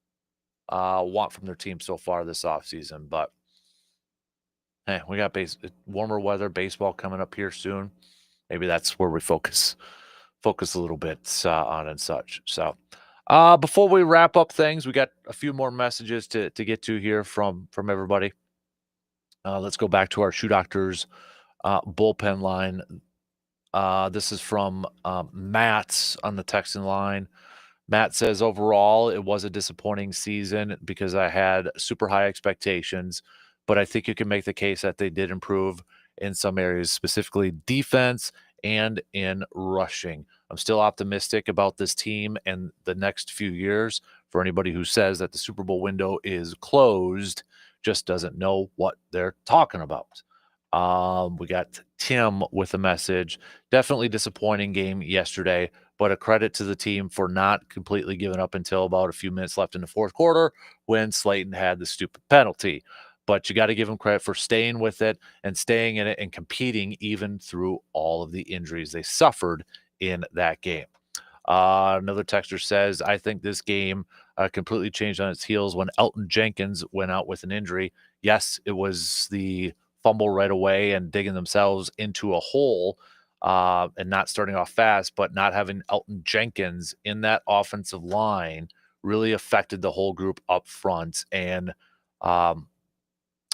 want from their team so far this offseason. But hey, we got warmer weather, baseball coming up here soon. Maybe that's where we focus a little bit on and such. So before we wrap up things, we got a few more messages to get to here from everybody. Let's go back to our Shoe Doctors bullpen line. This is from Matt on the texting line. Matt says, overall, it was a disappointing season because I had super high expectations, but I think you can make the case that they did improve in some areas, specifically defense and in rushing. I'm still optimistic about this team and the next few years. For anybody who says that the Super Bowl window is closed, just doesn't know what they're talking about. We got Tim with a message. Definitely disappointing game yesterday, but a credit to the team for not completely giving up until about a few minutes left in the fourth quarter when Slayton had the stupid penalty. But you got to give them credit for staying with it and staying in it and competing even through all of the injuries they suffered in that game. Another texter says, I think this game completely changed on its heels when Elton Jenkins went out with an injury. Yes, it was the fumble right away and digging themselves into a hole and not starting off fast, but not having Elton Jenkins in that offensive line really affected the whole group up front and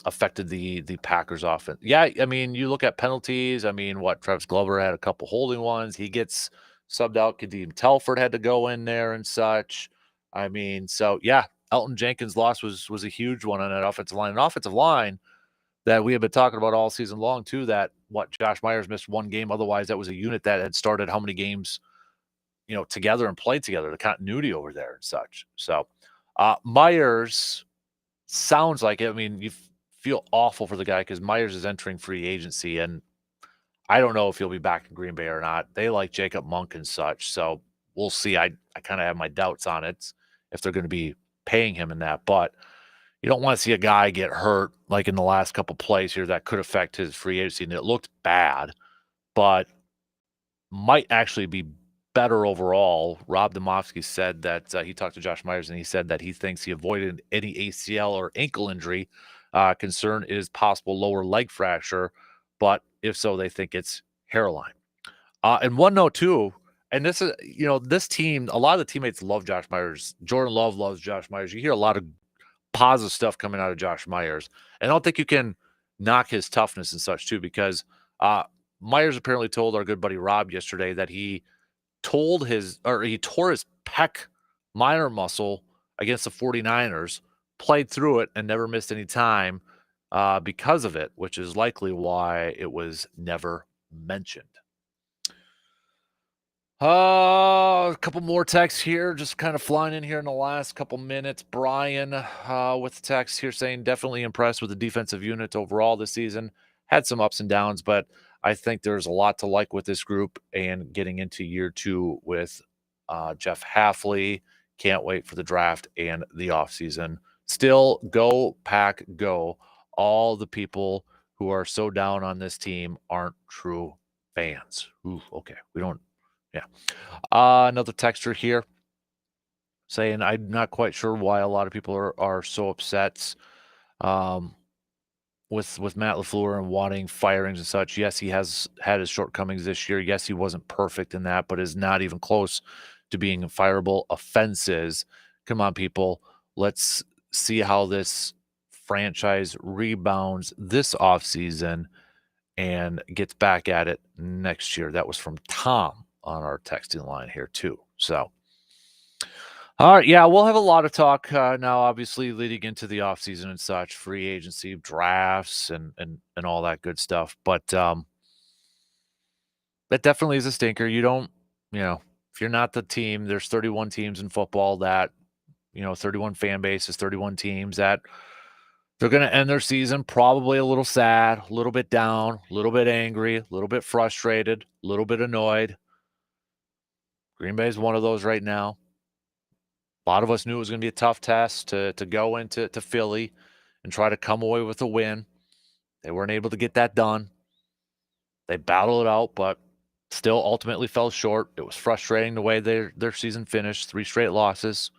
affected the Packers offense. Yeah, I mean, you look at penalties. I mean, Travis Glover had a couple holding ones. He gets subbed out. Kadeem Telford had to go in there and such. I mean, so yeah, Elton Jenkins' loss was a huge one on that offensive line. An offensive line that we have been talking about all season long, too, that Josh Myers missed one game. Otherwise, that was a unit that had started how many games, together and played together, the continuity over there and such. So Myers sounds like it. I mean, you feel awful for the guy because Myers is entering free agency, and I don't know if he'll be back in Green Bay or not. They like Jacob Monk and such, so we'll see. I kind of have my doubts on it if they're going to be paying him in that, but you don't want to see a guy get hurt like in the last couple plays here that could affect his free agency. And it looked bad, but might actually be better overall. Rob Domofsky said that he talked to Josh Myers and he said that he thinks he avoided any ACL or ankle injury. Concern is possible lower leg fracture, but if so, they think it's hairline. And one note too, and this is, this team, a lot of the teammates love Josh Myers. Jordan Love loves Josh Myers. You hear a lot of positive stuff coming out of Josh Myers. And I don't think you can knock his toughness and such too, because Myers apparently told our good buddy Rob yesterday that he tore his pec minor muscle against the 49ers played through it and never missed any time because of it, which is likely why it was never mentioned. A couple more texts here, just kind of flying in here in the last couple minutes. Brian with the text here saying, definitely impressed with the defensive unit overall this season. Had some ups and downs, but I think there's a lot to like with this group and getting into year 2 with Jeff Hafley. Can't wait for the draft and the offseason. Still, go Pack, go. All the people who are so down on this team aren't true fans. Ooh, okay. We don't. Yeah. Another texter here saying, I'm not quite sure why a lot of people are so upset with Matt LaFleur and wanting firings and such. Yes, he has had his shortcomings this year. Yes, he wasn't perfect in that, but is not even close to being fireable. Offenses. Come on, people. Let's see how this franchise rebounds this offseason and gets back at it next year. That was from Tom on our texting line here too. So, all right, yeah, we'll have a lot of talk now, obviously leading into the offseason and such, free agency, drafts, and all that good stuff. But that definitely is a stinker. You don't, if you're not the team, there's 31 teams in football that, 31 fan bases, 31 teams that they're going to end their season probably a little sad, a little bit down, a little bit angry, a little bit frustrated, a little bit annoyed. Green Bay is one of those right now. A lot of us knew it was going to be a tough test to go into Philly and try to come away with a win. They weren't able to get that done. They battled it out, but still ultimately fell short. It was frustrating the way their season finished, 3 straight losses.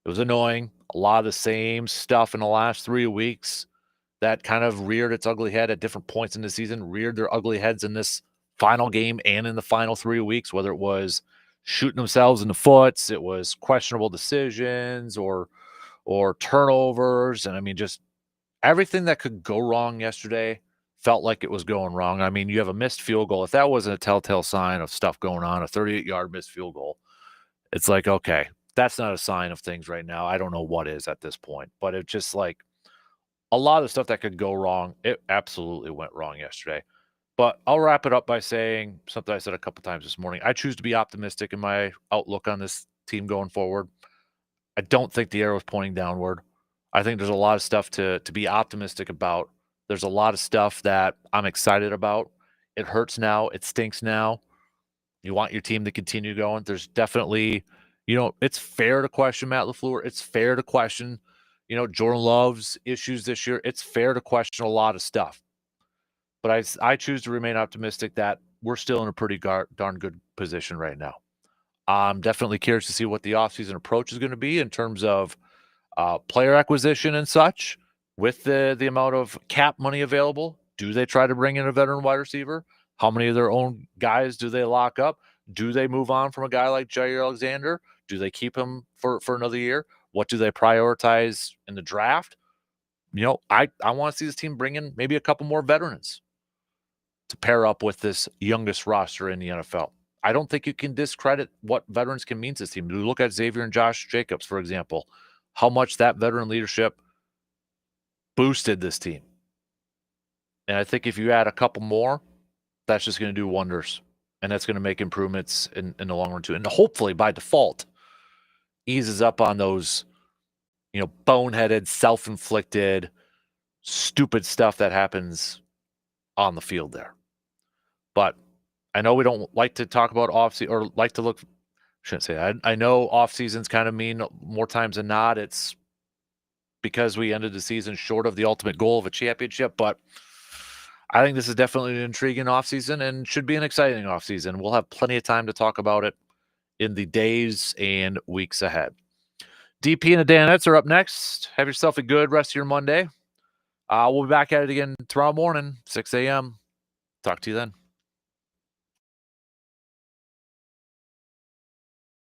It was annoying. A lot of the same stuff in the last 3 weeks that kind of reared its ugly head at different points in the season, reared their ugly heads in this final game and in the final 3 weeks, whether it was shooting themselves in the foot, it was questionable decisions or turnovers. And I mean, just everything that could go wrong yesterday felt like it was going wrong. I mean, you have a missed field goal. If that wasn't a telltale sign of stuff going on, a 38-yard missed field goal, it's like, okay, that's not a sign of things right now. I don't know what is at this point, but it's just like a lot of stuff that could go wrong. It absolutely went wrong yesterday. But I'll wrap it up by saying something I said a couple times this morning. I choose to be optimistic in my outlook on this team going forward. I don't think the arrow is pointing downward. I think there's a lot of stuff to be optimistic about. There's a lot of stuff that I'm excited about. It hurts now. It stinks now. You want your team to continue going. There's definitely, it's fair to question Matt LaFleur. It's fair to question, Jordan Love's issues this year. It's fair to question a lot of stuff. But I choose to remain optimistic that we're still in a pretty darn good position right now. I'm definitely curious to see what the offseason approach is going to be in terms of player acquisition and such with the amount of cap money available. Do they try to bring in a veteran wide receiver? How many of their own guys do they lock up? Do they move on from a guy like Jair Alexander? Do they keep him for another year? What do they prioritize in the draft? I want to see this team bring in maybe a couple more veterans to pair up with this youngest roster in the NFL. I don't think you can discredit what veterans can mean to this team. You look at Xavier and Josh Jacobs, for example, how much that veteran leadership boosted this team. And I think if you add a couple more, that's just going to do wonders. And that's going to make improvements in the long run too. And hopefully by default eases up on those, boneheaded, self-inflicted, stupid stuff that happens on the field there. But I know we don't like to talk about off-season or like to look, shouldn't say that. I know off-seasons kind of mean more times than not it's because we ended the season short of the ultimate goal of a championship, but I think this is definitely an intriguing offseason and should be an exciting offseason. We'll have plenty of time to talk about it in the days and weeks ahead. DP and the Danettes are up next. Have yourself a good rest of your Monday. We'll be back at it again tomorrow morning, 6 a.m. Talk to you then.